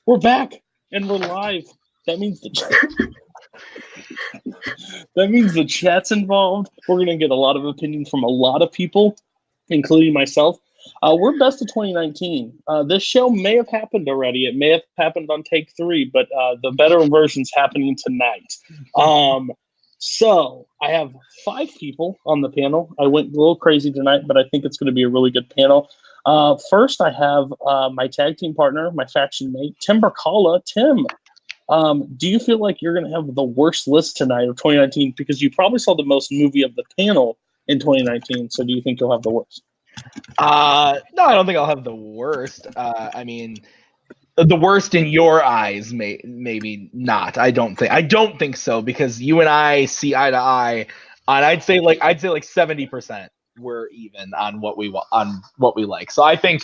We're back and we're live. That means the chat's involved. We're gonna get a lot of opinions from a lot of people, including myself. We're best of 2019. This show may have happened already. It may have happened on take 3, but the better version's happening tonight. So I have 5 people on the panel. I went a little crazy tonight, but I think it's going to be a really good panel. First, I have my tag team partner, my faction mate, Tim Brzakala. Tim, do you feel like you're going to have the worst list tonight of 2019? Because you probably saw the most movie of the panel in 2019. So do you think you'll have the worst? No, I don't think I'll have the worst. I mean, the worst in your eyes, maybe not. I don't think so, because you and I see eye to eye on. I'd say like 70% we're even on what we like. So I think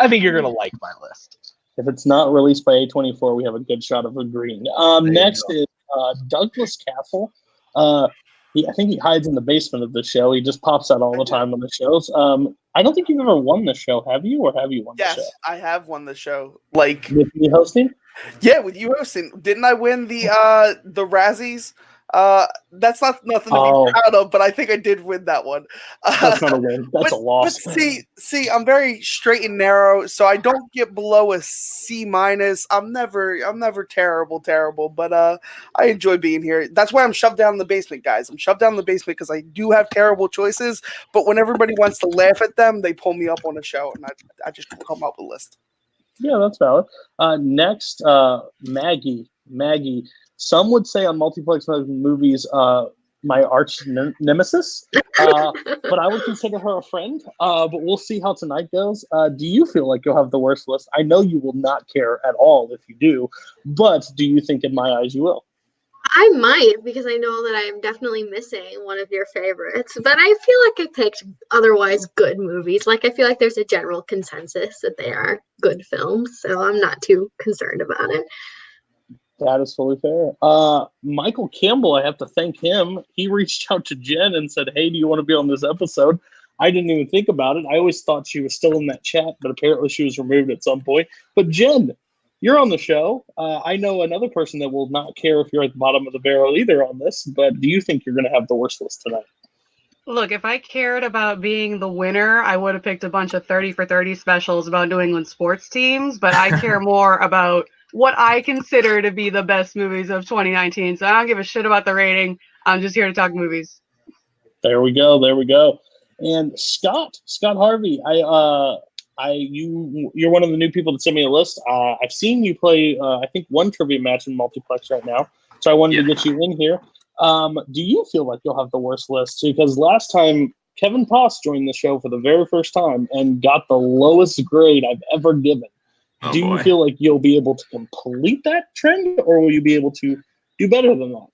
you're gonna like my list. If it's not released by A24, we have a good shot of agreeing. Next is Douglas Cassel. I think he hides in the basement of the show. He just pops out all the time on the shows. I don't think you've ever won the show, have you? Or have you won the show? Yes, I have won the show. Like with me hosting? Yeah, with you hosting. Didn't I win the Razzies? That's not nothing to be proud of, but I think I did win that one. That's not a win. That's a loss. But see, I'm very straight and narrow, so I don't get below a C-. I'm never terrible, but I enjoy being here. That's why I'm shoved down in the basement, guys. I'm shoved down in the basement because I do have terrible choices, but when everybody wants to laugh at them, they pull me up on a show, and I just come up with a list. Yeah, that's valid. Next, Maggie. Some would say on Multiplex movies, my arch nemesis, but I would consider her a friend. But we'll see how tonight goes. Do you feel like you'll have the worst list? I know you will not care at all if you do, but do you think in my eyes you will? I might, because I know that I'm definitely missing one of your favorites, but I feel like I picked otherwise good movies. Like, I feel like there's a general consensus that they are good films, so I'm not too concerned about it. That is fully fair. Michael Campbell, I have to thank him. He reached out to Jen and said, hey, do you want to be on this episode? I didn't even think about it. I always thought she was still in that chat, but apparently she was removed at some point. But Jen, you're on the show. I know another person that will not care if you're at the bottom of the barrel either on this, but do you think you're going to have the worst list tonight? Look, if I cared about being the winner, I would have picked a bunch of 30 for 30 specials about New England sports teams, but I care more about what I consider to be the best movies of 2019. So I don't give a shit about the rating. I'm just here to talk movies. There we go. And Scott Harvey, you're one of the new people that sent me a list. I've seen you play, I think, one trivia match in Multiplex right now. So I wanted to get you in here. Do you feel like you'll have the worst list? Because last time Kevin Poss joined the show for the very first time and got the lowest grade I've ever given. Do you feel like you'll be able to complete that trend, or will you be able to do better than that?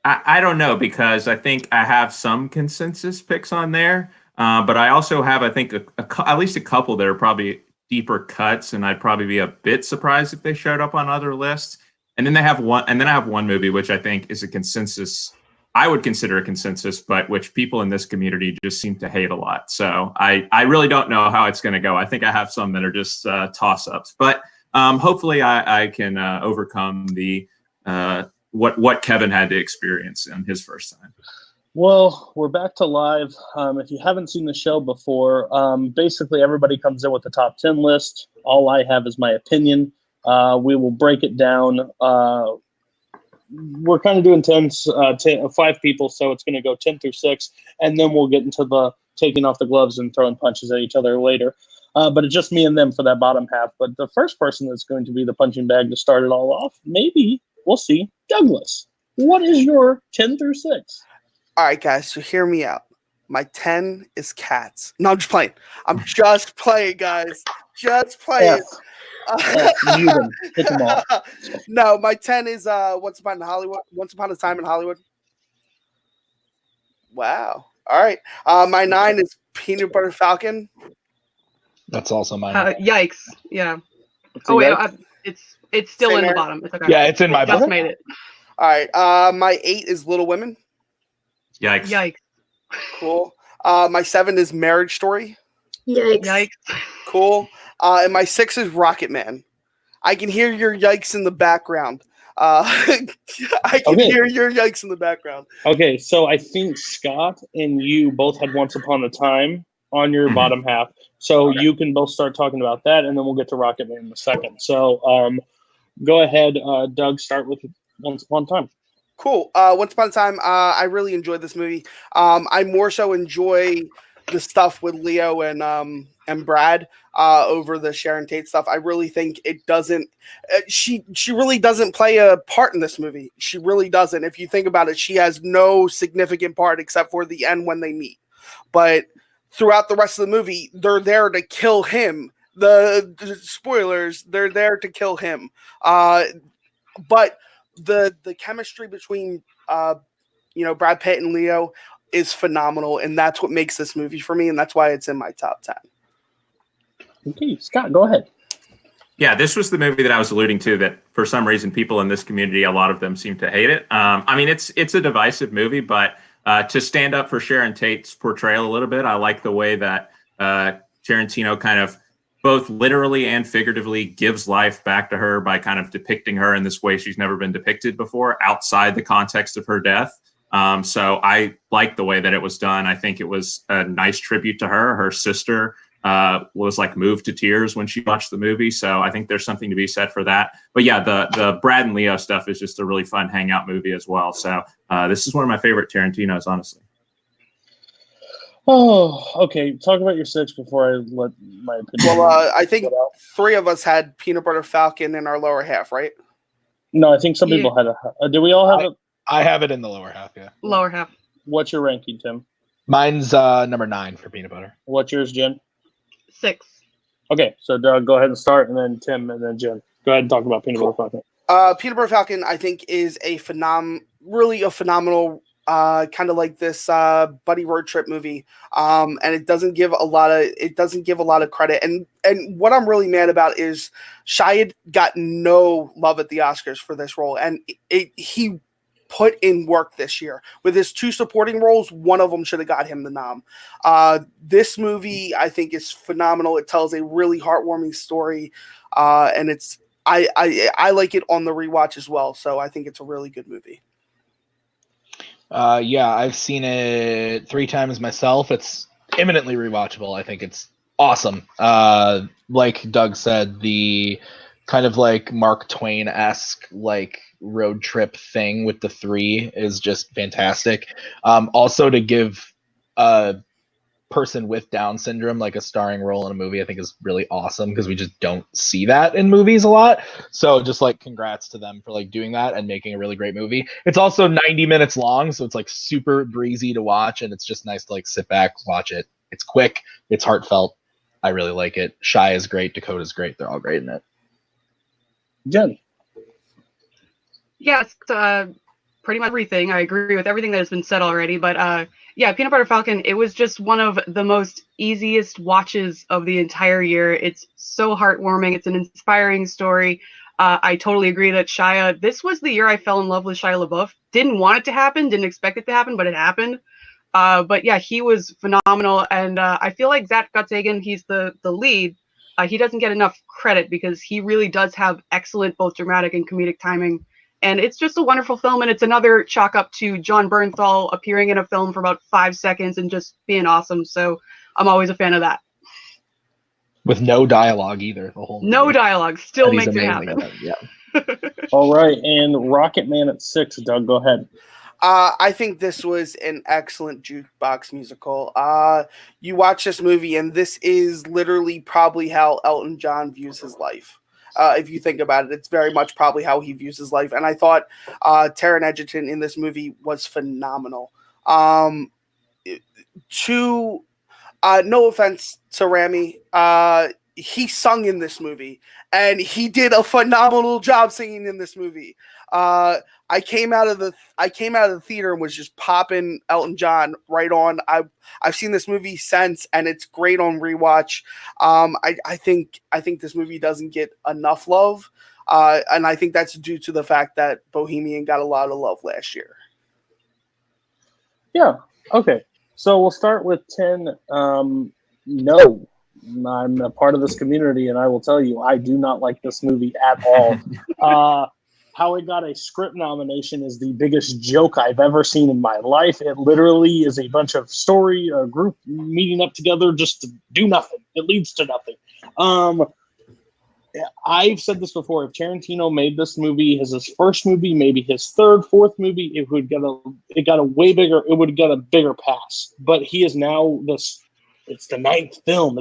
I don't know, because I think I have some consensus picks on there, but I also have, I think, at least a couple that are probably deeper cuts, and I'd probably be a bit surprised if they showed up on other lists. And then I have one movie which I think is a consensus. I would consider a consensus, but which people in this community just seem to hate a lot. So I really don't know how it's going to go. I think I have some that are just toss-ups, but hopefully I can overcome the what Kevin had to experience in his first time. Well, we're back to live. If you haven't seen the show before, basically everybody comes in with the top 10 list. All I have is my opinion. We will break it down. We're kind of doing 5 people, so it's going to go 10 through 6, and then we'll get into the taking off the gloves and throwing punches at each other later. But it's just me and them for that bottom half. But the first person that's going to be the punching bag to start it all off, maybe, we'll see, Douglas. What is your 10 through 6? All right, guys, so hear me out. My 10 is Cats. No, I'm just playing. I'm just playing, guys. Just playing. No, my 10 is Once Upon a Time in Hollywood. Wow. All right. My 9 is Peanut Butter Falcon. That's also mine. Yikes. Yeah. It's still in the bottom. It's okay. Yeah, it's in my bottom. Just made it. All right. My 8 is Little Women. Yikes. Cool. My 7 is Marriage Story. Yikes. Cool. And my 6 is Rocketman. I can hear your yikes in the background. I can hear your yikes in the background. Okay, so I think Scott and you both had Once Upon a Time on your bottom half. So you can both start talking about that, and then we'll get to Rocketman in a second. So go ahead, Doug, start with Once Upon a Time. Cool. Once Upon a Time, I really enjoyed this movie. I more so enjoy the stuff with Leo and Brad over the Sharon Tate stuff. I really think it doesn't. She really doesn't play a part in this movie. She really doesn't. If you think about it, she has no significant part except for the end when they meet. But throughout the rest of the movie, they're there to kill him. The spoilers, they're there to kill him. But the chemistry between Brad Pitt and Leo is phenomenal, and that's what makes this movie for me, and that's why it's in my top 10. Okay, Scott, go ahead. Yeah, this was the movie that I was alluding to that for some reason people in this community, a lot of them seem to hate it. I mean, it's a divisive movie, but to stand up for Sharon Tate's portrayal a little bit, I like the way that Tarantino kind of both literally and figuratively gives life back to her by kind of depicting her in this way she's never been depicted before outside the context of her death. So I like the way that it was done. I think it was a nice tribute to her. Her sister was like moved to tears when she watched the movie. So I think there's something to be said for that. But yeah, the Brad and Leo stuff is just a really fun hangout movie as well. So this is one of my favorite Tarantinos, honestly. Oh, okay. Talk about your 6 before I let my opinion. Well, I think 3 of us had Peanut Butter Falcon in our lower half, right? No, I think some people had do we all have it? I have it in the lower half, yeah. Lower half. What's your ranking, Tim? Mine's number 9 for peanut butter. What's yours, Jen? 6. Okay, so Doug, go ahead and start, and then Tim, and then Jen. Go ahead and talk about Peanut Butter Falcon. Peanut Butter Falcon, I think, is really a phenomenal kind of like this buddy road trip movie, and it doesn't give a lot of credit. And what I'm really mad about is Shia got no love at the Oscars for this role, and he put in work this year with his 2 supporting roles. One of them should have got him the nom. This movie, I think, is phenomenal. It tells a really heartwarming story, and I like it on the rewatch as well. So I think it's a really good movie. Yeah, I've seen it 3 times myself. It's eminently rewatchable. I think it's awesome. Like Doug said, the kind of like Mark Twain-esque like road trip thing with the 3 is just fantastic. Also, to give a person with Down syndrome like a starring role in a movie, I think is really awesome because we just don't see that in movies a lot. So just like congrats to them for like doing that and making a really great movie. It's also 90 minutes long, so it's like super breezy to watch, and it's just nice to like sit back, watch it. It's quick, it's heartfelt. I really like it. Shia is great, Dakota's great. They're all great in it. Jen. Yeah, it's pretty much everything. I agree with everything that has been said already, but yeah, Peanut Butter Falcon, it was just one of the most easiest watches of the entire year. It's so heartwarming. It's an inspiring story. I totally agree that Shia, this was the year I fell in love with Shia LaBeouf. Didn't want it to happen, didn't expect it to happen, but it happened. But yeah, he was phenomenal. And I feel like Zach Gottsagen, he's the lead. He doesn't get enough credit because he really does have excellent both dramatic and comedic timing. And it's just a wonderful film, and it's another chalk up to John Bernthal appearing in a film for about 5 seconds and just being awesome. So I'm always a fan of that. With no dialogue either. The whole movie. No dialogue, still makes it happen. Yeah. All right, and Rocketman at 6. Doug, go ahead. I think this was an excellent jukebox musical. You watch this movie, and this is literally probably how Elton John views his life. If you think about it, it's very much probably how he views his life. And I thought Taron Egerton in this movie was phenomenal. No offense to Rami, he sung in this movie, and he did a phenomenal job singing in this movie. I came out of the theater and was just popping Elton John right on. I've seen this movie since, and it's great on rewatch. I think this movie doesn't get enough love, and I think that's due to the fact that Bohemian got a lot of love last year. Yeah. Okay. So we'll start with 10. No, I'm a part of this community, and I will tell you, I do not like this movie at all. How it got a script nomination is the biggest joke I've ever seen in my life. It literally is a bunch of a group meeting up together just to do nothing. It leads to nothing. I've said this before. If Tarantino made this movie as his first movie, maybe his third, fourth movie, it would get a bigger pass. But he is now this. It's the ninth film.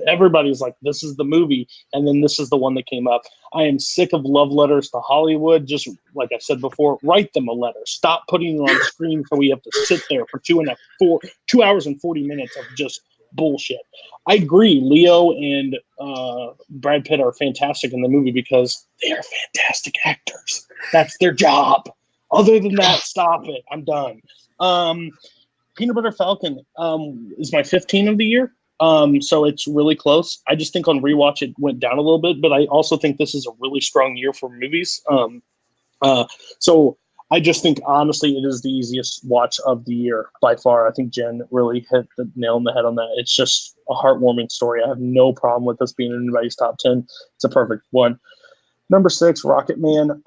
Everybody's like, this is the movie, and then this is the one that came up. I am sick of love letters to Hollywood. Just like I said before, write them a letter. Stop putting it on screen so we have to sit there for 2 hours and 40 minutes of just bullshit. I agree. Leo and Brad Pitt are fantastic in the movie because they are fantastic actors. That's their job. Other than that, stop it. I'm done. Peanut Butter Falcon is my 15 of the year, so it's really close. I just think on rewatch it went down a little bit, but I also think this is a really strong year for movies. So I just think, honestly, it is the easiest watch of the year by far. I think Jen really hit the nail on the head on that. It's just a heartwarming story. I have no problem with this being in anybody's top 10. It's a perfect one. Number 6, Rocketman.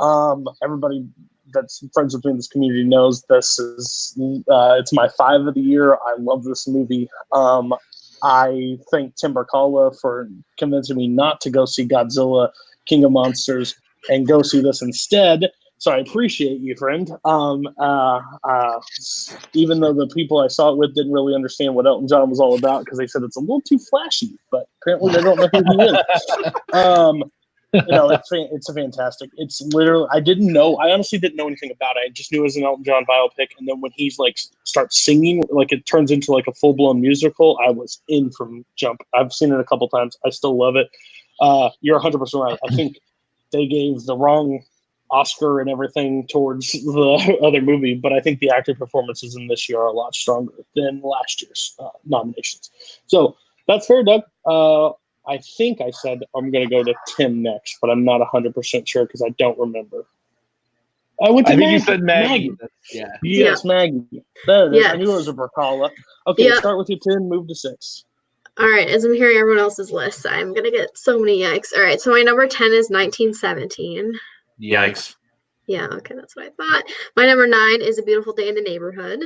Everybody that's friends with me in this community knows this is it's my 5 of the year. I love this movie. I thank Brzakala for convincing me not to go see Godzilla King of Monsters and go see this instead. So I appreciate you, friend. Even though the people I saw it with didn't really understand what Elton John was all about because they said it's a little too flashy, but apparently they don't know who he is. It's a fantastic. It's literally, I honestly didn't know anything about it. I just knew it was an Elton John biopic. And then when he's like starts singing, like it turns into like a full blown musical, I was in from jump. I've seen it a couple times. I still love it. You're 100% right. I think they gave the wrong Oscar and everything towards the other movie, but I think the acting performances in this year are a lot stronger than last year's nominations. So that's fair, Doug. I think I said I'm going to go to Tim next, but I'm not 100% sure because I don't remember. I think you said Maggie. Yeah. Yes, Maggie. There it is. Yes. I knew it was a Brzakala. Okay, Start with you, Tim. Move to 6. All right, as I'm hearing everyone else's list, I'm going to get so many yikes. All right, so my number 10 is 1917. Yikes. Yeah, okay, that's what I thought. My number 9 is A Beautiful Day in the Neighborhood.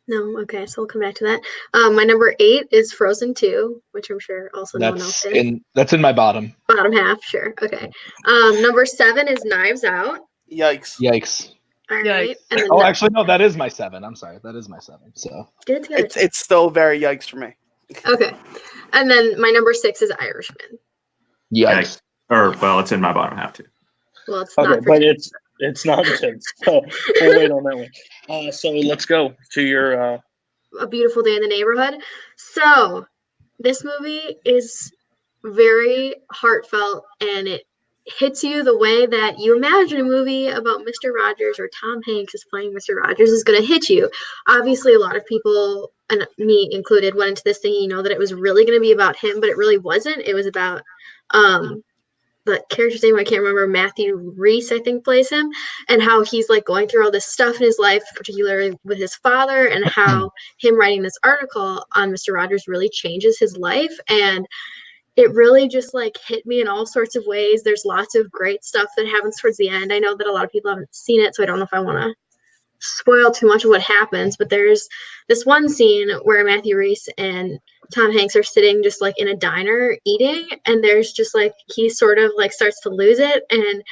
No, okay, so we'll come back to that. My number 8 is Frozen 2, which I'm sure also no one else did. That's in my bottom. Bottom half, sure. Okay. Number 7 is Knives Out. Yikes. All right. And then actually, no, that is my 7. I'm sorry, that is my 7. So get it together. It's still very yikes for me. Okay. And then my number 6 is Irishman. Yikes. It's in my bottom half too. Well, it's Okay, not. but it's not Tim's. So we'll wait on that one. So let's go to your A Beautiful Day in the Neighborhood. So this movie is very heartfelt, and it hits you the way that you imagine a movie about Mr. Rogers or Tom Hanks is playing Mr. Rogers is going to hit you. Obviously, a lot of people, and me included, went into this thinking, that it was really going to be about him, but it really wasn't. It was about the character's name, I can't remember, Matthew Rhys, I think, plays him, and how he's like going through all this stuff in his life, particularly with his father, and how him writing this article on Mr. Rogers really changes his life. And it really just like hit me in all sorts of ways. There's lots of great stuff that happens towards the end. I know that a lot of people haven't seen it, so I don't know if I want to spoil too much of what happens, but there's this one scene where Matthew Rhys and Tom Hanks are sitting just like in a diner eating, and there's just like he sort of like starts to lose it, and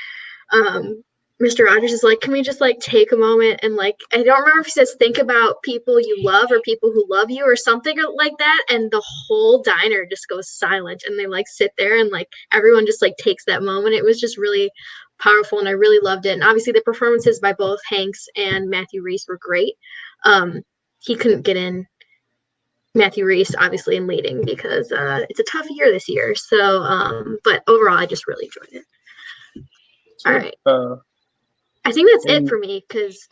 Mr. Rogers is like, can we just like take a moment and like, I don't remember if he says think about people you love or people who love you or something like that, and the whole diner just goes silent, and they like sit there and like everyone just like takes that moment. It was just really powerful, and I really loved it. And obviously the performances by both Hanks and Matthew Rhys were great. He couldn't get in Matthew Rhys obviously in leading because it's a tough year this year. So but overall I just really enjoyed it. All right. I think that's it for me because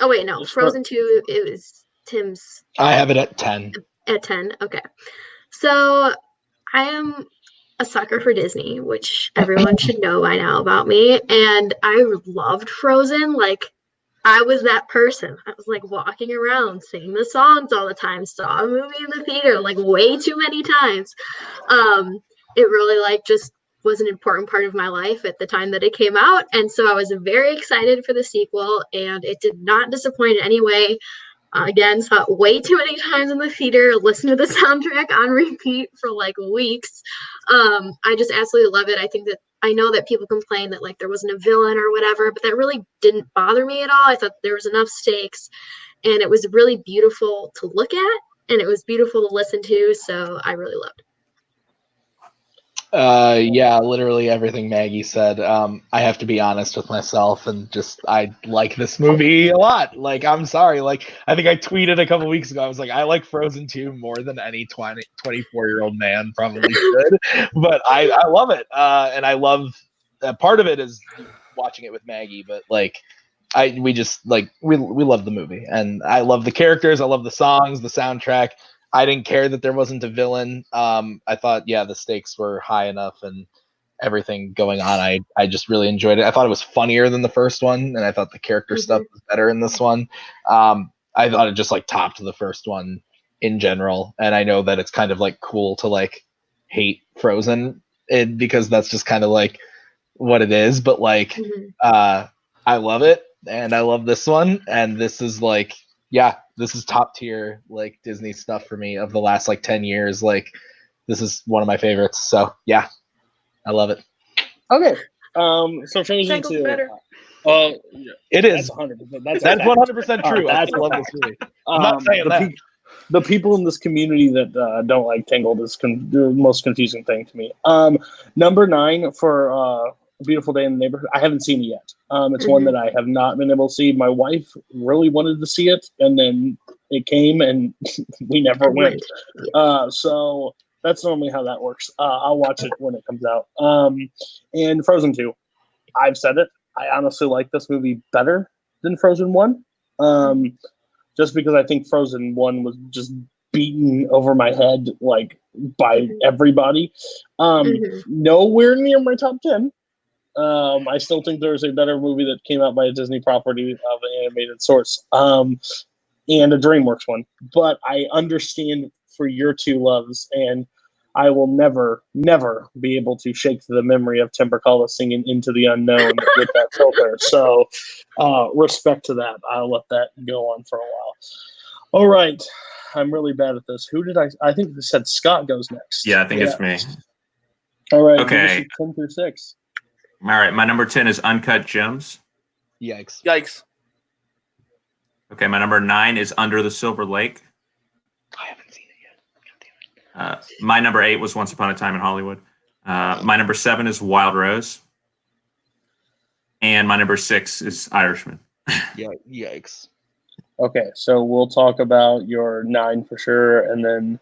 Frozen 2, it was Tim's. I have it at 10. At 10, okay. So I am a sucker for Disney, which everyone should know by now about me, and I loved Frozen. Like, I was that person. I was like walking around singing the songs all the time, saw a movie in the theater like way too many times. It really like just was an important part of my life at the time that it came out. And so I was very excited for the sequel, and it did not disappoint in any way. Again, saw it way too many times in the theater, listened to the soundtrack on repeat for like weeks. I just absolutely love it. I know that people complain that like there wasn't a villain or whatever, but that really didn't bother me at all. I thought there was enough stakes, and it was really beautiful to look at, and it was beautiful to listen to. So I really loved it. Yeah, literally everything Maggie said. I have to be honest with myself, and just I like this movie a lot. Like, I'm sorry. Like, I think I tweeted a couple weeks ago. I was like, I like Frozen 2 more than any 24-year-old man probably should. But I love it, and I love part of it is watching it with Maggie. But like, we just like we love the movie, and I love the characters. I love the songs, the soundtrack. I didn't care that there wasn't a villain. I thought, yeah, the stakes were high enough and everything going on. I just really enjoyed it. I thought it was funnier than the first one, and I thought the character stuff was better in this one. I thought it just like topped the first one in general. And I know that it's kind of like cool to like hate Frozen because that's just kind of like what it is. But like, I love it, and I love this one, and this is like, yeah, this is top tier like Disney stuff for me of the last like 10 years. Like, this is one of my favorites. So yeah, I love it. Okay. So Frozen 2. Yeah, it is. That's 100%. That's 100% true. I love this movie. I'm not saying that. The people in this community that don't like Tangled is the most confusing thing to me. Number 9 for A Beautiful Day in the Neighborhood. I haven't seen it yet. It's one that I have not been able to see. My wife really wanted to see it, and then it came, and we never went. So that's normally how that works. I'll watch it when it comes out. And Frozen 2. I've said it. I honestly like this movie better than Frozen 1. Just because I think Frozen 1 was just beaten over my head like by everybody. Nowhere near my top 10. I still think there's a better movie that came out by a Disney property of an animated source, and a DreamWorks one. But I understand for your two loves, and I will never, never be able to shake the memory of Brzakala singing Into the Unknown with that filter. So respect to that. I'll let that go on for a while. All right. I'm really bad at this. Who did I think they said Scott goes next. Yeah, I think it's me. All right. Okay. 10 through 6. All right. My number 10 is Uncut Gems. Yikes. Okay. My number 9 is Under the Silver Lake. I haven't seen it yet. My number 8 was Once Upon a Time in Hollywood. My number 7 is Wild Rose. And my number 6 is Irishman. Yikes. Okay, so we'll talk about your 9 for sure, and then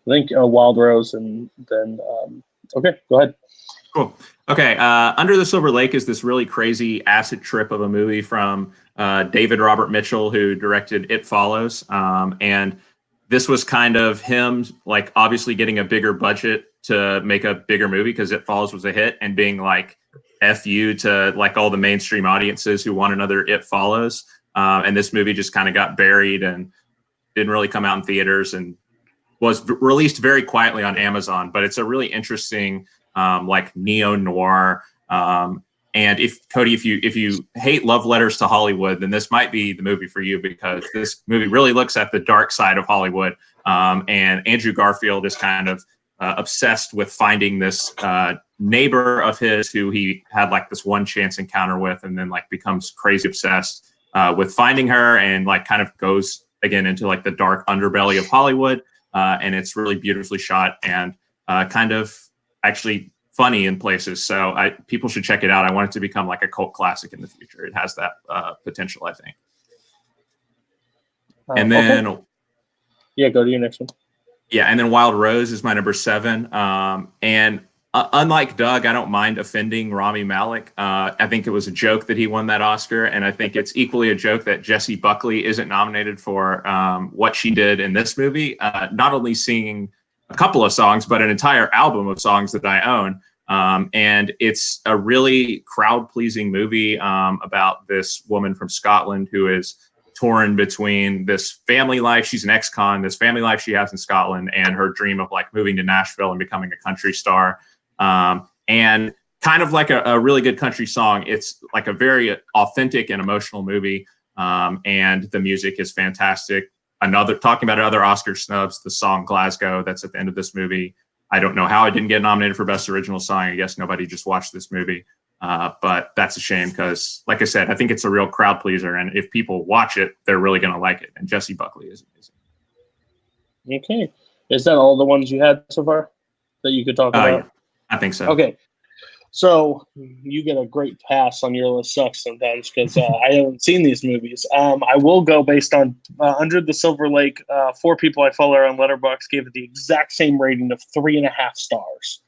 I think Wild Rose, and then okay, go ahead. Cool. Okay, Under the Silver Lake is this really crazy acid trip of a movie from David Robert Mitchell, who directed It Follows, and this was kind of him, like, obviously getting a bigger budget to make a bigger movie because It Follows was a hit, and being like, F you to like all the mainstream audiences who want another It Follows. And this movie just kind of got buried and didn't really come out in theaters and was released very quietly on Amazon. But it's a really interesting, like neo-noir. And if Cody, if you hate love letters to Hollywood, then this might be the movie for you, because this movie really looks at the dark side of Hollywood. And Andrew Garfield is kind of obsessed with finding this neighbor of his who he had like this one chance encounter with, and then like becomes crazy obsessed with finding her, and like kind of goes again into like the dark underbelly of Hollywood. And it's really beautifully shot and kind of actually funny in places. So people should check it out. I want it to become like a cult classic in the future. It has that potential, I think. And then, okay. Yeah, go to your next one. Yeah, and then Wild Rose is my number 7. And unlike Doug, I don't mind offending Rami Malek. I think it was a joke that he won that Oscar, and I think it's equally a joke that Jessie Buckley isn't nominated for what she did in this movie. Not only singing a couple of songs, but an entire album of songs that I own. And it's a really crowd-pleasing movie about this woman from Scotland who is torn between this family life. She's an ex-con, this family life she has in Scotland, and her dream of like moving to Nashville and becoming a country star. And kind of like a really good country song. It's like a very authentic and emotional movie. And the music is fantastic. Talking about other Oscar snubs, the song Glasgow that's at the end of this movie. I don't know how it didn't get nominated for Best Original Song. I guess nobody just watched this movie. But that's a shame because, like I said, I think it's a real crowd pleaser. And if people watch it, they're really going to like it. And Jessie Buckley is amazing. Okay. Is that all the ones you had so far that you could talk about? Yeah, I think so. Okay. So you get a great pass on Your List Sucks sometimes because I haven't seen these movies. I will go based on Under the Silver Lake. 4 people I follow on Letterboxd gave it the exact same rating of 3.5 stars.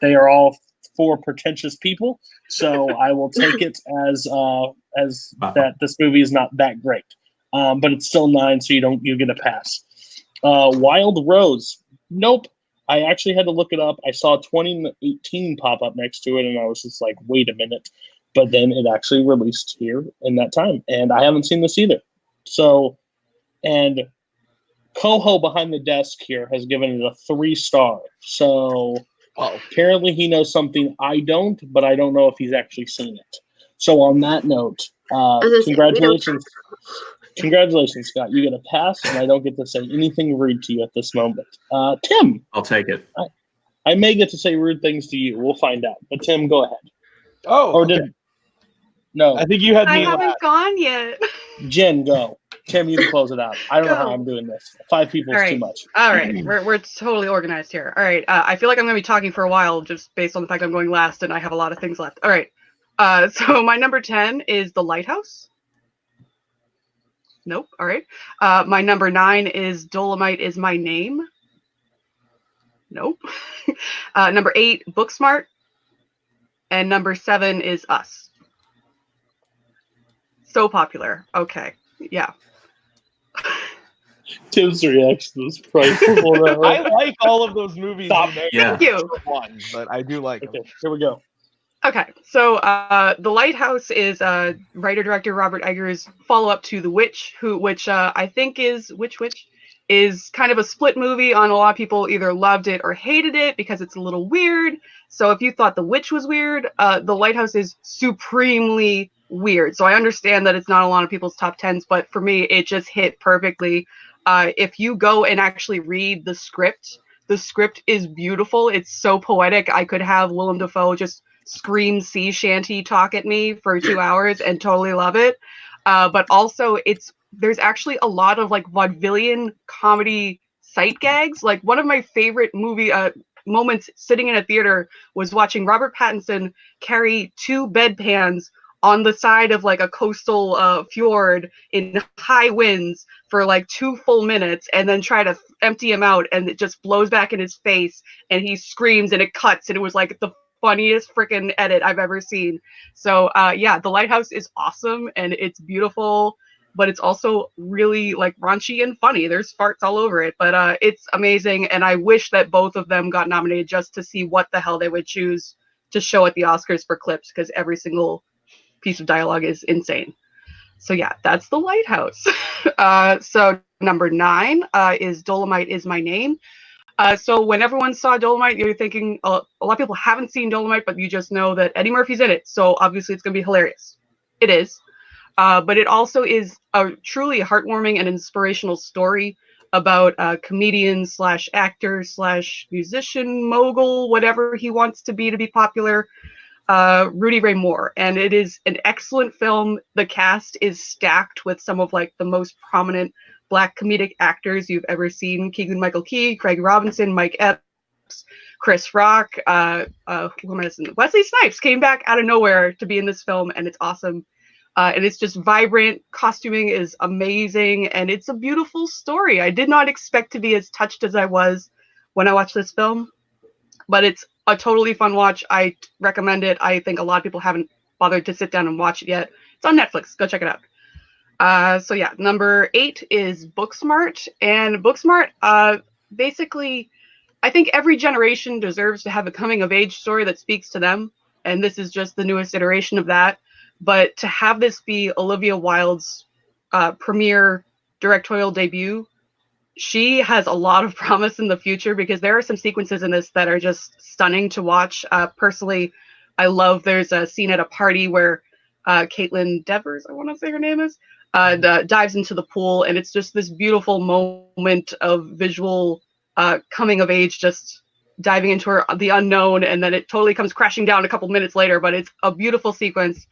They are all 4 pretentious people, so I will take it as that this movie is not that great. But it's still 9, so you get a pass. Wild Rose. Nope. I actually had to look it up. I saw 2018 pop up next to it, and I was just like, wait a minute. But then it actually released here in that time, and I haven't seen this either. So, and Koho behind the desk here has given it a 3 star. So apparently he knows something I don't, but I don't know if he's actually seen it. So on that note, congratulations. Congratulations, Scott. You get a pass, and I don't get to say anything rude to you at this moment. Tim. I'll take it. I may get to say rude things to you. We'll find out. But Tim, go ahead. Oh, or okay. No. I think you had me. I haven't gone yet. Jen, go. Tim, you can close it out. I don't know how I'm doing this. 5 people is too much. All right. We're totally organized here. All right. I feel like I'm going to be talking for a while just based on the fact I'm going last and I have a lot of things left. All right. So my number 10 is The Lighthouse. Nope. All right. My number 9 is Dolemite Is My Name. Nope. Number 8, Booksmart. And number 7 is Us. So popular. Okay. Yeah. Tim's reaction was priceless. I like all of those movies. Yeah. Thank you. One, but I do like them. Here we go. Okay, so The Lighthouse is writer-director Robert Eggers' follow-up to The Witch, which I think is is kind of a split movie on a lot of people either loved it or hated it because it's a little weird. So if you thought The Witch was weird, The Lighthouse is supremely weird. So I understand that it's not a lot of people's top 10s, but for me, it just hit perfectly. If you go and actually read the script is beautiful. It's so poetic. I could have Willem Dafoe just scream sea shanty talk at me for 2 hours and totally love it. But also there's actually a lot of like vaudevillian comedy sight gags. Like one of my favorite movie moments sitting in a theater was watching Robert Pattinson carry 2 bedpans on the side of like a coastal fjord in high winds for like 2 full minutes and then try to empty him out and it just blows back in his face and he screams and it cuts and it was like the funniest freaking edit I've ever seen. So yeah, The Lighthouse is awesome and it's beautiful, but it's also really like raunchy and funny. There's farts all over it, but it's amazing. And I wish that both of them got nominated just to see what the hell they would choose to show at the Oscars for clips because every single piece of dialogue is insane. So yeah, that's The Lighthouse. So number 9 is Dolemite Is My Name. So when everyone saw Dolemite, you're thinking, a lot of people haven't seen Dolemite, but you just know that Eddie Murphy's in it. So obviously it's going to be hilarious. It is. But it also is a truly heartwarming and inspirational story about a comedian / actor / musician mogul, whatever he wants to be popular, Rudy Ray Moore. And it is an excellent film. The cast is stacked with some of like the most prominent Black comedic actors you've ever seen. Keegan-Michael Key, Craig Robinson, Mike Epps, Chris Rock, who am I missing? Wesley Snipes came back out of nowhere to be in this film, and it's awesome. And it's just vibrant. Costuming is amazing, and it's a beautiful story. I did not expect to be as touched as I was when I watched this film, but it's a totally fun watch. I recommend it. I think a lot of people haven't bothered to sit down and watch it yet. It's on Netflix. Go check it out. So yeah, number 8 is Booksmart, and Booksmart basically I think every generation deserves to have a coming of age story that speaks to them, and this is just the newest iteration of that. But to have this be Olivia Wilde's premiere directorial debut, she has a lot of promise in the future because there are some sequences in this that are just stunning to watch. Personally, I love there's a scene at a party where Caitlin Devers, I want to say her name is, dives into the pool, and it's just this beautiful moment of visual coming of age, just diving into the unknown, and then it totally comes crashing down a couple minutes later, but it's a beautiful sequence,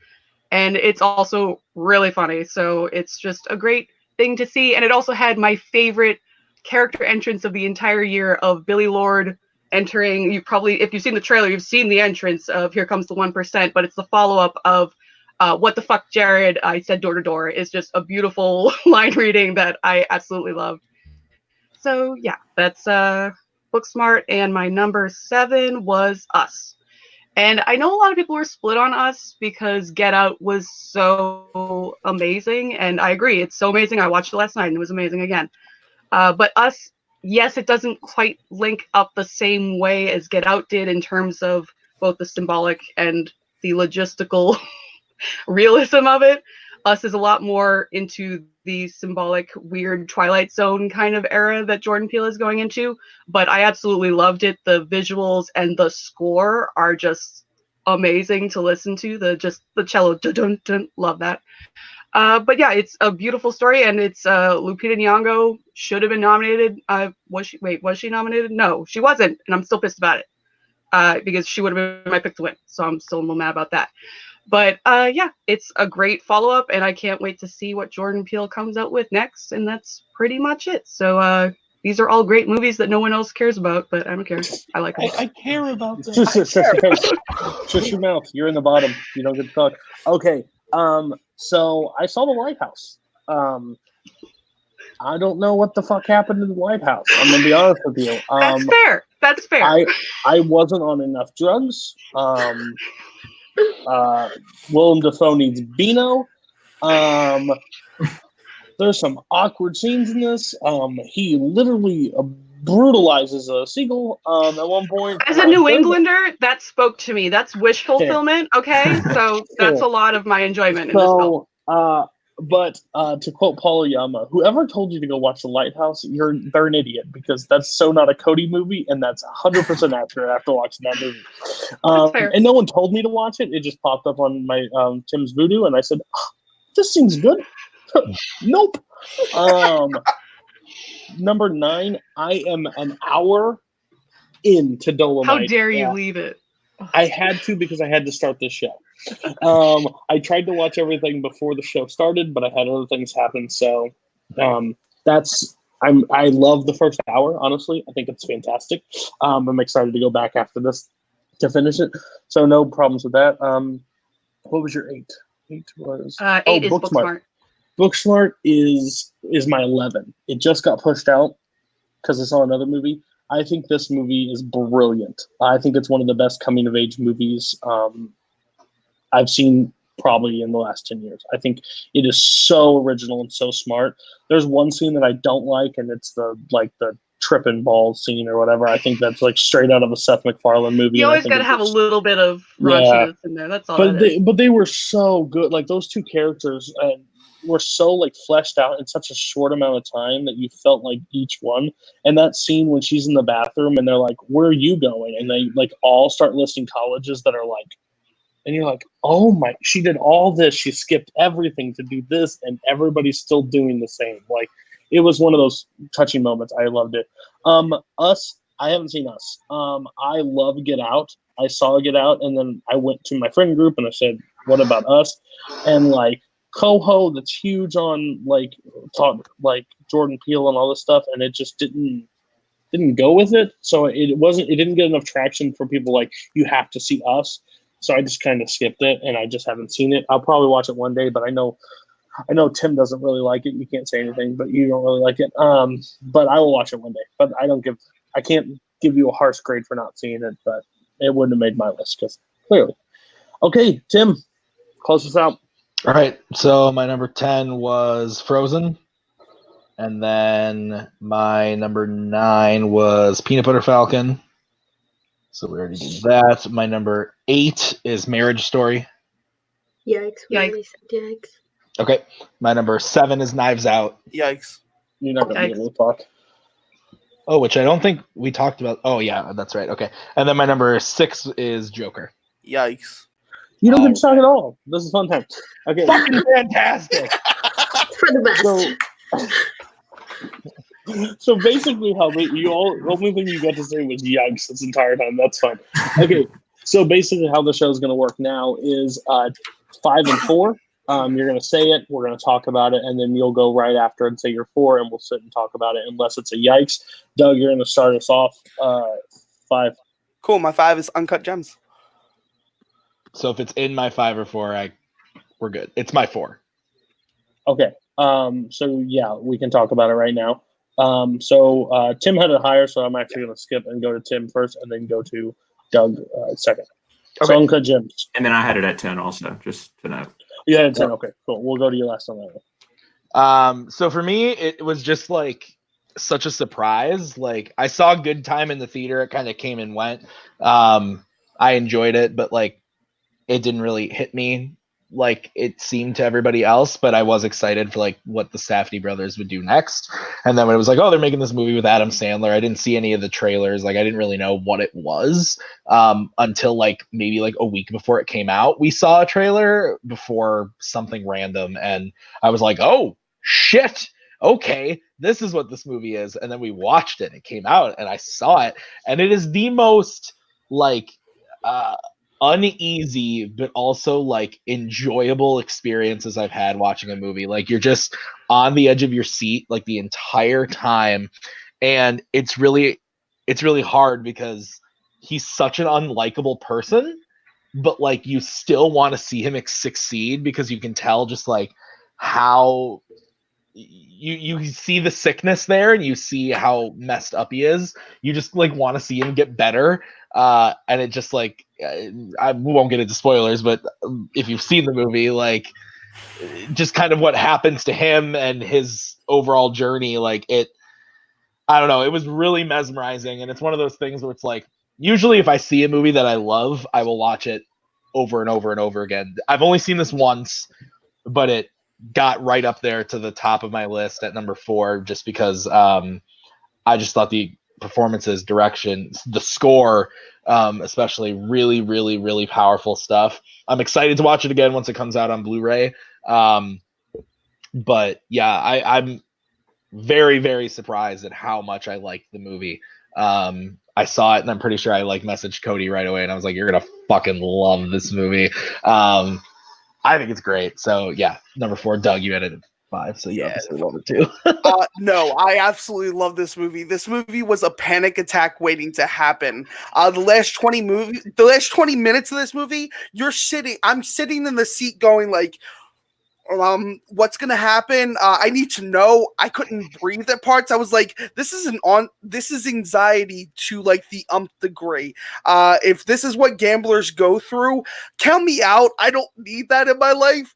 and it's also really funny. So it's just a great thing to see, and it also had my favorite character entrance of the entire year of Billy Lord entering. You probably, if you've seen the trailer, you've seen the entrance of Here Comes the 1%, but it's the follow-up of What the Fuck, Jared, I Said Door to Door. Is just a beautiful line reading that I absolutely love. So yeah, that's Booksmart, and my number 7 was Us. And I know a lot of people were split on Us because Get Out was so amazing, and I agree, it's so amazing. I watched it last night and it was amazing again. But Us, yes, it doesn't quite link up the same way as Get Out did in terms of both the symbolic and the logistical realism of it. Us is a lot more into the symbolic, weird Twilight Zone kind of era that Jordan Peele is going into. But I absolutely loved it. The visuals and the score are just amazing to listen to. The cello, dun, dun, love that. But yeah, it's a beautiful story, and it's Lupita Nyong'o should have been nominated. Was she nominated? No, she wasn't, and I'm still pissed about it because she would have been my pick to win. So I'm still a little mad about that. But yeah, it's a great follow-up, and I can't wait to see what Jordan Peele comes out with next, and that's pretty much it. So these are all great movies that no one else cares about, but I don't care. I like them. I care about them. Shut your mouth. You're in the bottom. You don't get to talk. Okay. So I saw The Lighthouse. I don't know what the fuck happened to The Lighthouse. I'm gonna be honest with you. That's fair. That's fair. I wasn't on enough drugs. Willem Dafoe needs Beano. There's some awkward scenes in this. He literally brutalizes a seagull at one point. As a New Englander, that spoke to me. That's wish fulfillment, okay? So that's a lot of my enjoyment in this film. But to quote Paul Oyama, whoever told you to go watch The Lighthouse, they're an idiot, because that's so not a Cody movie, and that's 100% accurate after watching that movie. And no one told me to watch it. It just popped up on my Tim's Voodoo, and I said, this seems good. Nope. Number 9, I am an hour into Dolemite. How dare you leave it? I had to, because I had to start this show. I tried to watch everything before the show started, but I had other things happen. So I love the first hour, honestly. I think it's fantastic. I'm excited to go back after this to finish it. So no problems with that. What was your 8? 8 was 8 is Booksmart. Booksmart is my 11. It just got pushed out because I saw another movie. I think this movie is brilliant. I think it's one of the best coming-of-age movies I've seen probably in the last 10 years. I think it is so original and so smart. There's one scene that I don't like, and it's the tripping ball scene or whatever. I think that's like straight out of a Seth MacFarlane movie. You always got to have a little bit of raunchiness in there. That's all. But they were so good. Like, those two characters were so like fleshed out in such a short amount of time that you felt like each one. And that scene when she's in the bathroom and they're like, "Where are you going?" And they like all start listing colleges that are like, and you're like, oh my, she did all this. She skipped everything to do this, and everybody's still doing the same. Like, it was one of those touching moments. I loved it. Us, I haven't seen Us. I love Get Out. I saw Get Out, and then I went to my friend group and I said, what about Us? And like Koho, that's huge on like Jordan Peele and all this stuff, and it just didn't go with it. So it didn't get enough traction for people like, you have to see Us. So I just kind of skipped it, and I just haven't seen it. I'll probably watch it one day, but I know Tim doesn't really like it. You can't say anything, but you don't really like it. But I will watch it one day. But I can't give you a harsh grade for not seeing it, but it wouldn't have made my list, because clearly. Okay, Tim, close us out. All right. So my number 10 was Frozen. And then my number 9 was Peanut Butter Falcon. So we already did that. My number 8 is Marriage Story. Yikes. We Yikes. already said yikes. Okay. My number 7 is Knives Out. Yikes. You're not gonna Yikes. get me talk. Oh, which I don't think we talked about. Oh, yeah, that's right. Okay. And then my number 6 is Joker. Yikes. You don't get to talk at all. This is fun time. Okay. Fucking fantastic. For the best. So basically, Helmet, the only thing you got to say was yikes this entire time. That's fine. Okay, so basically how the show is going to work now is 5 and 4. You're going to say it, we're going to talk about it, and then you'll go right after and say your 4, and we'll sit and talk about it unless it's a yikes. Doug, you're going to start us off. 5. Cool. My 5 is Uncut Gems. So if it's in my 5 or 4, we're good. It's my 4. Okay. So yeah, we can talk about it right now. So Tim had it higher, so I'm actually going to skip and go to Tim first, and then go to Doug second. Okay. So Uncut Gems. And then I had it at 10 also, just to note. You had 10. Okay, cool. We'll go to you last on that one. So for me, it was just like such a surprise. Like I saw Good Time in the theater. It kind of came and went. I enjoyed it, but like it didn't really hit me like it seemed to everybody else, but I was excited for like what the Safdie brothers would do next. And then when it was like, oh, they're making this movie with Adam Sandler, I didn't see any of the trailers. Like I didn't really know what it was until like maybe like a week before it came out. We saw a trailer before something random, and I was like, oh shit, okay, this is what this movie is. And then we watched it. It came out, and I saw it, and it is the most like uneasy but also like enjoyable experiences I've had watching a movie. Like you're just on the edge of your seat like the entire time, and it's really hard because he's such an unlikable person, but like you still want to see him succeed because you can tell just like how you see the sickness there, and you see how messed up he is. You just like want to see him get better. And it just like I won't get into spoilers, but if you've seen the movie, like just kind of what happens to him and his overall journey, like it, I don't know, it was really mesmerizing. And it's one of those things where it's like, usually if I see a movie that I love, I will watch it over and over and over again. I've only seen this once, but it got right up there to the top of my list at number 4, just because I just thought the performances, direction, the score, especially really, really, really powerful stuff. I'm excited to watch it again once it comes out on Blu-ray. But yeah, I'm very, very surprised at how much I liked the movie. I saw it, and I'm pretty sure I like messaged Cody right away, and I was like, you're gonna fucking love this movie. I think it's great. So yeah, number 4, Doug, you had it at 5, so you obviously love it too. No, I absolutely love this movie. This movie was a panic attack waiting to happen. The last 20 minutes of this movie, I'm sitting in the seat going like, what's gonna happen? I need to know. I couldn't breathe at parts. I was like, this is anxiety to like the degree. If this is what gamblers go through, count me out. I don't need that in my life.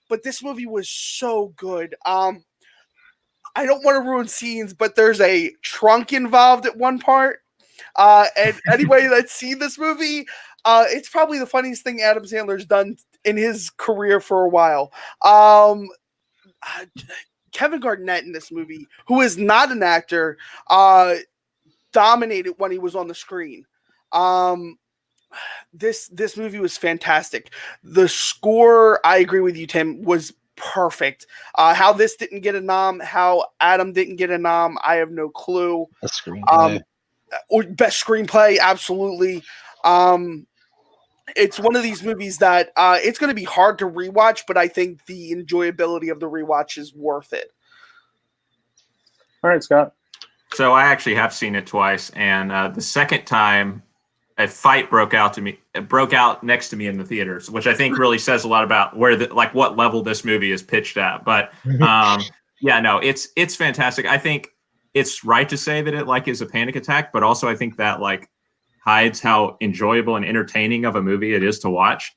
But this movie was so good. I don't want to ruin scenes, but there's a trunk involved at one part. And anybody that's seen this movie, it's probably the funniest thing Adam Sandler's done in his career for a while. Kevin Garnett in this movie, who is not an actor, dominated when he was on the screen. This movie was fantastic. The score, I agree with you, Tim, was perfect. How this didn't get a nom, how Adam didn't get a nom, I have no clue. A screenplay. Or best screenplay, absolutely. It's one of these movies that it's going to be hard to rewatch, but I think the enjoyability of the rewatch is worth it. All right, Scott. So I actually have seen it twice, and the second time, a fight broke out next to me in the theaters, which I think really says a lot about what level this movie is pitched at. But yeah, no, it's fantastic. I think it's right to say that it like is a panic attack, but also I think that like hides how enjoyable and entertaining of a movie it is to watch.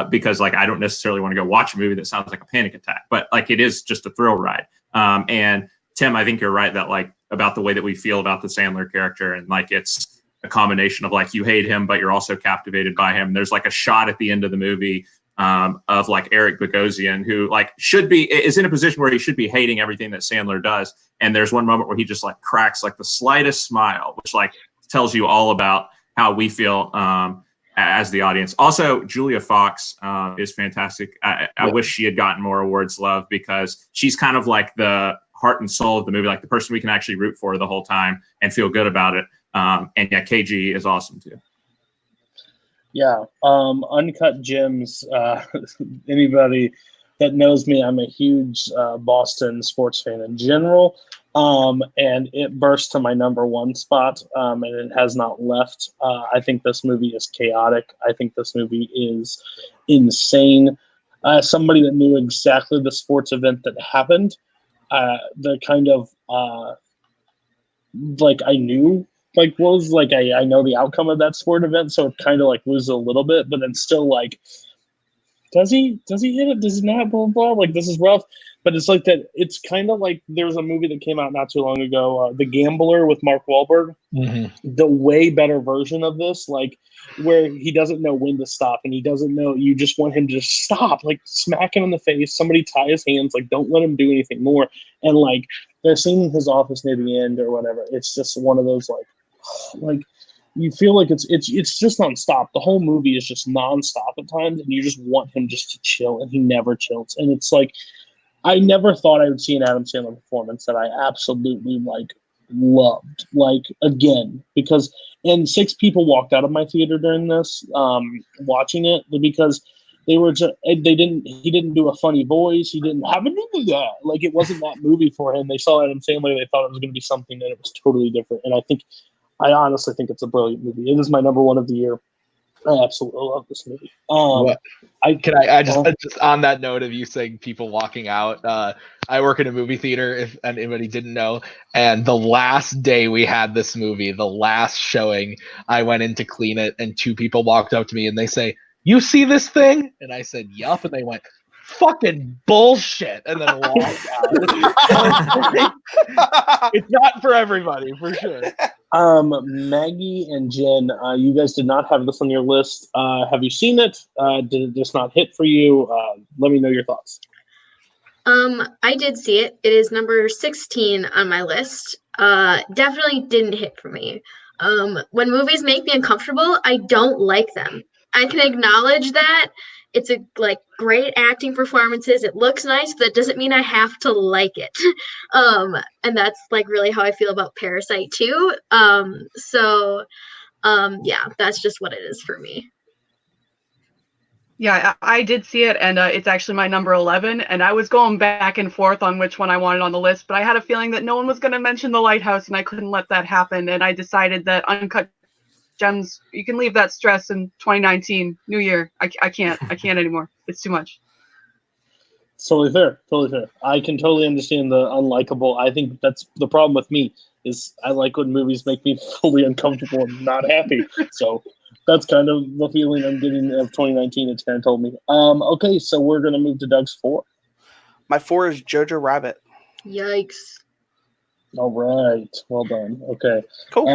Because like I don't necessarily want to go watch a movie that sounds like a panic attack, but like it is just a thrill ride. And Tim, I think you're right that like about the way that we feel about the Sandler character, and like it's a combination of like you hate him, but you're also captivated by him. There's like a shot at the end of the movie of like Eric Bogosian, who like is in a position where he should be hating everything that Sandler does. And there's one moment where he just like cracks like the slightest smile, which like tells you all about how we feel as the audience. Also, Julia Fox is fantastic. I wish she had gotten more awards love, because she's kind of like the heart and soul of the movie, like the person we can actually root for the whole time and feel good about it. And yeah, KG is awesome too. Yeah, Uncut Gems. Anybody that knows me, I'm a huge Boston sports fan in general, and it burst to my number one spot, and it has not left. I think this movie is chaotic. I think this movie is insane. Somebody that knew exactly the sports event that happened, the kind of like I knew. Like was like I know the outcome of that sport event, so it kind of like loses a little bit, but then still like, does he hit it? Does he not? Blah, blah, blah. Like this is rough, but it's like that. It's kind of like there was a movie that came out not too long ago, The Gambler with Mark Wahlberg. Mm-hmm. The way better version of this, like where he doesn't know when to stop, and he doesn't know. You just want him to stop, like smack him in the face. Somebody tie his hands, like don't let him do anything more. And like they're singing his office near the end or whatever. It's just one of those like you feel like it's just nonstop. The whole movie is just nonstop at times, and you just want him just to chill, and he never chills. And it's like I never thought I would see an Adam Sandler performance that I absolutely like loved, like again, because and 6 people walked out of my theater during this watching it because he didn't do a funny voice. He didn't have a do that. Like it wasn't that movie for him. They saw Adam Sandler. They thought it was going to be something, and it was totally different. And I honestly think it's a brilliant movie. It is my number one of the year. I absolutely love this movie. Just on that note of you saying people walking out, I work in a movie theater, if anybody didn't know, and the last day we had this movie, the last showing, I went in to clean it, and 2 people walked up to me and they say, "You see this thing?" And I said, "Yup," and they went, "Fucking bullshit," and then walked out. It's not for everybody, for sure. Maggie and Jen, you guys did not have this on your list. Have you seen it? Did it just not hit for you? Let me know your thoughts. I did see it. It is number 16 on my list. Definitely didn't hit for me. When movies make me uncomfortable, I don't like them. I can acknowledge that. It's a great acting performances. It looks nice, but that doesn't mean I have to like it. And that's really how I feel about Parasite too. Yeah, that's just what it is for me. Yeah, I did see it, and it's actually my number 11. And I was going back and forth on which one I wanted on the list, but I had a feeling that no one was going to mention The Lighthouse, and I couldn't let that happen. And I decided that Uncut Gems, you can leave that stress in 2019, New Year. I can't anymore. It's too much. Totally fair. I can totally understand the unlikable. I think that's the problem with me is I like when movies make me fully uncomfortable and not happy. So that's kind of the feeling I'm getting of 2019. It's kind of told me. Okay, so we're going to move to Doug's 4. My 4 is Jojo Rabbit. Yikes. All right. Well done. Okay. Cool.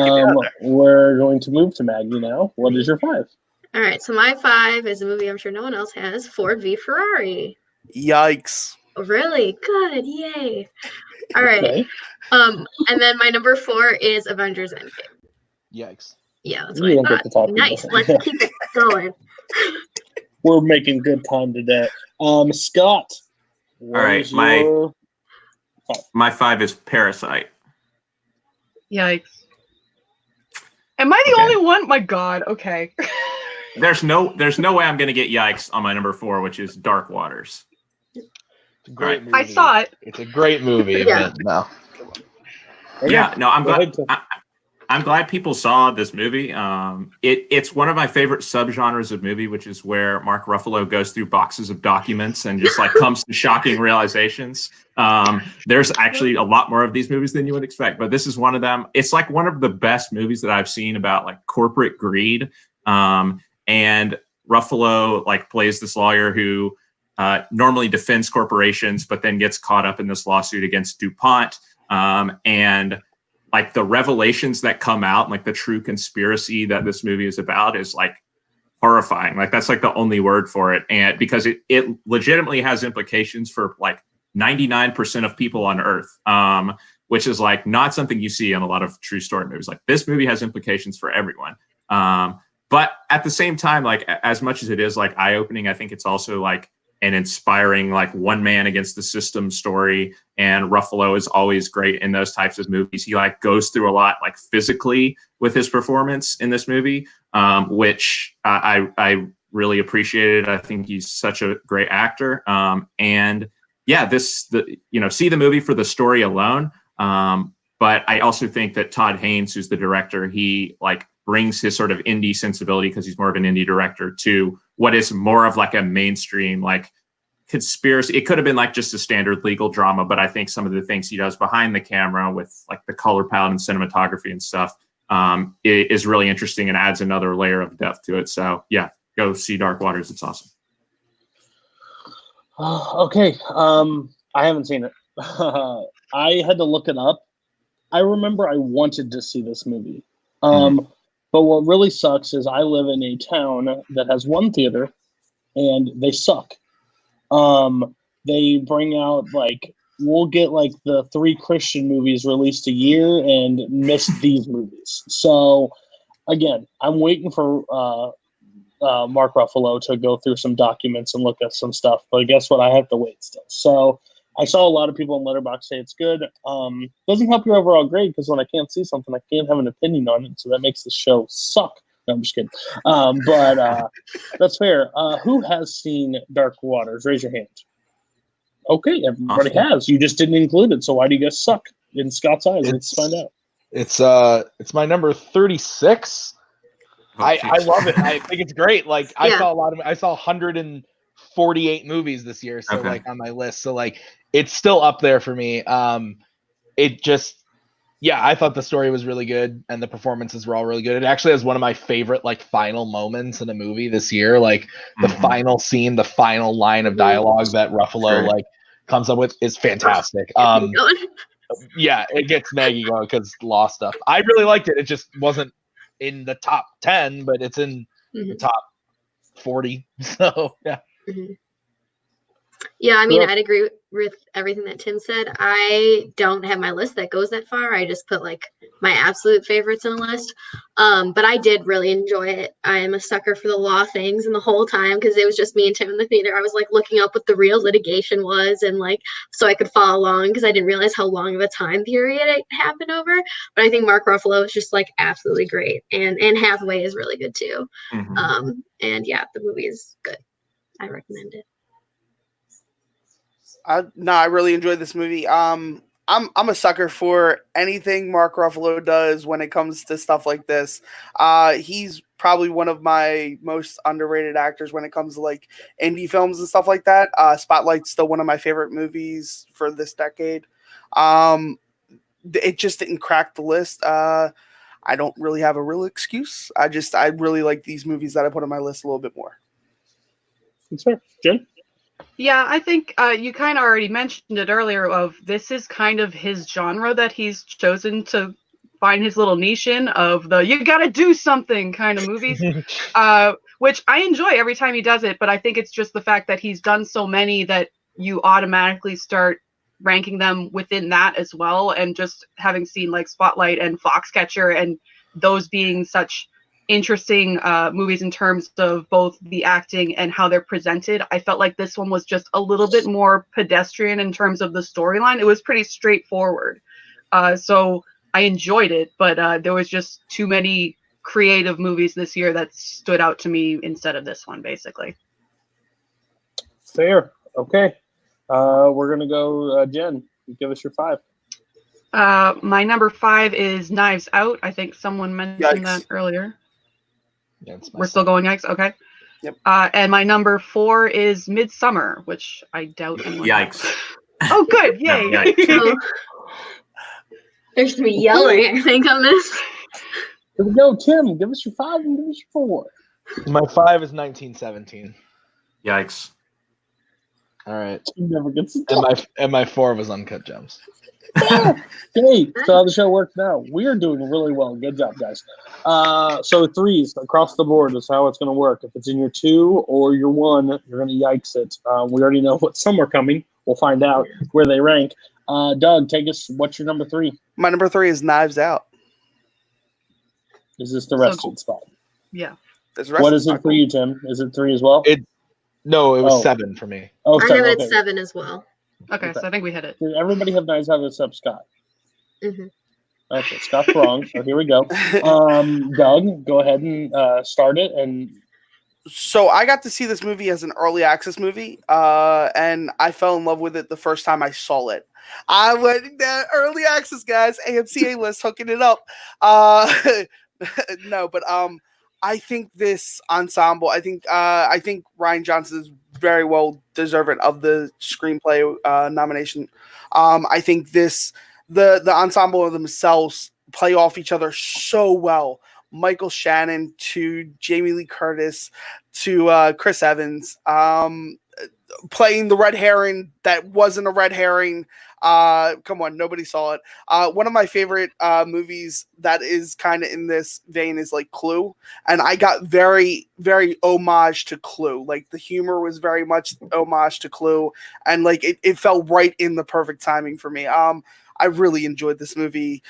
We're going to move to Maggie now. What is your 5? All right. So my 5 is a movie I'm sure no one else has, Ford v Ferrari. Yikes. Really? Good. Yay. All right. Okay. And then my number 4 is Avengers Endgame. Yikes. Yeah, that's what I thought. Get to talk nice. Let's keep it going. We're making good time today. Scott. All right. My 5 is Parasite. Yikes. Am I the only one? My God. Okay. There's no way I'm going to get yikes on my number 4, which is Dark Waters. It's a great movie. I saw it. It's a great movie. Yeah. But no. Yeah. No, I'm glad. I'm glad people saw this movie. It's one of my favorite subgenres of movie, which is where Mark Ruffalo goes through boxes of documents and just comes to shocking realizations. There's actually a lot more of these movies than you would expect, but this is one of them. It's one of the best movies that I've seen about corporate greed. And Ruffalo plays this lawyer who normally defends corporations, but then gets caught up in this lawsuit against DuPont. And like the revelations that come out, like the true conspiracy that this movie is about is like horrifying. Like that's like the only word for it. And because it legitimately has implications for like 99% of people on Earth, which is like not something you see in a lot of true story movies. Like this movie has implications for everyone. But at the same time, like as much as it is like eye-opening, I think it's also like an inspiring, like one man against the system story. And Ruffalo is always great in those types of movies. He like goes through a lot like physically with his performance in this movie, which I really appreciated. I think he's such a great actor. And yeah, see the movie for the story alone. But I also think that Todd Haynes, who's the director, he like brings his sort of indie sensibility, because he's more of an indie director, to what is more of like a mainstream like conspiracy. It could have been like just a standard legal drama, but I think some of the things he does behind the camera with like the color palette and cinematography and stuff is really interesting and adds another layer of depth to it. So yeah, go see Dark Waters. It's awesome. Okay. I haven't seen it. I had to look it up. I remember I wanted to see this movie. But what really sucks is I live in a town that has one theater and they suck. They bring out like, we'll get like the 3 Christian movies released a year and miss these movies. So again, I'm waiting for Mark Ruffalo to go through some documents and look at some stuff, but guess what? I have to wait still. So I saw a lot of people in Letterboxd say it's good. Doesn't help your overall grade, because when I can't see something, I can't have an opinion on it. So that makes the show suck. No, I'm just kidding. But that's fair. Who has seen Dark Waters? Raise your hand. Okay, everybody has. You just didn't include it. So why do you guys suck in Scott's eyes? Let's find out. It's my number 36. I love it. I think it's great. Like I saw I saw 148 movies this year, so like on my list. So like it's still up there for me. I thought the story was really good and the performances were all really good. It actually has one of my favorite like final moments in a movie this year. Like the final scene, the final line of dialogue that Ruffalo like comes up with is fantastic. It gets Maggie going because law stuff. I really liked it. It just wasn't in the top 10, but it's in the top 40. So yeah. Yeah, I mean, I'd agree with everything that Tim said. I don't have my list that goes that far. I just put like my absolute favorites in a list. But I did really enjoy it. I am a sucker for the law things, and the whole time, because it was just me and Tim in the theater, I was like looking up what the real litigation was, and like so I could follow along, because I didn't realize how long of a time period it happened over. But I think Mark Ruffalo is just like absolutely great, and Hathaway is really good too. And yeah, the movie is good. I recommend it. I really enjoyed this movie. I'm a sucker for anything Mark Ruffalo does when it comes to stuff like this. He's probably one of my most underrated actors when it comes to like indie films and stuff like that. Spotlight's still one of my favorite movies for this decade. It just didn't crack the list. I don't really have a real excuse. I really like these movies that I put on my list a little bit more. That's fair. Jen? Yeah, I think you kind of already mentioned it earlier, of this is kind of his genre that he's chosen to find his little niche in, of the you gotta do something kind of movies, which I enjoy every time he does it, but I think it's just the fact that he's done so many that you automatically start ranking them within that as well. And just having seen like Spotlight and Foxcatcher, and those being such interesting movies in terms of both the acting and how they're presented, I felt like this one was just a little bit more pedestrian in terms of the storyline. It was pretty straightforward, so I enjoyed it, but there was just too many creative movies this year that stood out to me instead of this one, basically. Fair. Okay, we're gonna go Jen, give us your 5. My number 5 is Knives Out. I think someone mentioned that earlier. Yeah, we're still going next. Okay. Yep. And my number 4 is Midsommar, which I doubt anyone. Yikes. Oh, good. Yay. No, yikes. There's me yelling, I think, on this. Here we go, Tim. Give us your 5 and give us your 4. My 5 is 1917. Yikes. All right. He never gets it. And my 4 was Uncut Gems. Hey, so how the show works now. We're doing really well. Good job, guys. So 3s across the board is how it's going to work. If it's in your 2 or your 1, you're going to yikes it. We already know what some are coming. We'll find out where they rank. Doug, take us. What's your number 3? My number 3 is Knives Out. Is this the wrestling spot? Yeah. What is it for you, Tim? Is it 3 as well? No, it was 7 for me. Oh, I 7. have it Okay. at 7 as well. Okay, so I think we hit it. Does everybody have Knives Out except Scott? Mm-hmm. Okay, Scott's wrong. So here we go. Doug, go ahead and start it. And So I got to see this movie as an early access movie, and I fell in love with it the first time I saw it. I went that early access, guys. AMC A-list hooking it up. No, but I think this ensemble. I think Rian Johnson is very well deserving of the screenplay nomination. I think the ensemble of themselves play off each other so well. Michael Shannon to Jamie Lee Curtis to Chris Evans, playing the red herring that wasn't a red herring. Come on, nobody saw it. One of my favorite movies that is kind of in this vein is like Clue, and I got very, very homage to Clue. Like the humor was very much homage to Clue, and like it felt right in the perfect timing for me. I really enjoyed this movie.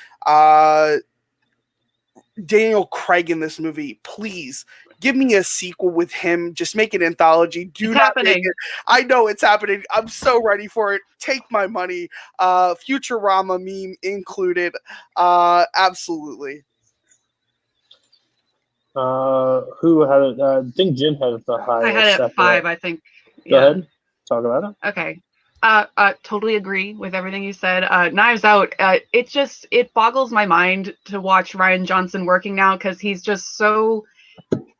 Daniel Craig in this movie, please give me a sequel with him. Just make an anthology. It's happening. Make it. I know it's happening. I'm so ready for it. Take my money. Futurama meme included. Absolutely. who had it? I think Jim had it the highest. I had it at 5, I think. Go ahead. Talk about it. Okay. Totally agree with everything you said. Knives Out, it boggles my mind to watch Rian Johnson working now because he's just so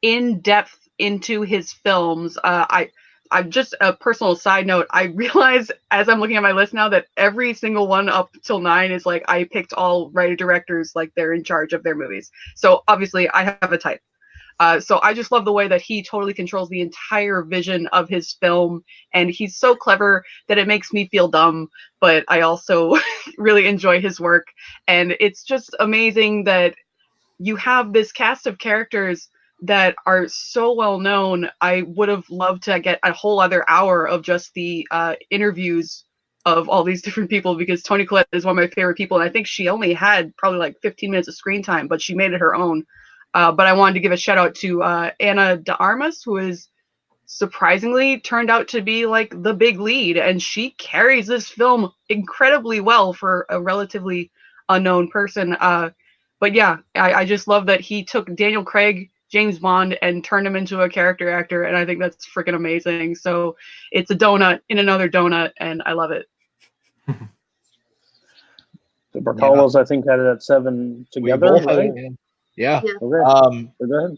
in depth into his films. I'm just a personal side note. I realize as I'm looking at my list now that every single one up till 9 is like I picked all writer directors like they're in charge of their movies. So obviously I have a type. So I just love the way that he totally controls the entire vision of his film, and he's so clever that it makes me feel dumb, but I also really enjoy his work. And it's just amazing that you have this cast of characters that are so well known. I would have loved to get a whole other hour of just the interviews of all these different people, because Toni Collette is one of my favorite people, and I think she only had probably like 15 minutes of screen time, but she made it her own. But I wanted to give a shout out to Ana de Armas, who is surprisingly turned out to be like the big lead, and she carries this film incredibly well for a relatively unknown person. But yeah, I just love that he took Daniel Craig, James Bond, and turned him into a character actor, and I think that's freaking amazing. So it's a donut in another donut, and I love it. The Brzakalas, I think, had it at 7 together, right? Yeah. Okay. So go ahead.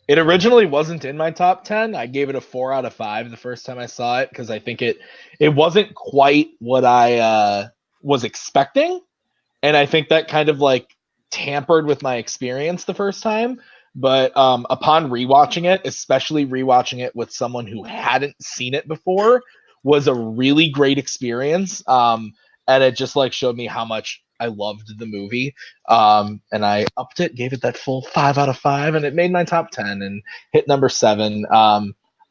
It originally wasn't in my top 10. I gave it a 4 out of 5 the first time I saw it because I think it wasn't quite what I was expecting, and I think that kind of like tampered with my experience the first time. But upon rewatching it, especially rewatching it with someone who hadn't seen it before, was a really great experience. And it just like showed me how much I loved the movie. And I upped it, gave it that full 5 out of 5, and it made my top 10 and hit number 7.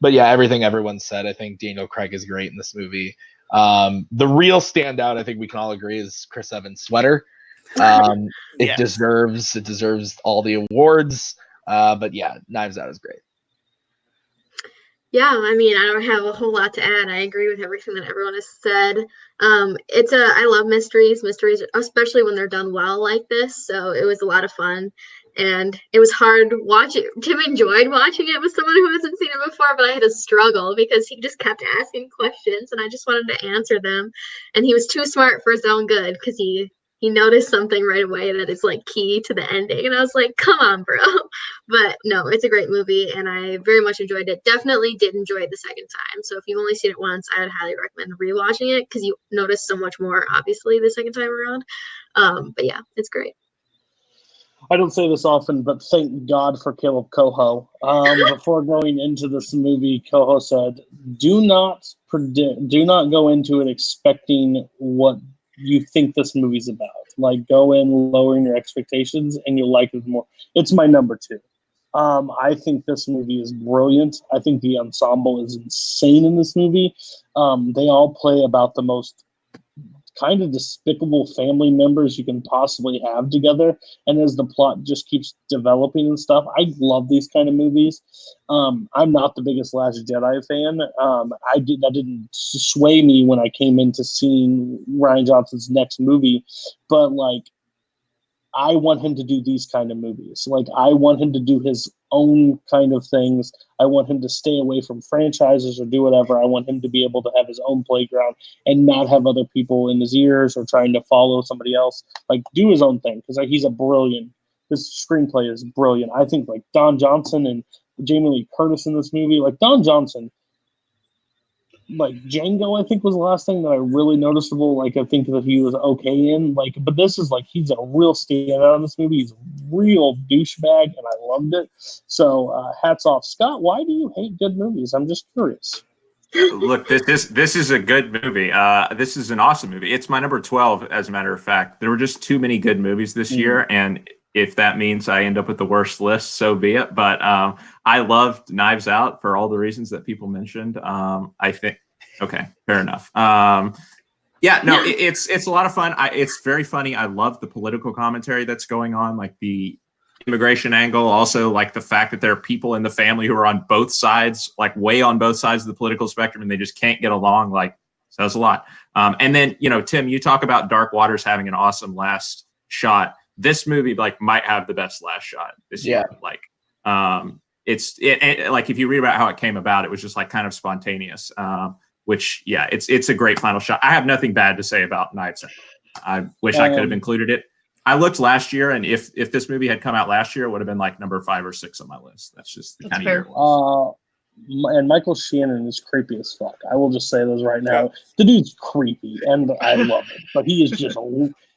But yeah, everything everyone said, I think Daniel Craig is great in this movie. The real standout, I think we can all agree, is Chris Evans' sweater. It deserves all the awards. But yeah, Knives Out is great. Yeah, I mean, I don't have a whole lot to add. I agree with everything that everyone has said. I love mysteries, especially when they're done well like this. So it was a lot of fun, and it was hard watching. Tim enjoyed watching it with someone who hasn't seen it before, but I had to struggle because he just kept asking questions, and I just wanted to answer them. And he was too smart for his own good because he noticed something right away that is like key to the ending. And I was like, come on, bro. But no, it's a great movie, and I very much enjoyed it. Definitely did enjoy it the second time. So if you've only seen it once, I would highly recommend rewatching it because you notice so much more, obviously, the second time around. But yeah, it's great. I don't say this often, but thank God for Kaleb Koho. Before going into this movie, Koho said, "Do not go into it expecting what you think this movie's about. Like, go in lowering your expectations, and you'll like it more." It's my number 2. I think this movie is brilliant. I think the ensemble is insane in this movie. They all play about the most kind of despicable family members you can possibly have together. And as the plot just keeps developing and stuff, I love these kind of movies. I'm not the biggest Last Jedi fan. That didn't sway me when I came into seeing Rian Johnson's next movie, but like, I want him to do these kind of movies. Like, I want him to do his own kind of things. I want him to stay away from franchises or do whatever. I want him to be able to have his own playground and not have other people in his ears or trying to follow somebody else. Like, do his own thing, because he's his screenplay is brilliant. I think like Don Johnson and Jamie Lee Curtis in this movie, like Don Johnson, like Django, I think was the last thing that I really noticeable. Like, I think that he was okay in, like, but this is like, he's a real standout in this movie. He's a real douchebag, and I loved it. So hats off. Scott, why do you hate good movies? I'm just curious. Look, this is a good movie. This is an awesome movie. It's my number 12, as a matter of fact. There were just too many good movies this year, and if that means I end up with the worst list, so be it. But I loved Knives Out for all the reasons that people mentioned. I think, okay, fair enough. It's a lot of fun. It's very funny. I love the political commentary that's going on, like the immigration angle. Also, like the fact that there are people in the family who are on both sides, like way on both sides of the political spectrum, and they just can't get along. Like, says a lot. And then, Tim, you talk about Dark Waters having an awesome last shot. This movie like might have the best last shot this year. Like, like if you read about how it came about, it was just like kind of spontaneous. It's a great final shot. I have nothing bad to say about Knives Out. I wish I could have included it. I looked last year, and if this movie had come out last year, it would have been like number 5 or 6 on my list. That's just the kind of year it was. And Michael Shannon is creepy as fuck. I will just say those right now. The dude's creepy, and I love it. But he is just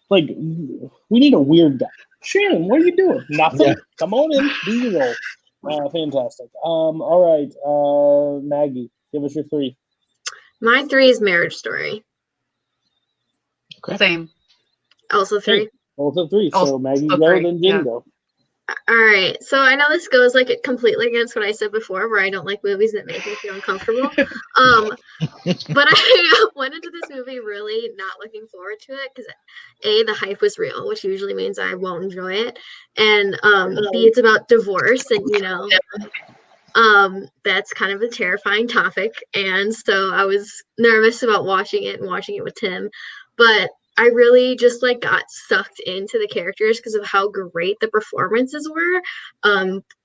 like, we need a weird guy. Shannon, what are you doing? Nothing. Yeah. Come on in. Do your role. Fantastic. All right. Maggie, give us your 3. My 3 is Marriage Story. Okay. Same. Also 3. Also 3. So Maggie go, then Jen go. All right. So I know this goes like completely against what I said before, where I don't like movies that make me feel uncomfortable. But I went into this movie really not looking forward to it because A, the hype was real, which usually means I won't enjoy it, and B, it's about divorce, and that's kind of a terrifying topic, and so I was nervous about watching it with Tim, but I really just like got sucked into the characters because of how great the performances were.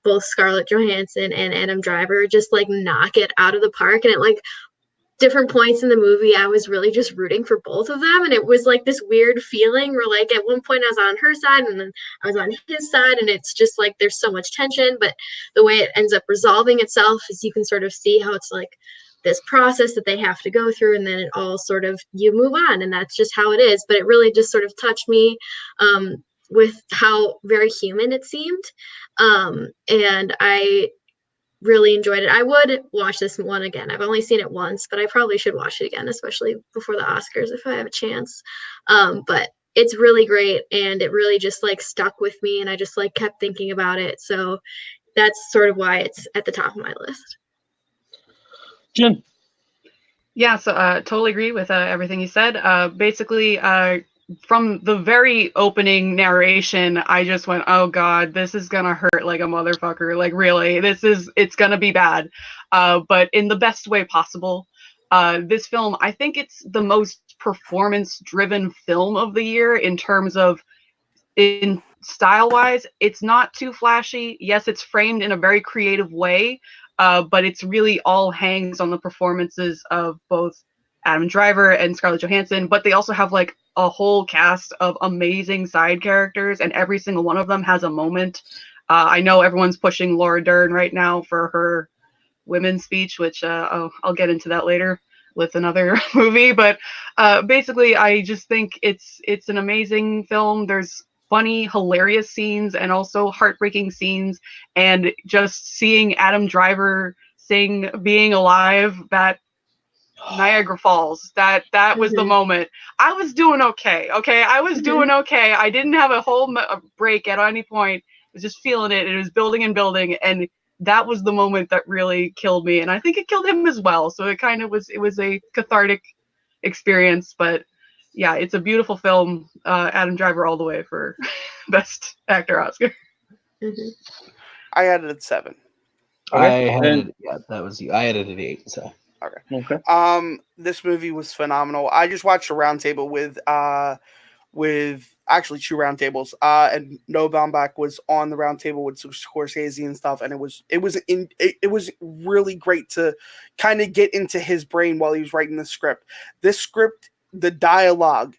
Both Scarlett Johansson and Adam Driver just like knock it out of the park, and at like different points in the movie I was really just rooting for both of them, and it was like this weird feeling where like at one point I was on her side and then I was on his side, and it's just like there's so much tension, but the way it ends up resolving itself is you can sort of see how it's like this process that they have to go through, and then it all sort of, you move on, and that's just how it is. But it really just sort of touched me with how very human it seemed, and I really enjoyed it. I would watch this one again. I've only seen it once, but I probably should watch it again, especially before the Oscars if I have a chance. But it's really great, and it really just like stuck with me, and I just like kept thinking about it. So that's sort of why it's at the top of my list. Jen. Yeah, so totally agree with everything you said. Basically, from the very opening narration, I just went, oh God, this is gonna hurt like a motherfucker. Like really, it's gonna be bad. But in the best way possible. This film, I think it's the most performance-driven film of the year in terms of, in style-wise, it's not too flashy. Yes, it's framed in a very creative way. But it's really all hangs on the performances of both Adam Driver and Scarlett Johansson, but they also have like a whole cast of amazing side characters, and every single one of them has a moment. I know everyone's pushing Laura Dern right now for her women's speech, which I'll get into that later with another movie, but basically I just think it's an amazing film. There's funny, hilarious scenes and also heartbreaking scenes. And just seeing Adam Driver sing Being Alive, that Niagara Falls, that was the moment. I was doing okay. I was doing okay. I didn't have a whole break at any point. I was just feeling it. It was building and building. And that was the moment that really killed me. And I think it killed him as well. So it was a cathartic experience. But yeah, it's a beautiful film. Adam Driver all the way for Best Actor Oscar. I had it at 7. I had it. Yeah, that was you. I had it at 8. So okay. This movie was phenomenal. I just watched a roundtable with actually 2 roundtables. And Noah Baumbach was on the roundtable with Scorsese and stuff, and it was really great to kind of get into his brain while he was writing the script. This script, the dialogue.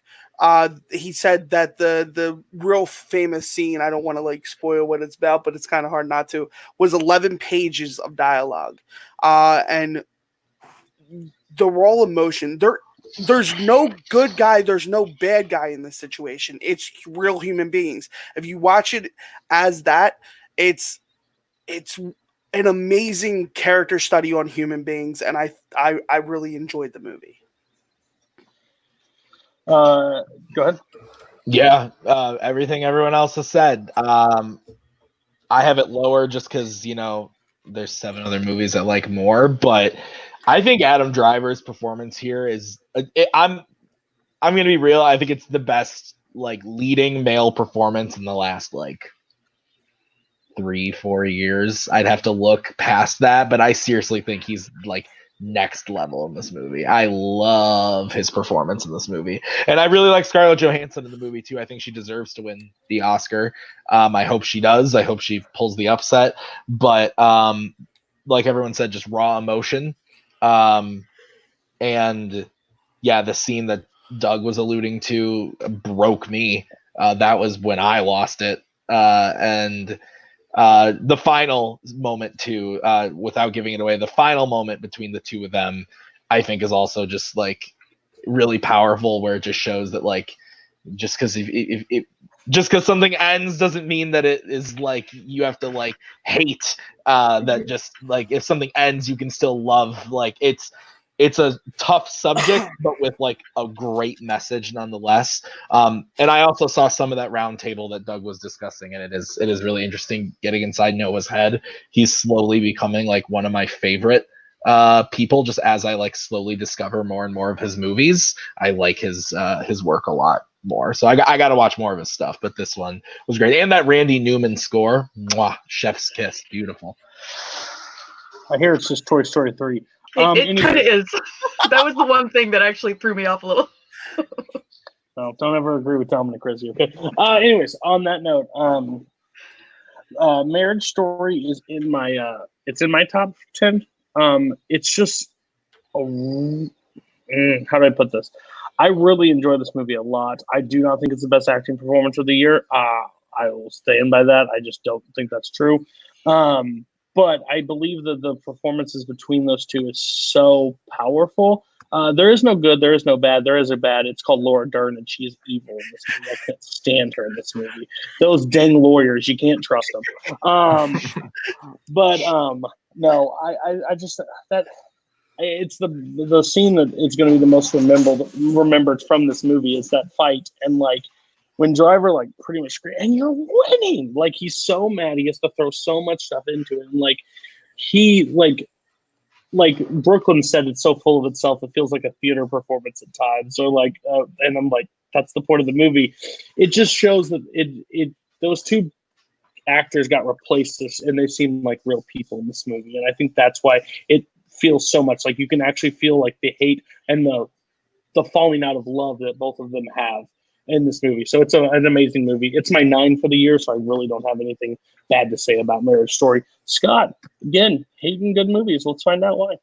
He said that the real famous scene, I don't want to like spoil what it's about, but it's kind of hard not to, was 11 pages of dialogue. And the raw emotion, there's no good guy, there's no bad guy in this situation. It's real human beings. If you watch it as that, it's an amazing character study on human beings, and I really enjoyed the movie. Go ahead. Yeah, everything everyone else has said. I have it lower just because, there's 7 other movies I like more, but I think Adam Driver's performance here is I'm going to be real. I think it's the best leading male performance in the last 3-4 years. I'd have to look past that, but I seriously think he's next level in this movie. I love his performance in this movie, and I really like Scarlett Johansson in the movie too. I think she deserves to win the Oscar. I hope she does. I hope she pulls the upset, but like everyone said, just raw emotion. And yeah, the scene that Doug was alluding to broke me. That was when I lost it. And the final moment too, without giving it away, the final moment between the two of them, I think is also just really powerful, where it just shows that just because something ends doesn't mean that it is you have to hate that. Just if something ends, you can still love. It's a tough subject, but with a great message nonetheless. And I also saw some of that round table that Doug was discussing, and it is really interesting getting inside Noah's head. He's slowly becoming one of my favorite people, just as I slowly discover more and more of his movies. I like his work a lot more. So I got to watch more of his stuff, but this one was great. And that Randy Newman score, mwah, chef's kiss, beautiful. I hear it's just Toy Story 3. It kind of is. That was the one thing that actually threw me off a little. No, don't ever agree with Tom and Chrissy, okay? Anyways, on that note, Marriage Story is in my it's in my top 10. It's just how do I put this? I really enjoy this movie a lot. I do not think it's the best acting performance of the year. I will stand by that. I just don't think that's true. But I believe that the performances between those two is so powerful. There is no good, there is no bad. There is a bad. It's called Laura Dern, and she is evil in this movie. I can't stand her in this movie. Those dang lawyers, you can't trust them. No, I just that it's the scene that is going to be the most remembered from this movie is that fight, and when Driver pretty much screams, and you're winning, he's so mad, he has to throw so much stuff into it, and he Brooklyn said, it's so full of itself, it feels like a theater performance at times, or and I'm that's the point of the movie. It just shows that those two actors got replaced, and they seem like real people in this movie, and I think that's why it feels so much you can actually feel the hate and the falling out of love that both of them have in this movie. So it's an amazing movie. It's my 9 for the year, so I really don't have anything bad to say about Marriage Story. Scott, again, hating good movies. Let's find out why.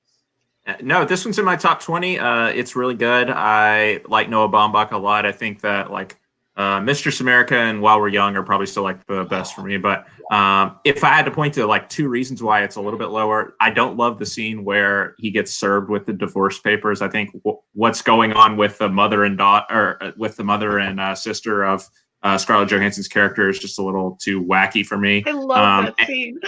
No, this one's in my top 20. It's really good. I like Noah Baumbach a lot. I think that Mistress America and While We're Young are probably still the best for me. But if I had to point to 2 reasons why it's a little bit lower, I don't love the scene where he gets served with the divorce papers. I think what's going on with the mother and daughter, or with the mother and sister of Scarlett Johansson's character is just a little too wacky for me. I love that scene.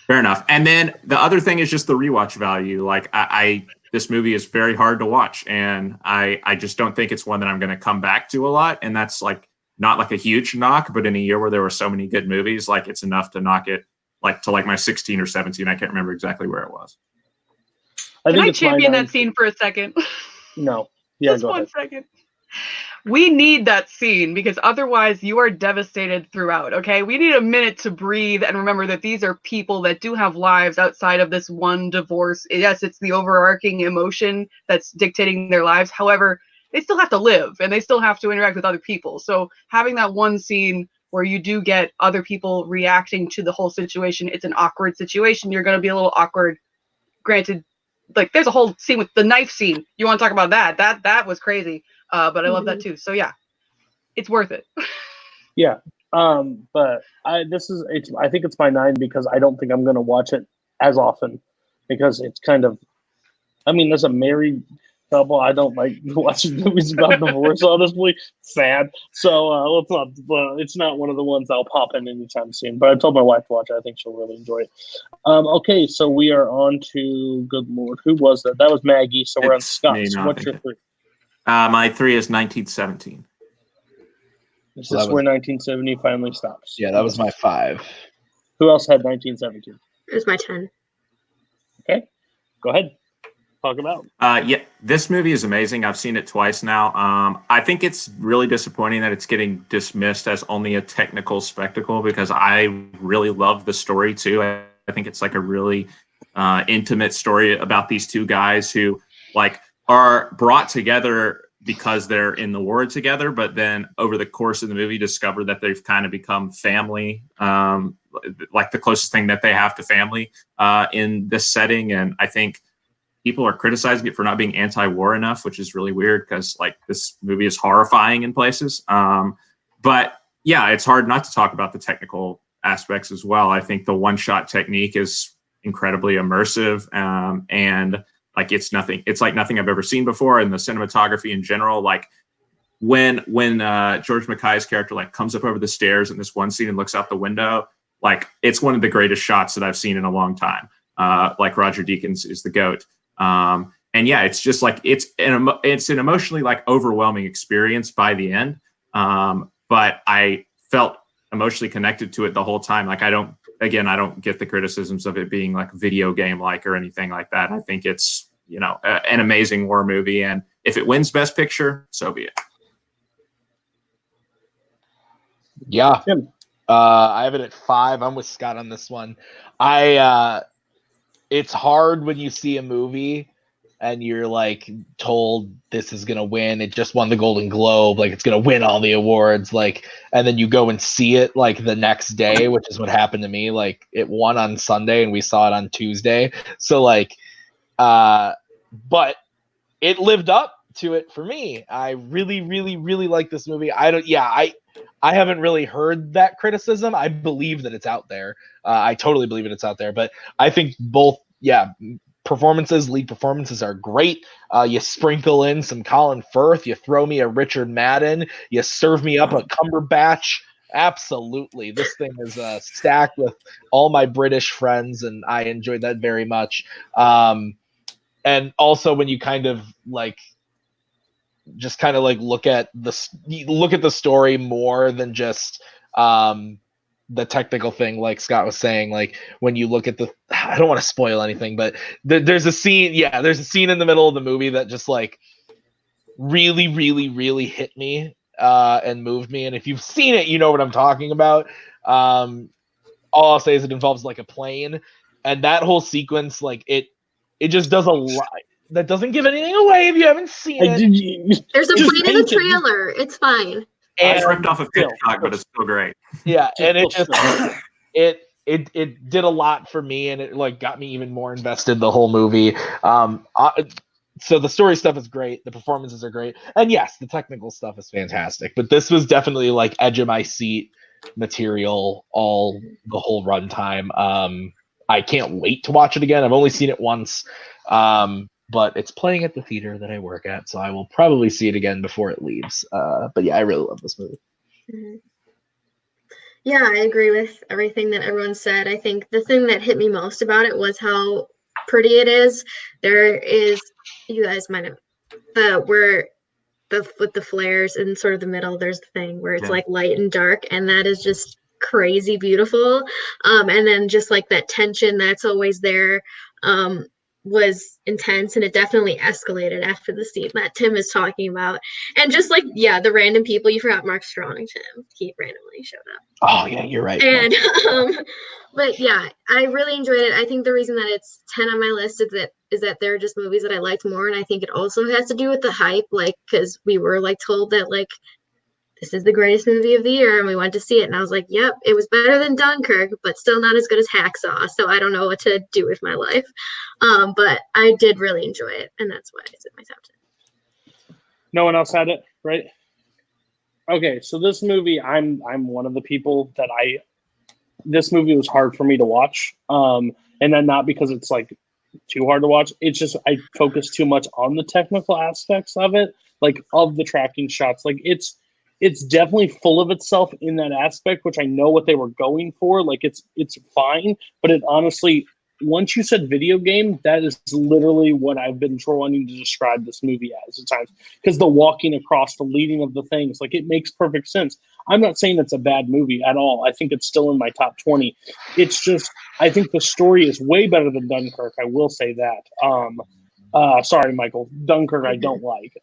Fair enough. And then the other thing is just the rewatch value. Like I this movie is very hard to watch, and I just don't think it's one that I'm going to come back to a lot. And that's like not like a huge knock, but in a year where there were so many good movies, like it's enough to knock it like to like my 16 or 17. I can't remember exactly where it was. Can I champion that scene for a second? No. Yeah, Just 1 second. We need that scene because otherwise you are devastated throughout, okay? We need a minute to breathe and remember that these are people that do have lives outside of this one divorce. Yes, it's the overarching emotion that's dictating their lives. However, they still have to live and they still have to interact with other people. So having that one scene where you do get other people reacting to the whole situation, it's an awkward situation. You're going to be a little awkward. Granted, like there's a whole scene with the knife scene. You want to talk about that? That was crazy. But I love that too. So yeah, it's worth it. Yeah. But I think it's my 9 because I don't think I'm going to watch it as often because it's kind of, I mean, as a married couple, I don't like watching movies about divorce, honestly. Sad. So let's not, it's not one of the ones I'll pop in anytime soon. But I told my wife to watch it. I think she'll really enjoy it. Okay, so we are on to, good Lord, who was that? That was Maggie. So we're on Scott. So what's your 3? My 3 is 1917. Is this where 1970 finally stops? Yeah, that was my 5. Who else had 1917? It was my 10. Okay, go ahead. Talk about. Yeah, this movie is amazing. I've seen it twice now. I think it's really disappointing that it's getting dismissed as only a technical spectacle because I really love the story too. I think it's like a really intimate story about these two guys who like are brought together because they're in the war together, but then over the course of the movie discover that they've kind of become family, like the closest thing that they have to family in this setting. And I think people are criticizing it for not being anti-war enough, which is really weird because like this movie is horrifying in places. But yeah, it's hard not to talk about the technical aspects as well. I think the one-shot technique is incredibly immersive, and like it's like nothing I've ever seen before. And the cinematography in general, like when George Mackay's character like comes up over the stairs in this one scene and looks out the window, like it's one of the greatest shots that I've seen in a long time. Like Roger Deakins is the GOAT. And yeah, it's just like it's an emotionally like overwhelming experience by the end. But I felt emotionally connected to it the whole time. Like I don't get the criticisms of it being like video game like or anything like that. I think it's, an amazing war movie, and if it wins Best Picture, so be it. Yeah. I have it at 5. I'm with Scott on this one. It's hard when you see a movie and you're like told this is gonna win. It just won the Golden Globe, like it's gonna win all the awards, like, and then you go and see it like the next day, which is what happened to me. Like it won on Sunday and we saw it on Tuesday. So like, but it lived up to it for me. I really, really, really like this movie. I haven't really heard that criticism. I believe that it's out there. I totally believe it's out there. But I think both, lead performances are great. You sprinkle in some Colin Firth. You throw me a Richard Madden. You serve me up a Cumberbatch. Absolutely. This thing is stacked with all my British friends, and I enjoyed that very much. And also when you kind of like just kind of like look at the story more than just the technical thing, like Scott was saying, like when you look at I don't want to spoil anything, but there's a scene in the middle of the movie that just like really, really, really hit me and moved me. And if you've seen it, you know what I'm talking about. All I'll say is it involves like a plane, and that whole sequence, like it just does a lot. That doesn't give anything away if you haven't seen it. There's a plane in the trailer. It's fine. And it's ripped off of TikTok, but it's still great. Yeah, and it just it did a lot for me, and it like got me even more invested the whole movie. So the story stuff is great, the performances are great, and yes, the technical stuff is fantastic. But this was definitely like edge of my seat material the whole runtime. I can't wait to watch it again. I've only seen it once. But it's playing at the theater that I work at, so I will probably see it again before it leaves. But yeah, I really love this movie. Mhm. Yeah, I agree with everything that everyone said. I think the thing that hit me most about it was how pretty it is. There is, you guys might have, where with the flares in sort of the middle, there's the thing where it's Yeah. like light and dark, and that is just crazy beautiful. And then just like that tension that's always there was intense, and it definitely escalated after the scene that Tim is talking about. And just like, yeah, the random people, you forgot Mark Strong, Tim. He randomly showed up. Oh yeah, you're right. And but yeah, I really enjoyed it. I think the reason that it's 10 on my list is that there are just movies that I liked more, and I think it also has to do with the hype, like because we were like told that like this is the greatest movie of the year, and we went to see it, and I was like, yep, it was better than Dunkirk, but still not as good as Hacksaw. So I don't know what to do with my life, but I did really enjoy it, and that's why it's in my top 10. No one else had it, right? Okay, so this movie, I'm one of the people that this movie was hard for me to watch, and then not because it's like too hard to watch. It's just I focus too much on the technical aspects of it, like of the tracking shots. Like it's definitely full of itself in that aspect, which I know what they were going for. Like it's fine, but it honestly, once you said video game, that is literally what I've been wanting to describe this movie as at times. Because the walking across, the leading of the things, like it makes perfect sense. I'm not saying it's a bad movie at all. I think it's still in my top 20. It's just, I think the story is way better than Dunkirk. I will say that. Sorry, Michael. Dunkirk I don't like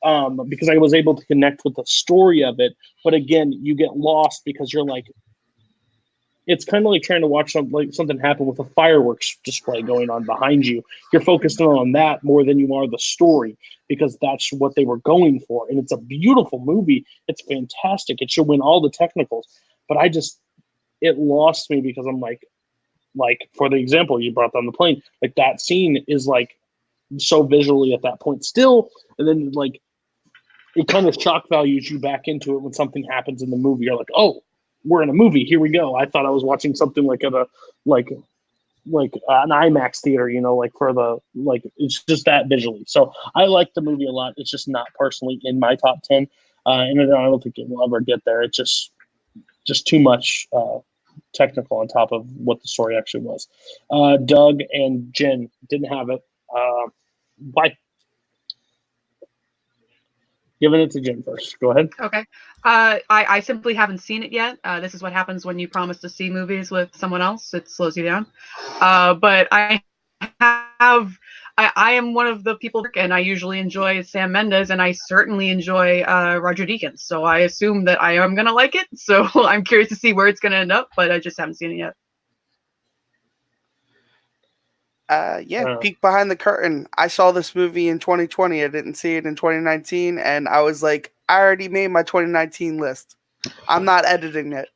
because I was able to connect with the story of it. But again, you get lost because you're like, it's kind of like trying to watch something happen with a fireworks display going on behind you. You're focused on that more than you are the story because that's what they were going for. And it's a beautiful movie. It's fantastic. It should win all the technicals. But it lost me because I'm like for the example you brought on the plane, like that scene is like so visually at that point still. And then like it kind of shock values you back into it when something happens in the movie. You're like, oh, we're in a movie. Here we go. I thought I was watching something like at a like an IMAX theater, like for the it's just that visually. So I like the movie a lot. It's just not personally in my top 10, and I don't think it will ever get there. It's just too much technical on top of what the story actually was. Doug and Jen didn't have it. Why? Giving it to Jen first. Go ahead. Okay. I simply haven't seen it yet. This is what happens when you promise to see movies with someone else. It slows you down. But I am one of the people, and I usually enjoy Sam Mendes, and I certainly enjoy Roger Deakins. So I assume that I am going to like it. So I'm curious to see where it's going to end up, but I just haven't seen it yet. Peek behind the curtain. I saw this movie in 2020. I didn't see it in 2019, and I was like, I already made my 2019 list. I'm not editing it.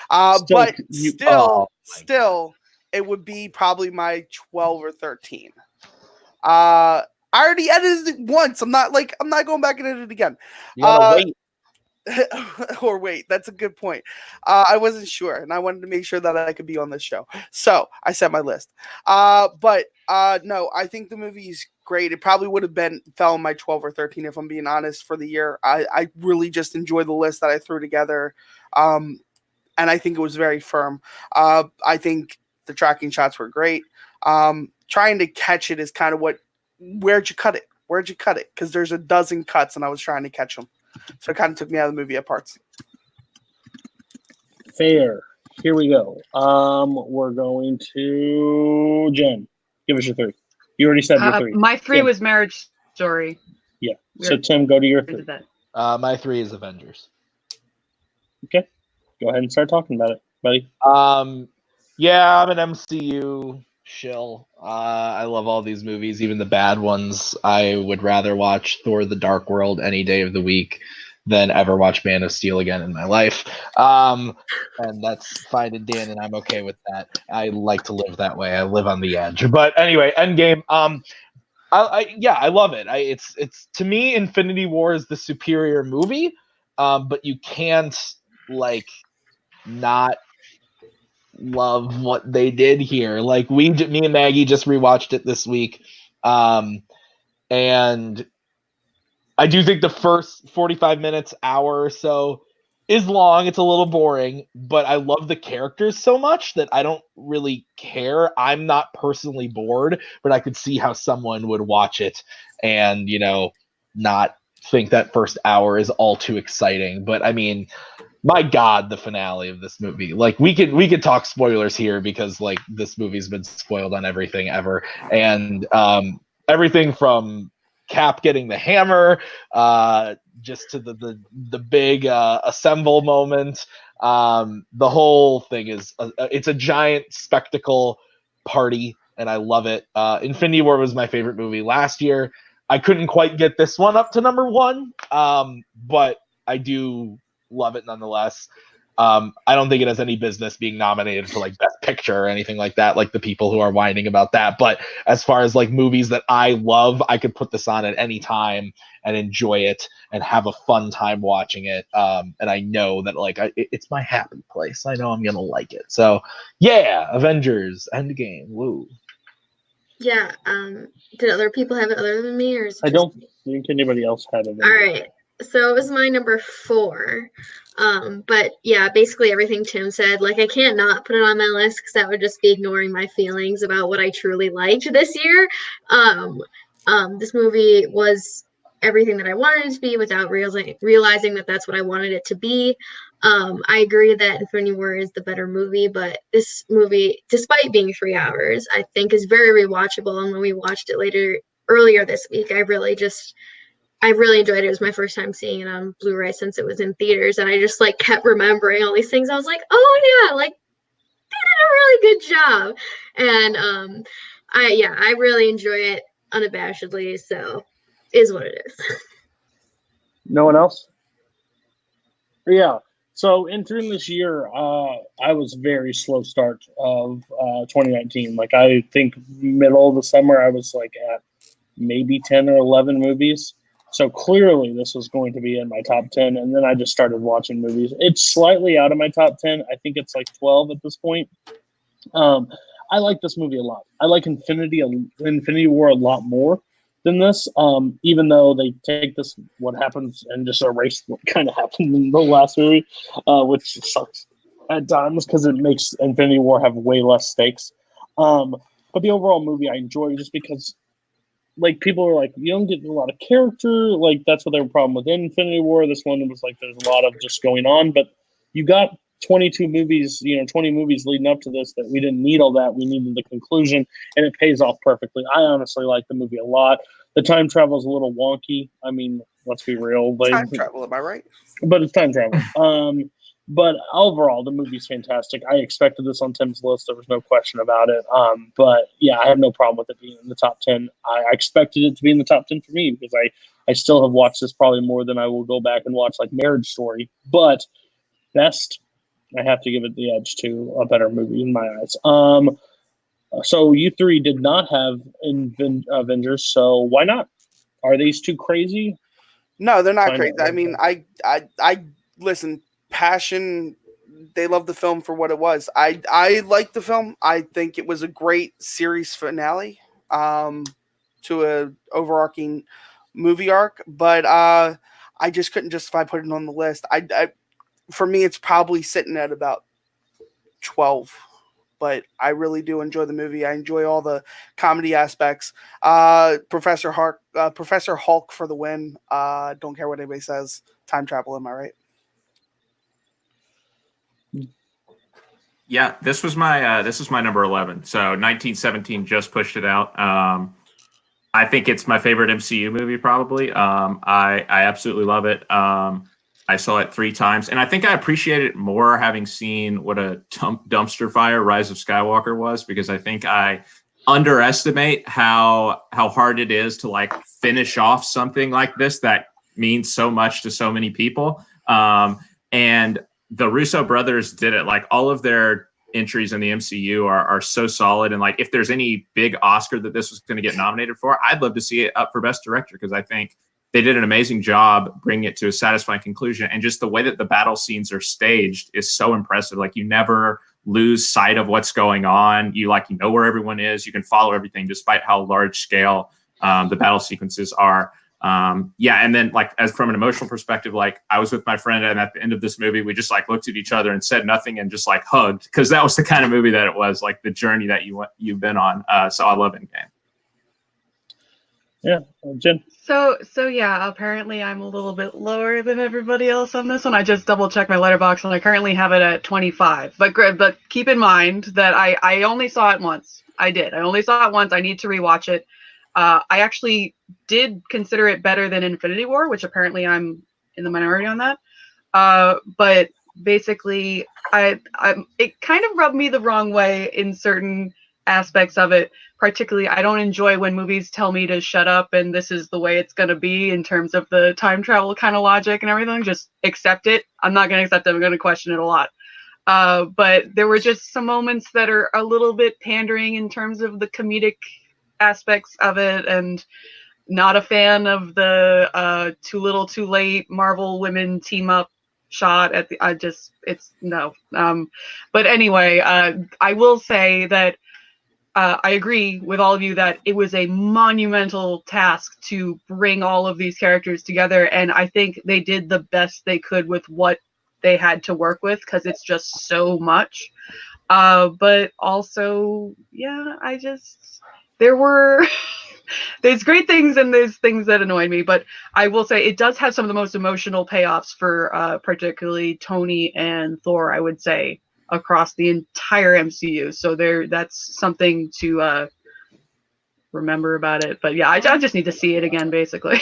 But still, it would be probably my 12 or 13. I already edited it once. I'm not going back and edit it again. You gotta wait. Or wait, that's a good point. I wasn't sure, and I wanted to make sure that I could be on this show, so I set my list. But no, I think the movie's great. It probably would have fell in my 12 or 13 if I'm being honest for the year. I really just enjoy the list that I threw together, and I think it was very firm. I think the tracking shots were great. Trying to catch it is kind of where'd you cut it? Because there's a dozen cuts, and I was trying to catch them. So it kind of took me out of the movie at parts. Fair. Here we go. We're going to Jen. Give us your 3. You already said your 3. My 3 Tim. was Marriage Story. Yeah. So Tim, go to your 3. My 3 is Avengers. Okay. Go ahead and start talking about it, buddy. Yeah, I'm an MCU shill. I love all these movies, even the bad ones. I would rather watch Thor: The Dark World any day of the week than ever watch Man of Steel again in my life. And that's fine and Dan, and I'm okay with that. I like to live that way. I live on the edge. But anyway, Endgame. I love it. It's to me, Infinity War is the superior movie. But you can't not love what they did here. Like me and Maggie just rewatched it this week, and I do think the first 45 minutes, hour or so, is long. It's a little boring, but I love the characters so much that I don't really care. I'm not personally bored, but I could see how someone would watch it and, not think that first hour is all too exciting. But I mean, my God, the finale of this movie. Like we could talk spoilers here because like this movie's been spoiled on everything ever. And everything from Cap getting the hammer, just to the big assemble moment. The whole thing is it's a giant spectacle party, and I love it. Infinity War was my favorite movie last year. I couldn't quite get this one up to number one, but I do love it nonetheless. I don't think it has any business being nominated for like Best Picture or anything like that, like the people who are whining about that. But as far as like movies that I love, I could put this on at any time and enjoy it and have a fun time watching it. And I know that like it's my happy place. I know I'm gonna like it. So yeah, Avengers Endgame. Woo. Yeah. Did other people have it other than me, or is it I don't think anybody else had it. All right. So it was my number 4. But yeah, basically everything Tim said. Like I can't not put it on my list because that would just be ignoring my feelings about what I truly liked this year. This movie was everything that I wanted it to be without realizing that that's what I wanted it to be. I agree that Infinity War is the better movie, but this movie, despite being 3 hours, I think is very rewatchable. And when we watched it earlier this week, I really enjoyed it. It was my first time seeing it on Blu-ray since it was in theaters, and I just like kept remembering all these things. I was like, oh yeah, like they did a really good job. And I really enjoy it unabashedly, so is what it is. No one else? Yeah. So entering this year, I was very slow start of 2019. Like I think middle of the summer, I was like at maybe 10 or 11 movies. So clearly this was going to be in my top 10, and then I just started watching movies. It's slightly out of my top 10. I think it's like 12 at this point. I like this movie a lot. I like Infinity War a lot more than this, even though they take what happens and just erase what kind of happened in the last movie, which sucks at times because it makes Infinity War have way less stakes. But the overall movie I enjoy just because like people are like, you don't get a lot of character. Like that's what their problem with Infinity War. This one was like, there's a lot of just going on, but you got 22 movies, 20 movies leading up to this that we didn't need all that. We needed the conclusion, and it pays off perfectly. I honestly like the movie a lot. The time travel is a little wonky. I mean, let's be real. But, time travel, am I right? But it's time travel. But overall, the movie's fantastic. I expected this on Tim's list. There was no question about it. But yeah, I have no problem with it being in the top 10. I expected it to be in the top 10 for me because I still have watched this probably more than I will go back and watch like Marriage Story. But best, I have to give it the edge to a better movie in my eyes. So you three did not have Avengers, so why not? Are these too crazy? No, they're not crazy. I mean, I listen. Passion, they love the film for what it was. I like the film. I think it was a great series finale to a overarching movie arc, but I just couldn't justify putting it on the list. For me, it's probably sitting at about 12, but I really do enjoy the movie. I enjoy all the comedy aspects. Professor Hulk for the win. Don't care what anybody says. Time travel, am I right? Yeah, this was my number 11. So 1917 just pushed it out. I think it's my favorite MCU movie, probably. I absolutely love it. I saw it 3 times, and I think I appreciate it more having seen what a dumpster fire Rise of Skywalker was, because I think I underestimate how hard it is to like finish off something like this that means so much to so many people. And the Russo brothers did it. Like all of their entries in the MCU are so solid. And like, if there's any big Oscar that this was going to get nominated for, I'd love to see it up for Best Director, because I think they did an amazing job bringing it to a satisfying conclusion. And just the way that the battle scenes are staged is so impressive. Like you never lose sight of what's going on. You know where everyone is. You can follow everything despite how large scale the battle sequences are. Yeah, and then like as from an emotional perspective, like I was with my friend, and at the end of this movie, we just like looked at each other and said nothing and just like hugged, because that was the kind of movie that it was, like the journey that you've been on. So I love Endgame. Yeah, Jen. So yeah, apparently I'm a little bit lower than everybody else on this one. I just double checked my letterbox and I currently have it at 25. But keep in mind that I only saw it once. I only saw it once. I need to rewatch it. I actually did consider it better than Infinity War, which apparently I'm in the minority on that. But basically, it kind of rubbed me the wrong way in certain aspects of it. Particularly, I don't enjoy when movies tell me to shut up and this is the way it's going to be in terms of the time travel kind of logic and everything. Just accept it. I'm not going to accept it. I'm going to question it a lot. But there were just some moments that are a little bit pandering in terms of the comedic aspects of it, and not a fan of the too little too late Marvel women team up shot at the it's no. But anyway, I will say that I agree with all of you that it was a monumental task to bring all of these characters together, and I think they did the best they could with what they had to work with, because it's just so much. But also, yeah, there's great things and there's things that annoy me, but I will say it does have some of the most emotional payoffs for particularly Tony and Thor, I would say, across the entire MCU. So that's something to remember about it. But yeah, I just need to see it again, basically.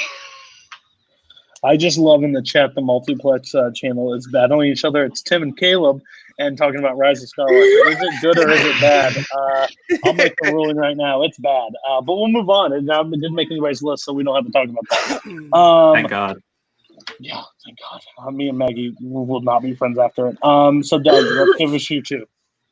I just love in the chat the Multiplex channel is battling each other. It's Tim and Caleb and talking about Rise of Skywalker. Is it good or is it bad? I'll make the ruling right now. It's bad. But we'll move on. It didn't make anybody's list, so we don't have to talk about that. Thank God. Yeah, thank God. Me and Maggie will not be friends after it. So Doug, let's give us you two.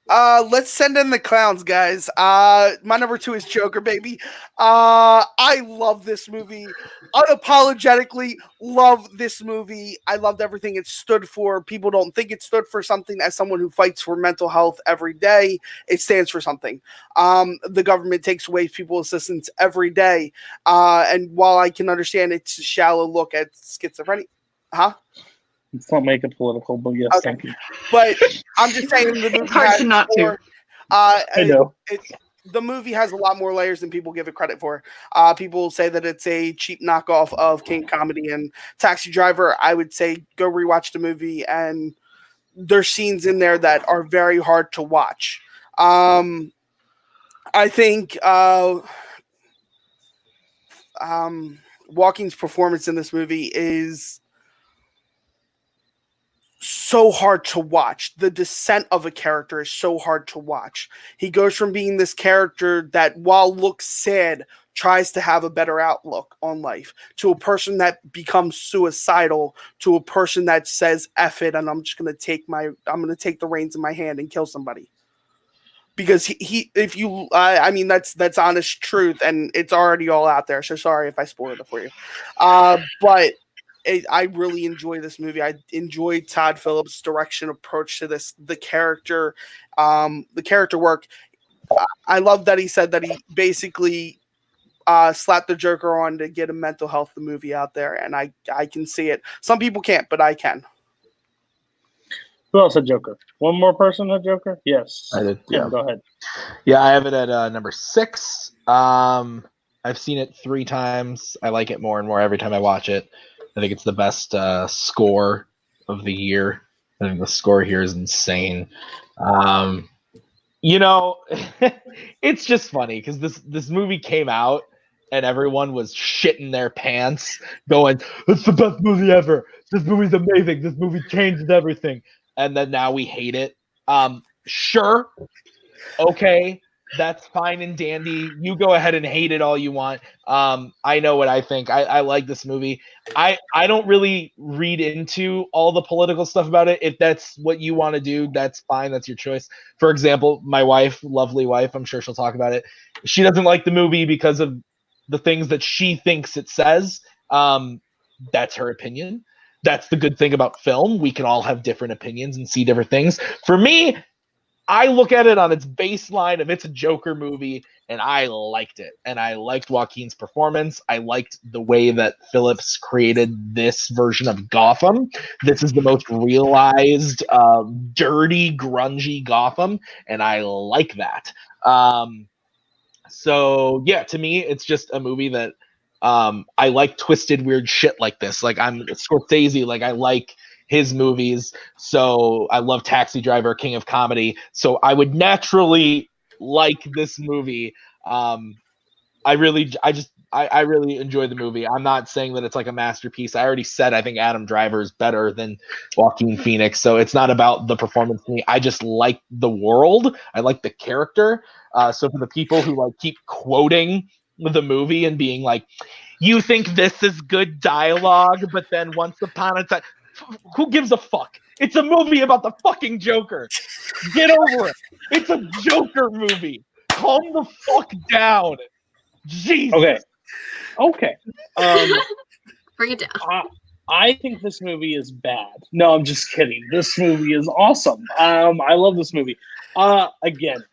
Let's send in the clowns, guys. My number 2 is Joker, baby. I love this movie. Unapologetically love this movie. I loved everything it stood for. People don't think it stood for something. As someone who fights for mental health every day, it stands for something. The government takes away people's assistance every day. And while I can understand it's a shallow look at schizophrenia, Let's not make it political, but yes, okay. Thank you. But I'm just saying the movie It's hard has to not more, to. I know. The movie has a lot more layers than people give it credit for. People say that it's a cheap knockoff of King Comedy and Taxi Driver. I would say go rewatch the movie, and there's scenes in there that are very hard to watch. I think Walking's performance in this movie is so hard to watch. The descent of a character is so hard to watch. He goes from being this character that, while looks sad, tries to have a better outlook on life, to a person that becomes suicidal, to a person that says F it and I'm going to take the reins in my hand and kill somebody. Because that's honest truth, and it's already all out there. So sorry if I spoiled it for you. But I really enjoy this movie. I enjoy Todd Phillips' direction approach to this, the character work. I love that he said that he basically slapped the Joker on to get a mental health the movie out there, and I can see it. Some people can't, but I can. Who else had Joker? One more person had Joker? Yes. I did. Yeah, go ahead. Yeah, I have it at number 6. I've seen it 3 times. I like it more and more every time I watch it. I think it's the best score of the year. I think the score here is insane. It's just funny because this movie came out and everyone was shitting their pants, going, "It's the best movie ever. This movie's amazing. This movie changed everything." And then now we hate it. Sure, okay. That's fine and dandy. You go ahead and hate it all you want. I know what I think. I like this movie. I don't really read into all the political stuff about it. If that's what you want to do, that's fine. That's your choice. For example, my wife, lovely wife, I'm sure she'll talk about it. She doesn't like the movie because of the things that she thinks it says. That's her opinion. That's the good thing about film. We can all have different opinions and see different things. For me, I look at it on its baseline of it's a Joker movie, and I liked it. And I liked Joaquin's performance. I liked the way that Phillips created this version of Gotham. This is the most realized, dirty, grungy Gotham, and I like that. So yeah, to me, it's just a movie that I like twisted, weird shit like this. Like I'm Scorsese, like I like his movies. So I love Taxi Driver, King of Comedy. So I would naturally like this movie. I really enjoy the movie. I'm not saying that it's like a masterpiece. I already said I think Adam Driver is better than Joaquin Phoenix. So it's not about the performance to me. I just like the world. I like the character. So for the people who like keep quoting the movie and being like, you think this is good dialogue, but then once upon a time, who gives a fuck? It's a movie about the fucking Joker. Get over it. It's a Joker movie. Calm the fuck down. Jesus. Okay. Bring it down. I think this movie is bad. No, I'm just kidding. This movie is awesome. I love this movie. Again,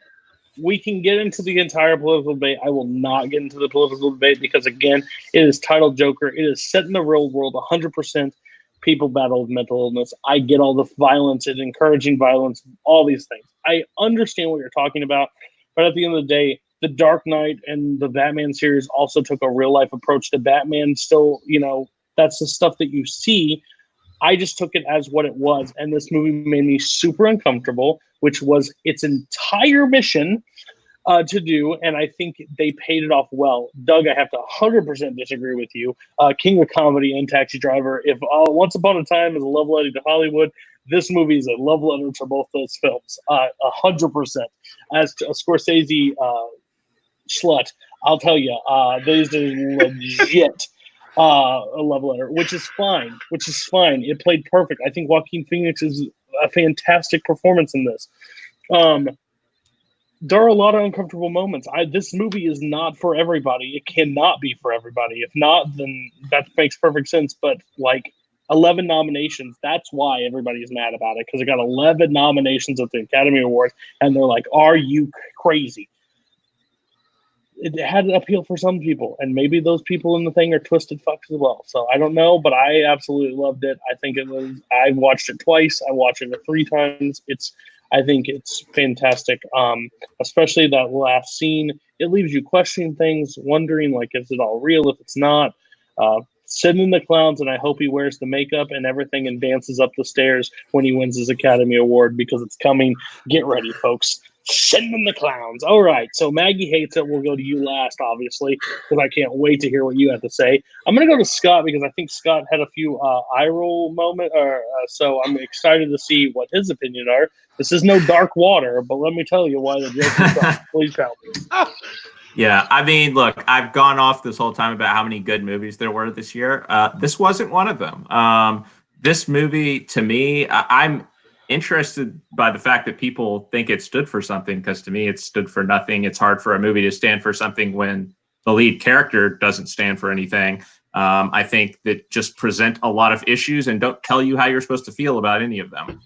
we can get into the entire political debate. I will not get into the political debate because, again, it is titled Joker. It is set in the real world, 100%. People battle with mental illness. I get all the violence and encouraging violence, all these things. I understand what you're talking about, but at the end of the day, the Dark Knight and the Batman series also took a real-life approach to Batman. Still, that's the stuff that you see. I just took it as what it was, and this movie made me super uncomfortable, which was its entire mission to do, and I think they paid it off well. Doug, I have to 100% disagree with you. King of Comedy and Taxi Driver, if Once Upon a Time is a love letter to Hollywood, this movie is a love letter to both those films, 100%. As to a Scorsese slut, I'll tell you, this is legit a love letter, which is fine. It played perfect. I think Joaquin Phoenix is a fantastic performance in this. There are a lot of uncomfortable moments. This movie is not for everybody. It cannot be for everybody. If not, then that makes perfect sense. But 11 nominations, that's why everybody's mad about it, because it got 11 nominations at the Academy Awards, and they're like, are you crazy? It had an appeal for some people, and maybe those people in the thing are twisted fucks as well. So I don't know, but I absolutely loved it. I watched it twice. I watched it 3 times. I think it's fantastic. Especially that last scene. It leaves you questioning things, wondering is it all real? If it's not, sitting in the clowns, and I hope he wears the makeup and everything and dances up the stairs when he wins his Academy Award, because it's coming. Get ready, folks. Send them the clowns. All right. So Maggie hates it. We'll go to you last, obviously, because I can't wait to hear what you have to say. I'm going to go to Scott because I think Scott had a few eye roll moments. So I'm excited to see what his opinion are. This is no dark water, but let me tell you why the joke is up. Please tell me. Yeah, I mean, look, I've gone off this whole time about how many good movies there were this year. This wasn't one of them. This movie, to me, I'm interested by the fact that people think it stood for something, because to me it stood for nothing. It's hard for a movie to stand for something when the lead character doesn't stand for anything. I think that just present a lot of issues and don't tell you how you're supposed to feel about any of them.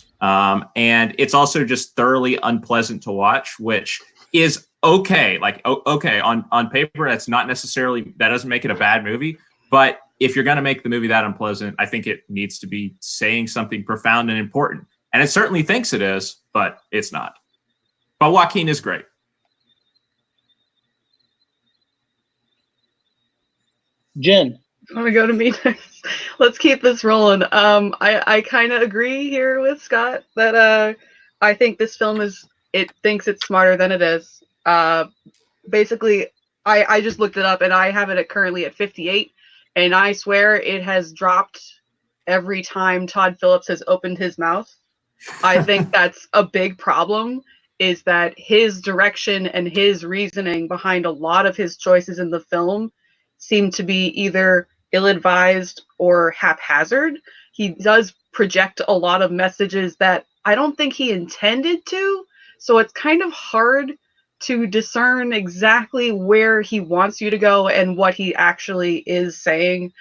And it's also just thoroughly unpleasant to watch, which is okay. Okay, on paper, that's not necessarily, that doesn't make it a bad movie, but if you're going to make the movie that unpleasant, I think it needs to be saying something profound and important. And it certainly thinks it is, but it's not. But Joaquin is great. Jen. Want to go to me next? Let's keep this rolling. I kind of agree here with Scott that I think this film it thinks it's smarter than it is. Basically, I just looked it up, and I have it currently at 58, and I swear it has dropped every time Todd Phillips has opened his mouth. I think that's a big problem, is that his direction and his reasoning behind a lot of his choices in the film seem to be either ill-advised or haphazard. He does project a lot of messages that I don't think he intended to, so it's kind of hard to discern exactly where he wants you to go and what he actually is saying.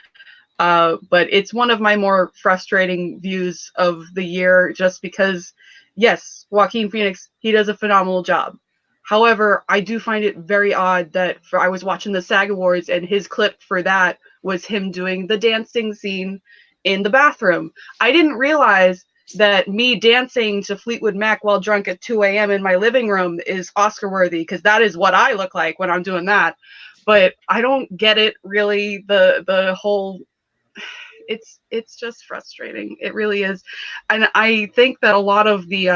But it's one of my more frustrating views of the year, just because yes, Joaquin Phoenix, he does a phenomenal job. However, I do find it very odd that I was watching the SAG Awards and his clip for that was him doing the dancing scene in the bathroom. I didn't realize that me dancing to Fleetwood Mac while drunk at 2 a.m. in my living room is Oscar worthy, because that is what I look like when I'm doing that. But I don't get it really. The whole, it's just frustrating. It really is. And I think that a lot of the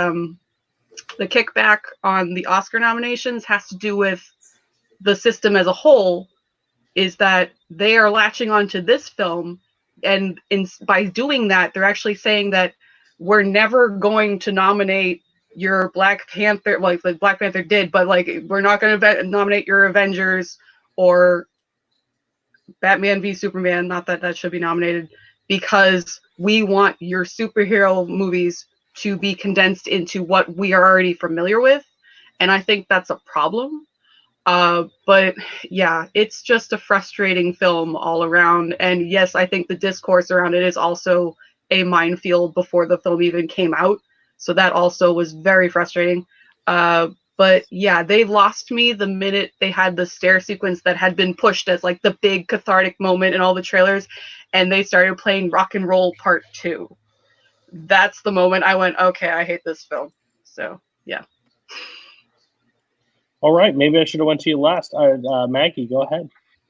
kickback on the Oscar nominations has to do with the system as a whole, is that they are latching onto this film, and by doing that, they're actually saying that we're never going to nominate your Black Panther, like Black Panther did, but like we're not going to nominate your Avengers or Batman v Superman, not that that should be nominated, because we want your superhero movies to be condensed into what we are already familiar with. And I think that's a problem. But yeah, it's just a frustrating film all around. And yes, I think the discourse around it is also a minefield before the film even came out. So that also was very frustrating. But yeah, they lost me the minute they had the stair sequence that had been pushed as like the big cathartic moment in all the trailers, and they started playing Rock and Roll Part 2. That's the moment I went, okay, I hate this film. So yeah. All right, maybe I should have went to you last. Maggie, go ahead.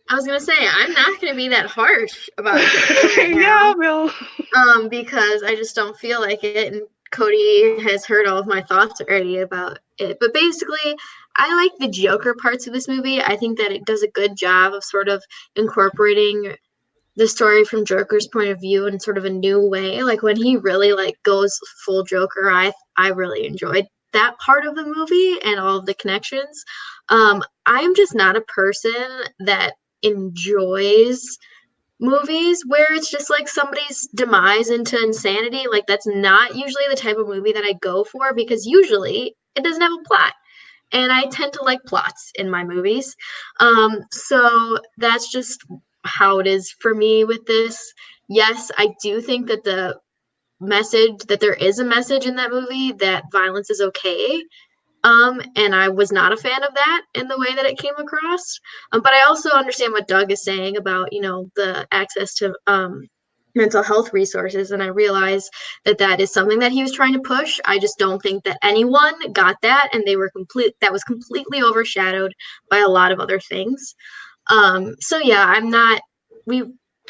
I was gonna say I'm not gonna be that harsh about it right now. Yeah, Bill. Because I just don't feel like it, and Cody has heard all of my thoughts already about it. But basically, I like the Joker parts of this movie. I think that it does a good job of sort of incorporating the story from Joker's point of view in sort of a new way. Like when he really like goes full Joker, I really enjoyed that part of the movie and all of the connections. I'm just not a person that enjoys movies where it's just like somebody's demise into insanity. Like that's not usually the type of movie that I go for, because usually it doesn't have a plot, and I tend to like plots in my movies. So that's just how it is for me with this. Yes, I do think that there is a message in that movie that violence is okay. And I was not a fan of that in the way that it came across. But I also understand what Doug is saying about, the access to mental health resources. And I realize that that is something that he was trying to push. I just don't think that anyone got that, and that was completely overshadowed by a lot of other things. So yeah, we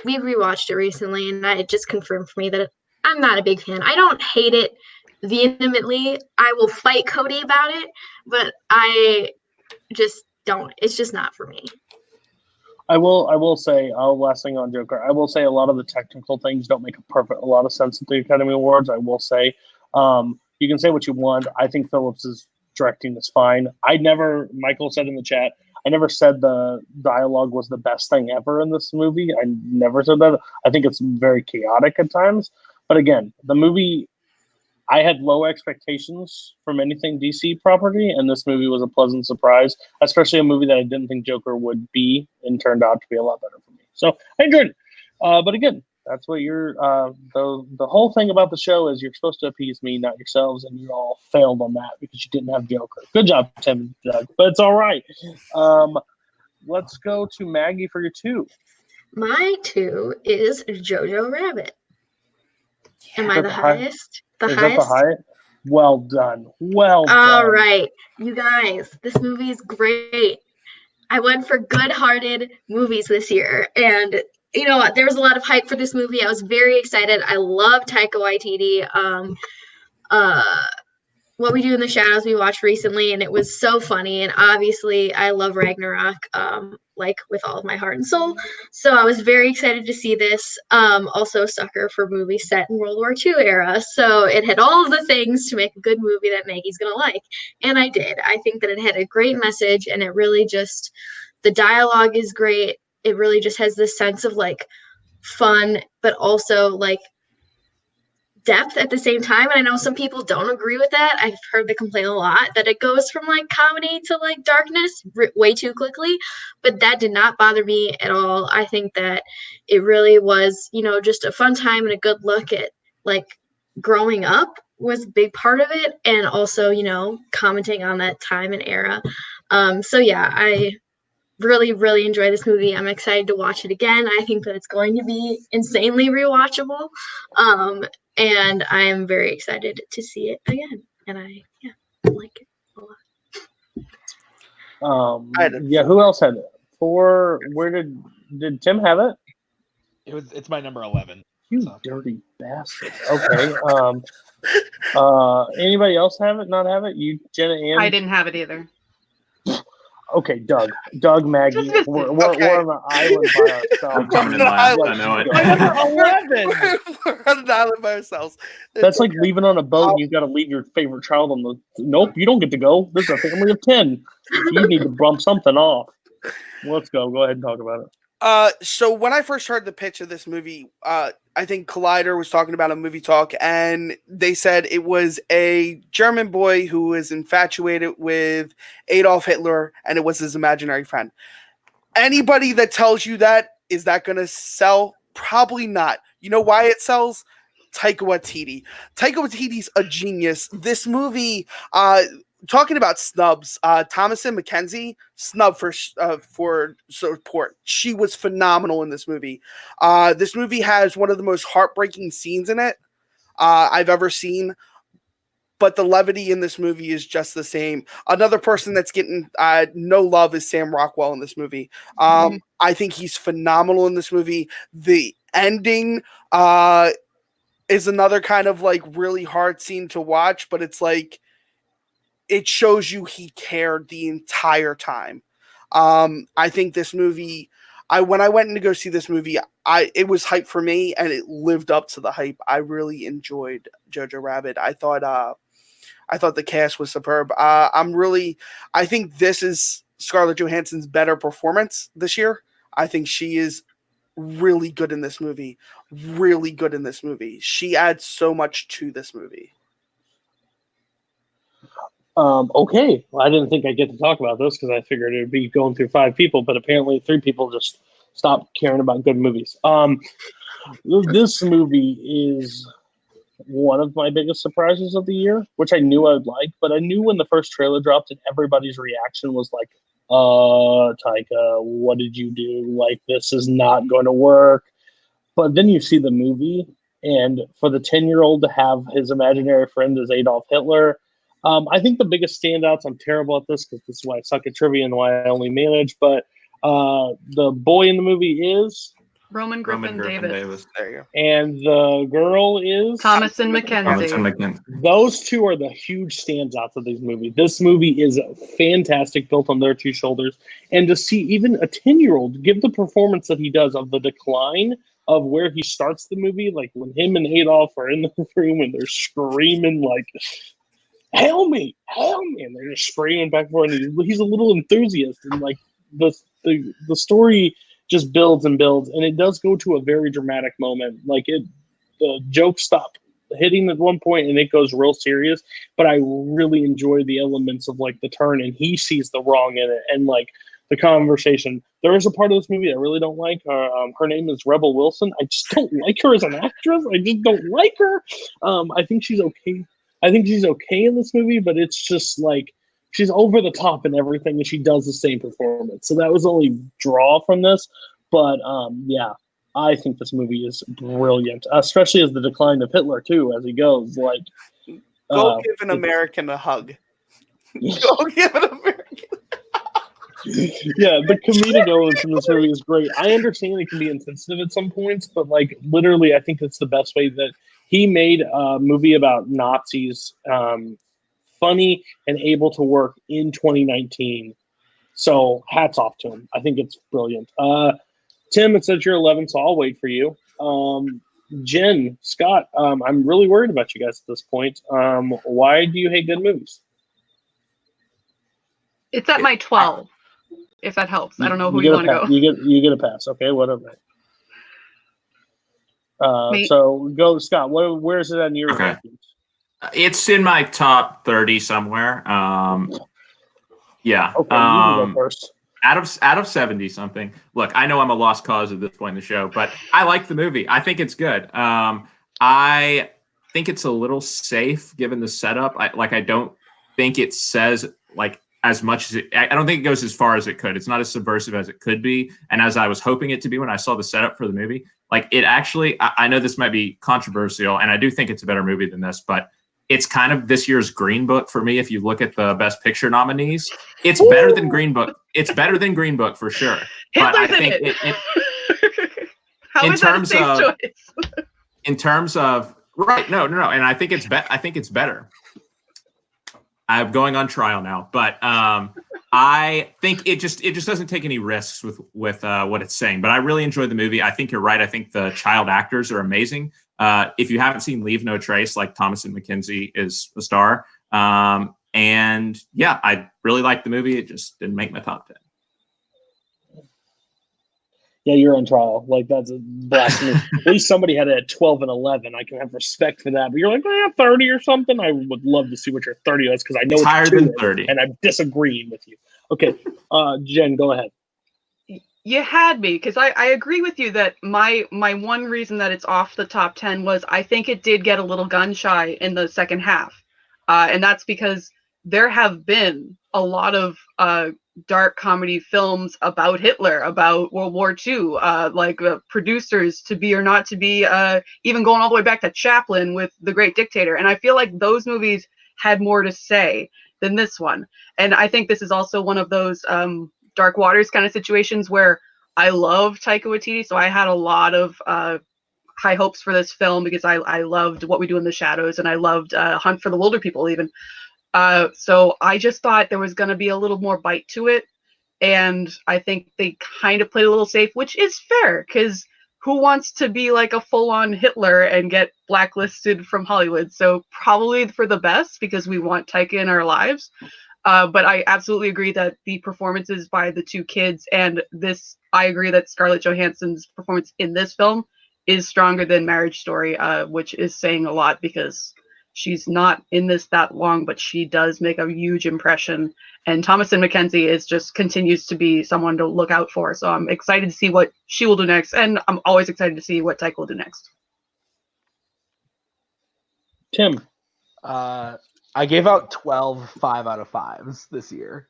rewatched it recently, and it just confirmed for me that I'm not a big fan. I don't hate it vehemently. I will fight Cody about it, but I just don't. It's just not for me. I will say, last thing on Joker, I will say a lot of the technical things don't make a lot of sense at the Academy Awards. I will say, you can say what you want. I think Phillips's directing is fine. Michael said in the chat, I never said the dialogue was the best thing ever in this movie. I never said that. I think it's very chaotic at times. But again, the movie, I had low expectations from anything DC property, and this movie was a pleasant surprise, especially a movie that I didn't think Joker would be, and turned out to be a lot better for me. So I enjoyed it. But again, that's what the whole thing about the show is you're supposed to appease me, not yourselves, and you all failed on that because you didn't have Joker. Good job, Tim and Doug, but it's all right. Let's go to Maggie for your 2. My 2 is Jojo Rabbit. Am I the highest? Is that the highest? Well done. Well done. All right. You guys, this movie is great. I went for good-hearted movies this year. And you know what? There was a lot of hype for this movie. I was very excited. I love Taika Waititi. What We Do in the Shadows we watched recently, and it was so funny. And obviously, I love Ragnarok, like with all of my heart and soul. So I was very excited to see this. Also a sucker for movies set in World War II era. So it had all of the things to make a good movie that Maggie's going to like. And I did. I think that it had a great message, and it really just, the dialogue is great. It really just has this sense of like fun, but also like depth at the same time. And I know some people don't agree with that. I've heard the complaint a lot that it goes from like comedy to like darkness way too quickly, but that did not bother me at all. I think that it really was, just a fun time and a good look at like growing up was a big part of it, and also, you know, commenting on that time and era. So yeah, I really, really enjoy this movie. I'm excited to watch it again. I think that it's going to be insanely rewatchable. And I am very excited to see it again. And I like it a lot. Yeah, who else had it? 4, where did Tim have it? It's my number 11. You dirty bastard. Okay. Anybody else have it? Not have it? You, Jenna, and I didn't have it either. Okay, Doug, Maggie, we're on an island by ourselves. I'm coming in last. I know it. We're on an island by ourselves. That's like leaving on a boat and you got to leave your favorite child on the. Nope, you don't get to go. This is a family of 10. You need to bump something off. Let's go. Go ahead and talk about it. So when I first heard the pitch of this movie, I think Collider was talking about a movie talk, and they said it was a German boy who was infatuated with Adolf Hitler, and it was his imaginary friend. Anybody that tells you that, is that going to sell? Probably not. You know why it sells? Taika Waititi. Taika Waititi's a genius. This movie, talking about snubs, Thomasin McKenzie snub for support. She was phenomenal in this movie. This movie has one of the most heartbreaking scenes in it I've ever seen, but the levity in this movie is just the same. Another person that's getting no love is Sam Rockwell in this movie. I think he's phenomenal in this movie. The ending is another kind of like really hard scene to watch, but it's like, it shows you he cared the entire time. I think this movie, when I went in to go see this movie, it was hype for me, and it lived up to the hype. I really enjoyed Jojo Rabbit. I thought the cast was superb. I think this is Scarlett Johansson's better performance this year. I think she is really good in this movie. Really good in this movie. She adds so much to this movie. Okay, well, I didn't think I'd get to talk about this because I figured it would be going through 5 people, but apparently 3 people just stopped caring about good movies. This movie is one of my biggest surprises of the year, which I knew I would like, but I knew when the first trailer dropped and everybody's reaction was like, Taika, what did you do? Like, this is not going to work. But then you see the movie, and for the 10-year-old to have his imaginary friend as Adolf Hitler, I think the biggest standouts, I'm terrible at this because this is why I suck at trivia and why I only manage, but the boy in the movie is Roman Griffin Davis. There you go. And the girl is Thomasin McKenzie. Those 2 are the huge standouts of this movie. This movie is fantastic, built on their 2 shoulders. And to see even a 10-year-old give the performance that he does of the decline of where he starts the movie, like when him and Adolf are in the room and they're screaming like, help me, and they're just screaming back and forth. And he's a little enthusiast, and like the story just builds and builds, and it does go to a very dramatic moment. Like the jokes stop hitting at one point, and it goes real serious. But I really enjoy the elements of like the turn, and he sees the wrong in it, and like the conversation. There is a part of this movie I really don't like. Her name is Rebel Wilson. I just don't like her as an actress. I just don't like her. I think she's okay. I think she's okay in this movie, but it's just like she's over the top in everything, and she does the same performance. So that was the only draw from this. But yeah, I think this movie is brilliant, especially as the decline of Hitler too, as he goes. Like, go give an American a hug. Go give an American. Yeah, the comedic elements in this movie is great. I understand it can be insensitive at some points, but like literally, I think it's the best way that he made a movie about Nazis funny and able to work in 2019. So hats off to him. I think it's brilliant. Tim, it says you're 11, so I'll wait for you. Jen, Scott, I'm really worried about you guys at this point. Why do you hate good movies? It's at my 12, if that helps. I don't know who you want to go. You get a pass. Okay, whatever. So go, Scott. Where is it on your rankings? It's in my top 30 somewhere. Yeah. Okay, you can go first. Out of 70 something. Look, I know I'm a lost cause at this point in the show, but I like the movie. I think it's good. I think it's a little safe given the setup. I don't think it says like as much as I don't think it goes as far as it could. It's not as subversive as it could be. And as I was hoping it to be when I saw the setup for the movie, like it actually, I know this might be controversial and I do think it's a better movie than this, but it's kind of this year's Green Book for me. If you look at the Best Picture nominees, it's better than Green Book. It's better than Green Book for sure. But I think How is that a safe choice? In terms of right, no, and I think it's better. I'm going on trial now, but I think it just doesn't take any risks with what it's saying. But I really enjoyed the movie. I think you're right. I think the child actors are amazing. If you haven't seen Leave No Trace, like Thomasin McKenzie is a star. And yeah, I really liked the movie. It just didn't make my top 10. Yeah, you're on trial. Like, that's a blasphemy. At least somebody had it at 12 and 11. I can have respect for that. But you're like, 30 or something? I would love to see what your 30 is because I know it's higher than 30. And I'm disagreeing with you. Okay, Jen, go ahead. You had me because I agree with you that my one reason that it's off the top 10 was I think it did get a little gun shy in the second half. And that's because there have been a lot of dark comedy films about Hitler, about World War II, producers To Be or Not to Be, even going all the way back to Chaplin with The Great Dictator. And I feel like those movies had more to say than this one. And I think this is also one of those Dark Waters kind of situations where I love Taika Waititi, so I had a lot of high hopes for this film because I loved What We Do in the Shadows and I loved Hunt for the Wilder People even. So I just thought there was going to be a little more bite to it. And I think they kind of played a little safe, which is fair because who wants to be like a full-on Hitler and get blacklisted from Hollywood? So probably for the best because we want Taika in our lives. But I absolutely agree that the performances by the two kids and this, I agree that Scarlett Johansson's performance in this film is stronger than Marriage Story, which is saying a lot because she's not in this that long, but she does make a huge impression. And Thomasin McKenzie continues to be someone to look out for. So I'm excited to see what she will do next. And I'm always excited to see what Taika will do next. Tim. I gave out 12 5 out of 5s this year.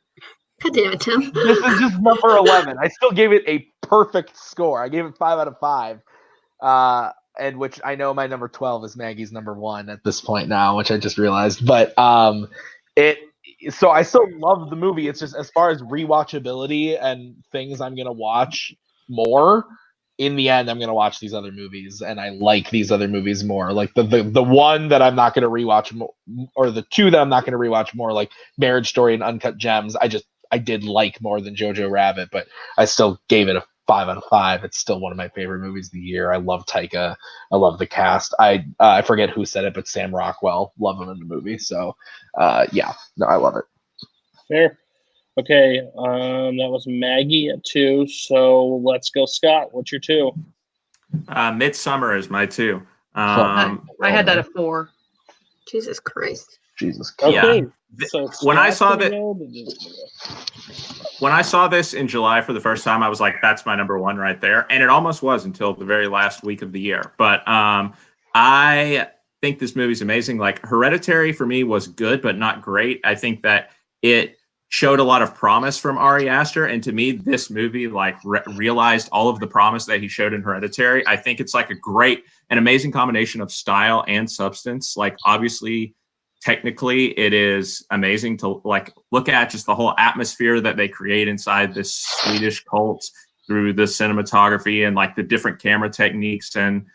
God damn it, Tim. This is just number 11. I still gave it a perfect score. I gave it 5 out of 5. And which I know my number 12 is Maggie's number 1 at this point now, which I just realized. But so I still love the movie. It's just as far as rewatchability and things I'm gonna watch more. In the end, I'm gonna watch these other movies, and I like these other movies more. Like the one that I'm not gonna rewatch more, or the two that I'm not gonna rewatch more, like Marriage Story and Uncut Gems. I did like more than Jojo Rabbit, but I still gave it a 5 out of 5. It's still one of my favorite movies of the year. I love Taika. I love the cast. I forget who said it, but Sam Rockwell, love him in the movie. So yeah, no, I love it. Fair. Okay, that was Maggie at 2. So let's go, Scott. What's your 2? Midsommar is my 2. I had that at 4. Jesus Christ. Jesus. Okay. Yeah. So When I saw this in July for the first time, I was like, that's my number 1 right there. And it almost was until the very last week of the year. But I think this movie's amazing. Like, Hereditary for me was good, but not great. I think that it showed a lot of promise from Ari Aster. And to me, this movie realized all of the promise that he showed in Hereditary. I think it's like an amazing combination of style and substance. Like, obviously, technically, it is amazing to look at just the whole atmosphere that they create inside this Swedish cult through the cinematography and like the different camera techniques and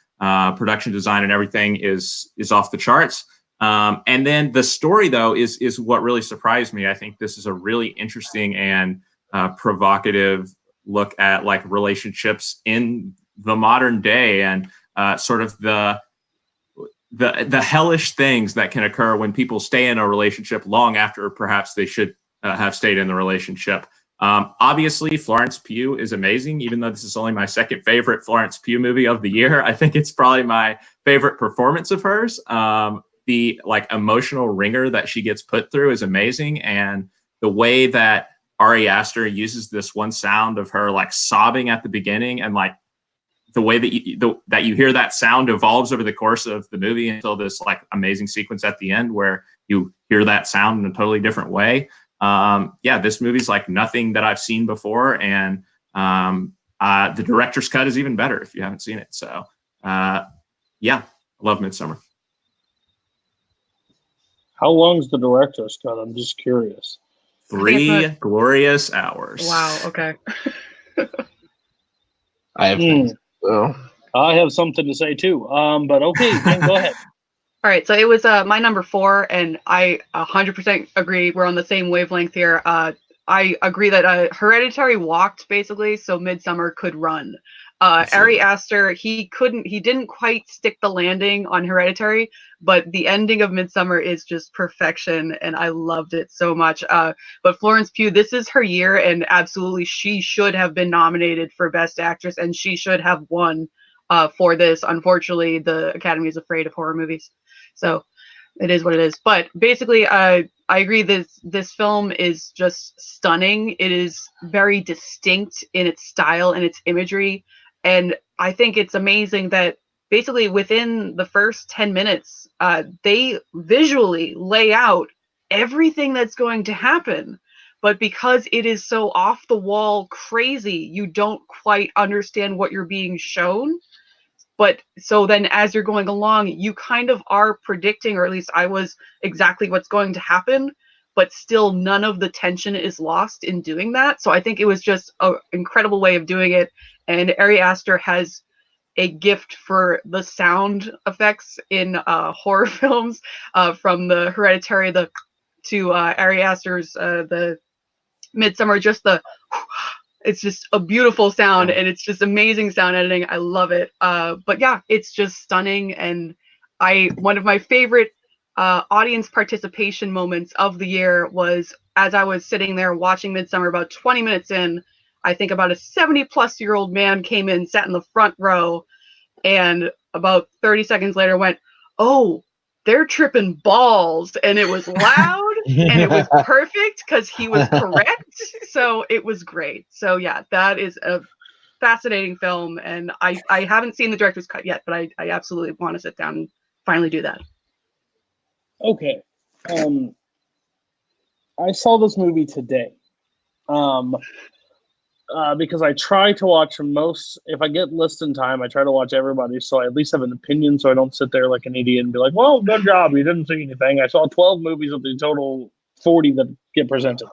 production design and everything is off the charts. And then the story, though, is what really surprised me. I think this is a really interesting and provocative look at like relationships in the modern day and sort of the hellish things that can occur when people stay in a relationship long after perhaps they should have stayed in the relationship. Obviously, Florence Pugh is amazing, even though this is only my second favorite Florence Pugh movie of the year. I think it's probably my favorite performance of hers. The emotional ringer that she gets put through is amazing. And the way that Ari Aster uses this one sound of her like sobbing at the beginning and like the way that that you hear that sound evolves over the course of the movie until this like amazing sequence at the end where you hear that sound in a totally different way. This movie's like nothing that I've seen before, and the director's cut is even better if you haven't seen it. So I love Midsommar. How long's the director's cut? I'm just curious. 3 glorious hours. Wow. Okay. I have something to say too. But okay, then go ahead. All right, so it was my number 4, and I 100% agree. We're on the same wavelength here. I agree that Hereditary walked basically, so Midsommar could run. Ari Aster, he didn't quite stick the landing on Hereditary, but the ending of Midsommar is just perfection, and I loved it so much. But Florence Pugh, this is her year, and absolutely she should have been nominated for Best Actress, and she should have won for this. Unfortunately, the Academy is afraid of horror movies, so it is what it is. But basically, I agree this film is just stunning. It is very distinct in its style and its imagery. And I think it's amazing that basically within the first 10 minutes, they visually lay out everything that's going to happen. But because it is so off the wall crazy, you don't quite understand what you're being shown. But so then as you're going along, you kind of are predicting, or at least I was, exactly what's going to happen. But still none of the tension is lost in doing that. So I think it was just an incredible way of doing it. And Ari Aster has a gift for the sound effects in horror films, from the Hereditary to Ari Aster's the Midsommar. It's just a beautiful sound, and it's just amazing sound editing. I love it. But yeah, it's just stunning, and one of my favorite audience participation moments of the year was as I was sitting there watching Midsommar. About 20 minutes in, I think about a 70-plus-year-old man came in, sat in the front row, and about 30 seconds later went, "Oh, they're tripping balls," and it was loud and it was perfect because he was correct. So it was great. So yeah, that is a fascinating film, and I haven't seen the director's cut yet, but I absolutely want to sit down and finally do that. Okay. I saw this movie today. Because I try to watch if I get listing time, I try to watch everybody so I at least have an opinion, so I don't sit there like an idiot and be like, well, good job, you didn't see anything. I saw 12 movies of the total 40 that get presented.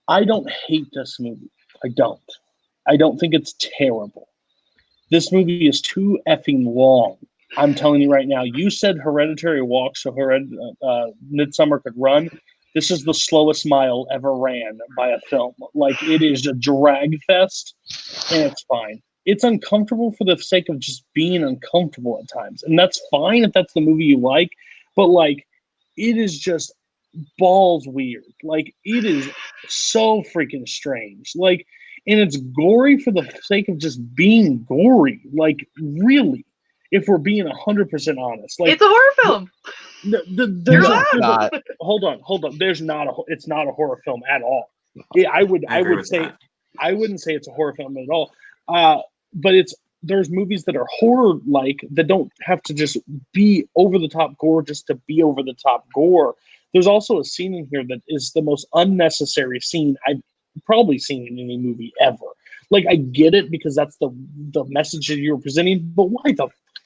I don't hate this movie. I don't think it's terrible. This movie is too effing long. I'm telling you right now. You said Hereditary walked so Midsommar could run. This is the slowest mile ever ran by a film. Like, it is a drag fest, and it's fine. It's uncomfortable for the sake of just being uncomfortable at times. And that's fine if that's the movie you like. But, like, it is just balls weird. Like, it is so freaking strange. Like, and it's gory for the sake of just being gory. Like, really, if we're being 100% honest. Like, it's a horror film. Hold on. It's not a horror film at all. I wouldn't say it's a horror film at all. But there's movies that are horror like that don't have to just be over the top gore just to be over the top gore. There's also a scene in here that is the most unnecessary scene I've probably seen in any movie ever. Like, I get it because that's the message that you're presenting, but why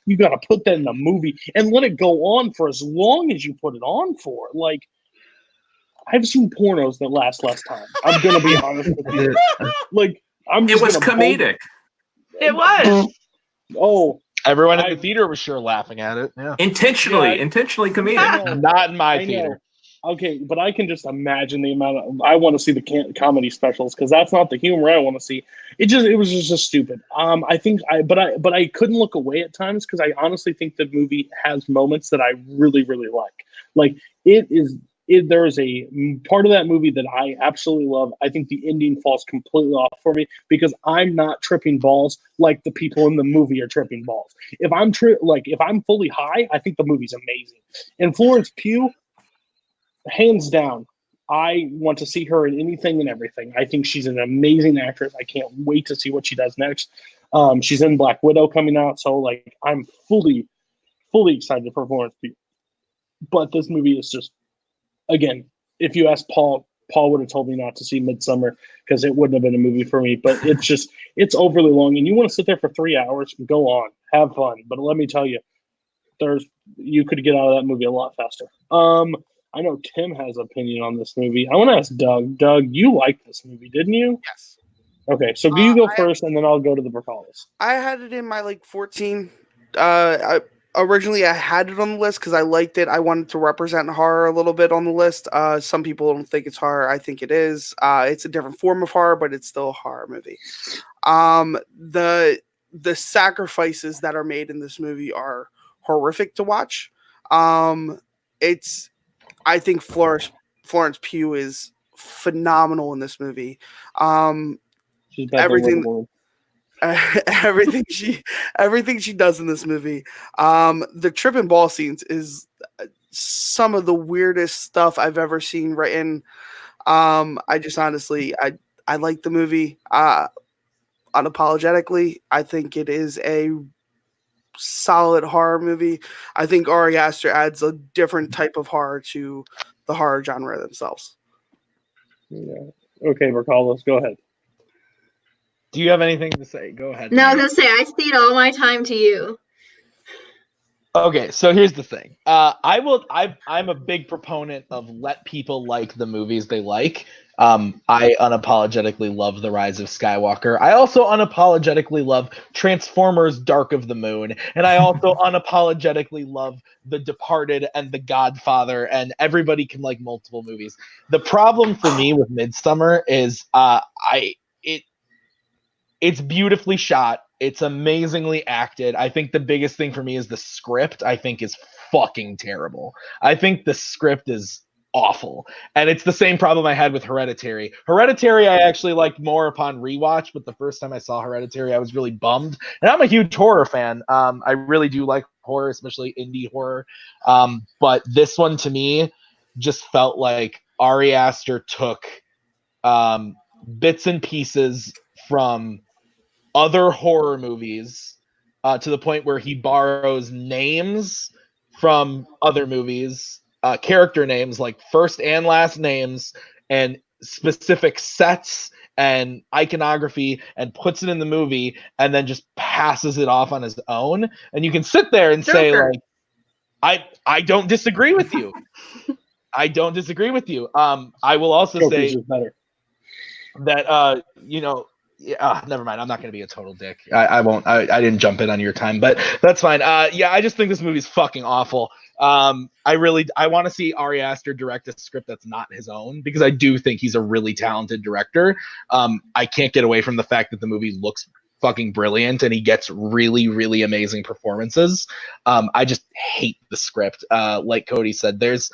you got to put that in the movie and let it go on for as long as you put it on for? Like, I've seen pornos that last less time. I'm gonna be honest with you. Like, it was comedic. It was. Oh, everyone in the theater was sure laughing at it. Yeah, intentionally comedic. Not in my theater. Okay, but I can just imagine the amount of. I want to see the comedy specials because that's not the humor I want to see. It was just stupid. I think but I couldn't look away at times because I honestly think the movie has moments that I really really like. Like, there is a part of that movie that I absolutely love. I think the ending falls completely off for me because I'm not tripping balls like the people in the movie are tripping balls. If I'm if I'm fully high, I think the movie's amazing. And Florence Pugh, hands down, I want to see her in anything and everything. I think she's an amazing actress. I can't wait to see what she does next. She's in Black Widow coming out, so like I'm fully excited for Florence Pugh. But this movie is just, again, if you ask Paul would have told me not to see Midsommar because it wouldn't have been a movie for me. But it's overly long, and you want to sit there for 3 hours, go on, have fun. But let me tell you, you could get out of that movie a lot faster. I know Tim has an opinion on this movie. I want to ask Doug. Doug, you liked this movie, didn't you? Yes. Okay, so you go first, and then I'll go to the Brzakalas. I had it in my 14. Originally, I had it on the list because I liked it. I wanted to represent horror a little bit on the list. Some people don't think it's horror. I think it is. It's a different form of horror, but it's still a horror movie. The sacrifices that are made in this movie are horrific to watch. I think Florence Pugh is phenomenal in this movie. Everything she does in this movie. The trip and ball scenes is some of the weirdest stuff I've ever seen written. I just honestly, I like the movie unapologetically. I think it is a solid horror movie. I think Ari Aster adds a different type of horror to the horror genre themselves. Yeah. Okay, Brzakalas, go ahead. Do you have anything to say? Go ahead. No, I was going to say, I cede all my time to you. Okay, so here's the thing. I'm a big proponent of let people like the movies they like. I unapologetically love The Rise of Skywalker. I also unapologetically love Transformers Dark of the Moon. And I also unapologetically love The Departed and The Godfather. And everybody can like multiple movies. The problem for me with Midsommar is it's beautifully shot. It's amazingly acted. I think the biggest thing for me is the script, I think, is fucking terrible. I think the script is awful. And it's the same problem I had with Hereditary. Hereditary I actually liked more upon rewatch, but the first time I saw Hereditary, I was really bummed. And I'm a huge horror fan. I really do like horror, especially indie horror. But this one to me just felt like Ari Aster took bits and pieces from other horror movies to the point where he borrows names from other movies, character names like first and last names and specific sets and iconography and puts it in the movie and then just passes it off on his own. And you can sit there and say, like, I don't disagree with you. I don't disagree with you. I will also say that, never mind. I'm not going to be a total dick. I won't. I didn't jump in on your time, but that's fine. I just think this movie's fucking awful. I want to see Ari Aster direct a script that's not his own because I do think he's a really talented director. I can't get away from the fact that the movie looks fucking brilliant and he gets really, really amazing performances. I just hate the script. Like Cody said, this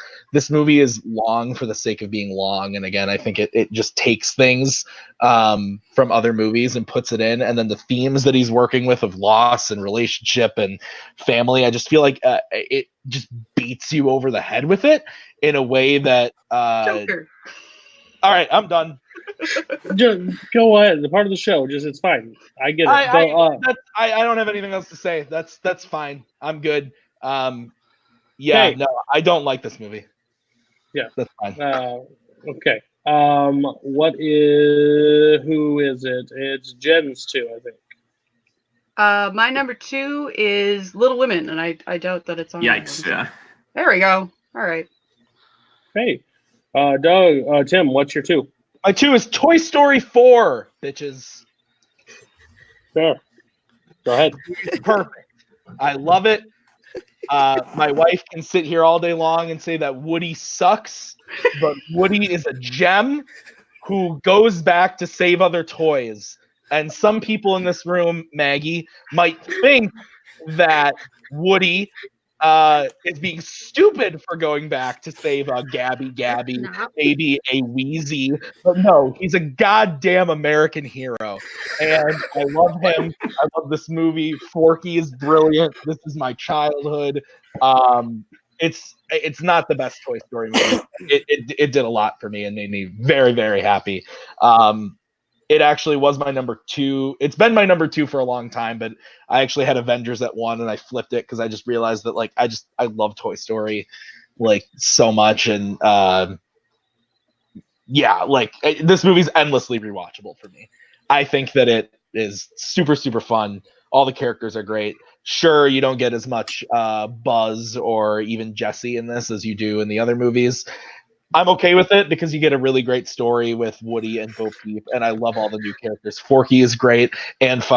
movie is long for the sake of being long. And again, I think it just takes things from other movies and puts it in. And then the themes that he's working with of loss and relationship and family, I just feel like it just beats you over the head with it in a way that Joker. All right, I'm done. Just go ahead. The part of the show, it's fine. I get it. I don't have anything else to say. That's fine. I'm good. No, I don't like this movie. Yeah, that's fine. Okay. Who is it? It's Jen's 2, I think. My number 2 is Little Women, and I doubt that it's on. Yikes! Yeah. There we go. All right. Hey, Doug, Tim, what's your 2? My 2 is Toy Story 4, bitches. Sure. Go ahead. Perfect. I love it. My wife can sit here all day long and say that Woody sucks, but Woody is a gem who goes back to save other toys. And some people in this room, Maggie, might think that Woody is being stupid for going back to save a Gabby, maybe a Wheezy. But no, he's a goddamn American hero. And I love him. I love this movie. Forky is brilliant. This is my childhood. It's not the best Toy Story movie. It did a lot for me and made me very, very happy. it actually was my number 2. It's been my number 2 for a long time, but I actually had Avengers at 1 and I flipped it because I just realized that like I love Toy Story like so much, and this movie's endlessly rewatchable for me. I think that it is super, super fun. All the characters are great. Sure, you don't get as much Buzz or even Jesse in this as you do in the other movies. I'm okay with it because you get a really great story with Woody and Bo Peep, and I love all the new characters. Forky is great, and Duke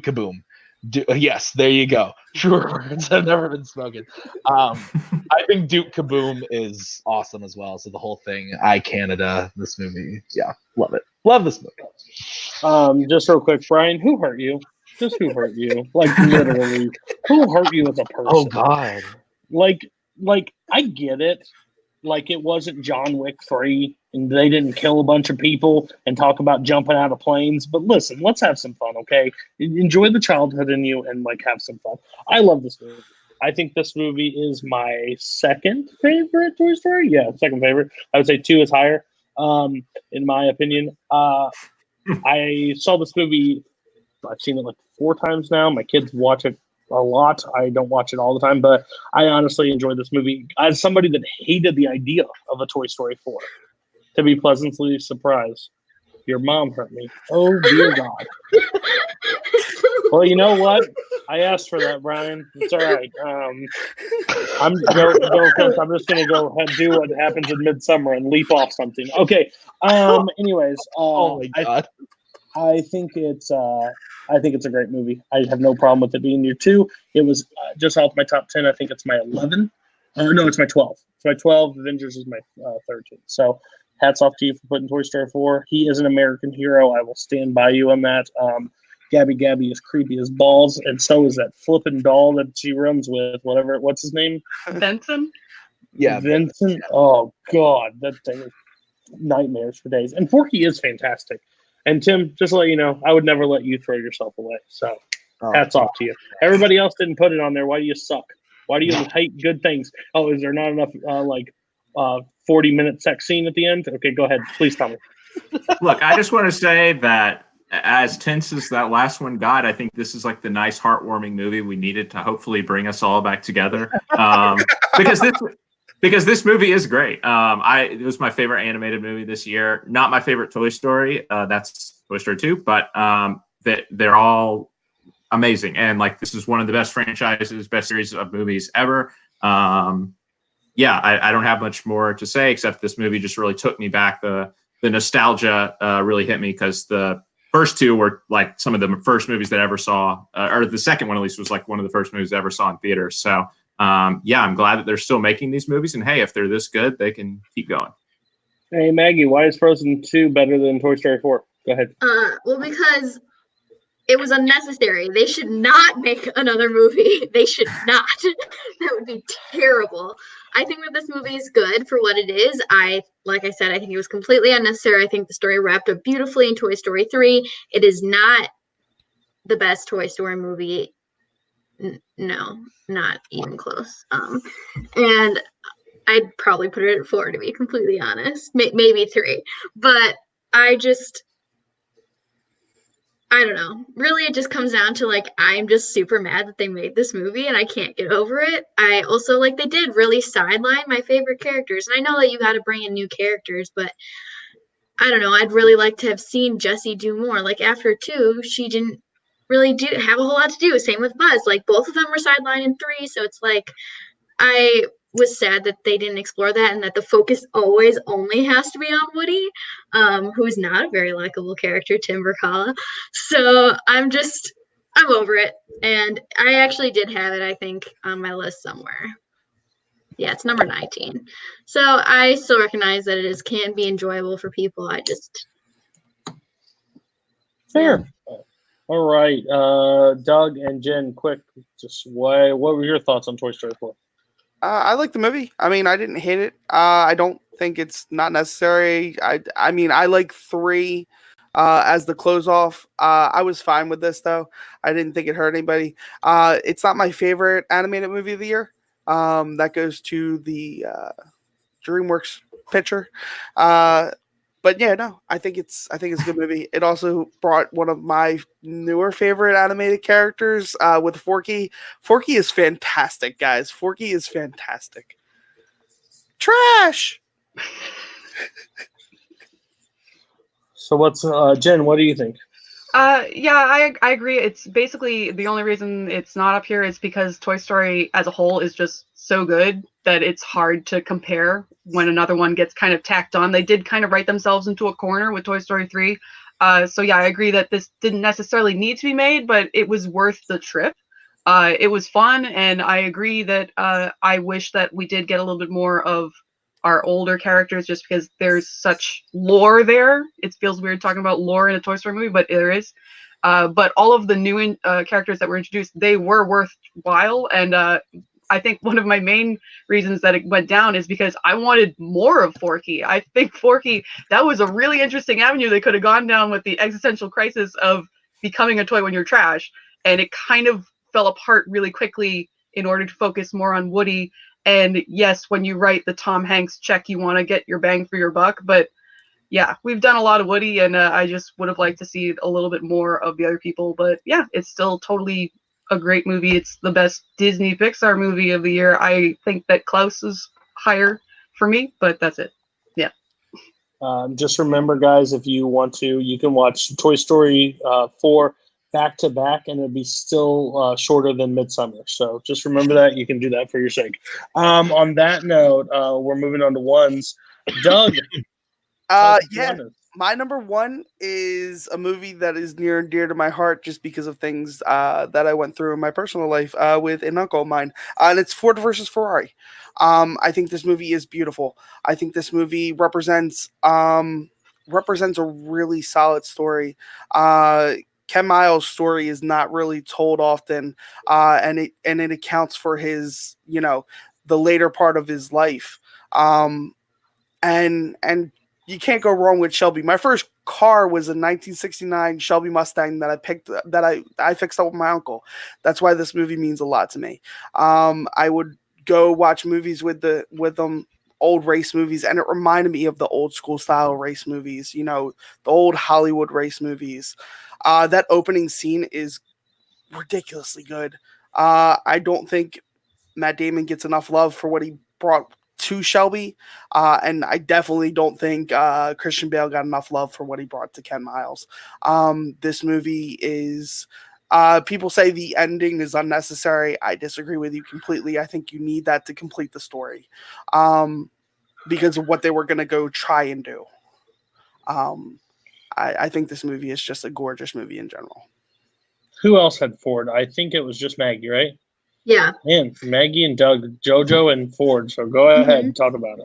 Kaboom. Yes, there you go. Truer words have never been spoken. I think Duke Kaboom is awesome as well. So the whole thing, Canada, this movie, yeah, love it. Love this movie. Just real quick, Brian, who hurt you? Just who hurt you? Like literally, who hurt you as a person? Oh God. Like I get it. Like it wasn't John Wick 3 and they didn't kill a bunch of people and talk about jumping out of planes. But listen, let's have some fun, okay? Enjoy the childhood in you and like have some fun. I love this movie. I think this movie is my second favorite Toy Story. Yeah, second favorite. I would say 2 is higher, in my opinion. I saw this movie. I've seen it like 4 times now. My kids watch it a lot. I don't watch it all the time, but I honestly enjoyed this movie. As somebody that hated the idea of a Toy Story 4, to be pleasantly surprised. Your mom hurt me. Oh, dear God. Well, you know what? I asked for that, Brian. It's all right. I'm just going to go ahead and do what happens in Midsommar and leap off something. Okay. Anyways, Oh my God. I think it's a great movie. I have no problem with it being your 2. It was just off my top 10. I think it's my 11. No, it's my 12. It's my 12. Avengers is my 13. So hats off to you for putting Toy Story 4. He is an American hero. I will stand by you on that. Gabby is creepy as balls, and so is that flipping doll that she runs with. What's his name? Benson? Yeah. Vincent. Oh God, that thing is nightmares for days. And Forky is fantastic. And Tim, just to let you know, I would never let you throw yourself away. So hats off to you. Everybody else didn't put it on there. Why do you suck? Why do you hate good things? Oh, is there not enough 40-minute sex scene at the end? Okay, go ahead. Please tell me. Look, I just want to say that as tense as that last one got, I think this is like the nice, heartwarming movie we needed to hopefully bring us all back together. Because this movie is great. It was my favorite animated movie this year. Not my favorite Toy Story. That's Toy Story 2, but they're all amazing. And like this is one of the best franchises, best series of movies ever. I don't have much more to say except this movie just really took me back. The nostalgia really hit me because the first 2 were like some of the first movies that I ever saw, or the second one at least was like one of the first movies I ever saw in theaters. So I'm glad that they're still making these movies, and hey, if they're this good, they can keep going. Hey Maggie, why is Frozen 2 better than Toy Story 4? Go ahead. Well, because it was unnecessary. They should not make another movie. They should not. That would be terrible. I think that this movie is good for what it is. Like I said, I think it was completely unnecessary. I think the story wrapped up beautifully in Toy Story 3. It is not the best Toy Story movie. No, not even close. And I'd probably put it at 4 to be completely honest, maybe 3. But I don't know. Really, it just comes down to like I'm just super mad that they made this movie and I can't get over it. I also they did really sideline my favorite characters, and I know that you got to bring in new characters, but I don't know. I'd really like to have seen Jessie do more. Like after 2, she didn't really have a whole lot to do. Same with Buzz. Like both of them were sidelined in 3, so it's like I was sad that they didn't explore that and that the focus always only has to be on Woody, who is not a very likable character, Tim Brzakala. So I'm over it. And I actually did have it, I think, on my list somewhere. Yeah, it's number 19. So I still recognize that it can be enjoyable for people. Fair. All right, Doug and Jen, quick, what were your thoughts on Toy Story 4? I like the movie. I mean, I didn't hate it. I don't think it's not necessary. I mean, I like 3 as the close off. I was fine with this though. I didn't think it hurt anybody. It's not my favorite animated movie of the year. That goes to the DreamWorks picture. but yeah, no, I think it's a good movie. It also brought one of my newer favorite animated characters with Forky. Forky is fantastic, guys. Forky is fantastic. Trash. So what's Jen? What do you think? Yeah, I agree. It's basically the only reason it's not up here is because Toy Story as a whole is just so good that it's hard to compare when another one gets kind of tacked on. They did kind of write themselves into a corner with Toy Story 3. So yeah, I agree that this didn't necessarily need to be made, but it was worth the trip. It was fun, and I agree that I wish that we did get a little bit more of our older characters just because there's such lore there. It feels weird talking about lore in a Toy Story movie, but there is. But all of the new characters that were introduced, they were worthwhile. And I think one of my main reasons that it went down is because I wanted more of Forky. I think Forky, that was a really interesting avenue they could have gone down with the existential crisis of becoming a toy when you're trash. And it kind of fell apart really quickly in order to focus more on Woody. And yes, when you write the Tom Hanks check, you want to get your bang for your buck. But yeah, we've done a lot of Woody, and I just would have liked to see a little bit more of the other people. But yeah, it's still totally a great movie. It's the best Disney Pixar movie of the year. I think that Klaus is higher for me, but that's it. Yeah. Just remember, guys, if you want to, you can watch Toy Story 4 back to back, and it'll be still shorter than Midsommar. So just remember that. You can do that for your sake. On that note, we're moving on to ones. Doug. Yeah, my number one is a movie that is near and dear to my heart just because of things that I went through in my personal life with an uncle of mine, and it's Ford versus Ferrari. I think this movie is beautiful. I think this movie represents a really solid story. Ken Miles' story is not really told often, and it accounts for his, the later part of his life. And you can't go wrong with Shelby. My first car was a 1969 Shelby Mustang that I fixed up with my uncle. That's why this movie means a lot to me. I would go watch movies with them, old race movies, and it reminded me of the old school style race movies, the old Hollywood race movies. That opening scene is ridiculously good. I don't think Matt Damon gets enough love for what he brought to Shelby, and I definitely don't think Christian Bale got enough love for what he brought to Ken Miles. This movie is... people say the ending is unnecessary. I disagree with you completely. I think you need that to complete the story because of what they were going to go try and do. I think this movie is just a gorgeous movie in general. Who else had Ford? I think it was just Maggie, right? Yeah. Man, Maggie and Doug, Jojo and Ford. So go ahead and talk about it.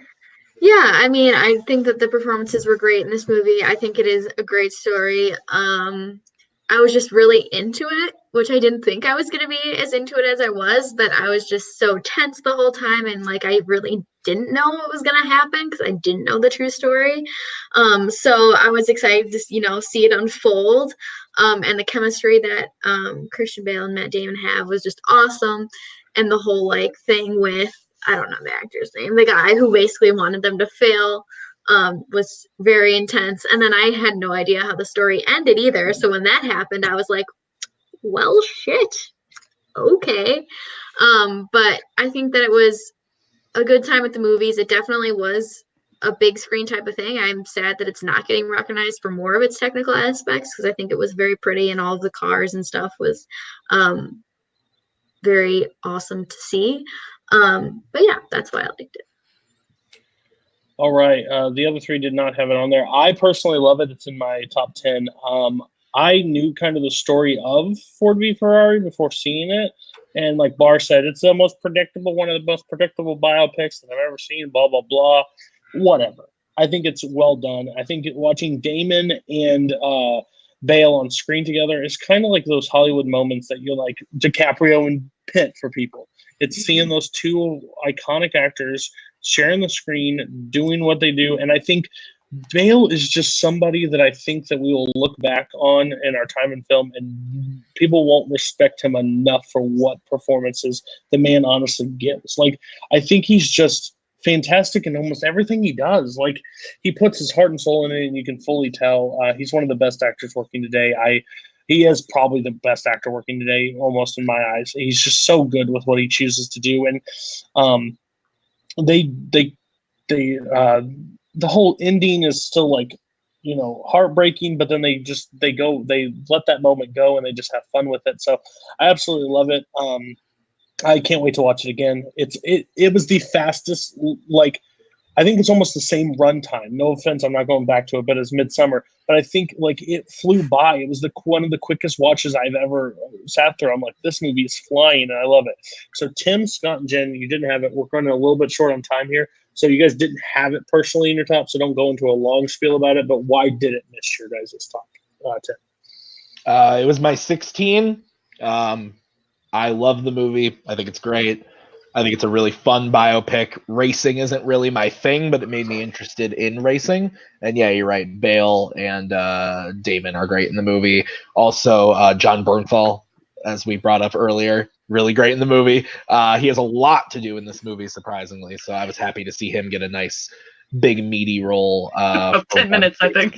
Yeah, I mean, I think that the performances were great in this movie. I think it is a great story. I was just really into it, which I didn't think I was going to be as into it as I was, but I was just so tense the whole time, and like I really didn't know what was going to happen because I didn't know the true story. So I was excited to, see it unfold. And the chemistry that Christian Bale and Matt Damon have was just awesome. And the whole like thing with, I don't know the actor's name, the guy who basically wanted them to fail was very intense. And then I had no idea how the story ended either. So when that happened, I was like, well, shit. Okay. But I think that it was a good time at the movies. It definitely was a big screen type of thing. I'm sad that it's not getting recognized for more of its technical aspects because I think it was very pretty and all of the cars and stuff was very awesome to see. But yeah, that's why I liked it. All right. The other three did not have it on there. I personally love it. It's in my top 10. I knew kind of the story of Ford v Ferrari before seeing it. And like Bar said, it's the most predictable, one of the most predictable biopics that I've ever seen, blah, blah, blah, whatever. I think it's well done. I think watching Damon and Vail on screen together is kind of like those Hollywood moments that you're like DiCaprio and Pitt for people. It's seeing those two iconic actors sharing the screen, doing what they do. And I think Vail is just somebody that I think that we will look back on in our time in film, and people won't respect him enough for what performances the man honestly gives. Like, I think he's just fantastic in almost everything he does. Like, he puts his heart and soul in it, and you can fully tell he's one of the best actors working today. He is probably the best actor working today, almost in my eyes. He's just so good with what he chooses to do, and the whole ending is still like, heartbreaking, but then they let that moment go and they just have fun with it. So I absolutely love it. I can't wait to watch it again. It was the fastest, like, I think it's almost the same runtime. No offense, I'm not going back to it, but as Midsommar. But I think like it flew by. It was one of the quickest watches I've ever sat through. I'm like, this movie is flying, and I love it. So Tim, Scott, and Jen, you didn't have it. We're running a little bit short on time here. So you guys didn't have it personally in your top, so don't go into a long spiel about it. But why did it miss your guys' top 10? It was my 16. I love the movie. I think it's great. I think it's a really fun biopic. Racing isn't really my thing, but it made me interested in racing. And yeah, you're right. Vail and Damon are great in the movie. Also, John Bernthal, as we brought up earlier, really great in the movie. He has a lot to do in this movie, surprisingly. So I was happy to see him get a nice, big, meaty role. Of 10 minutes, I think.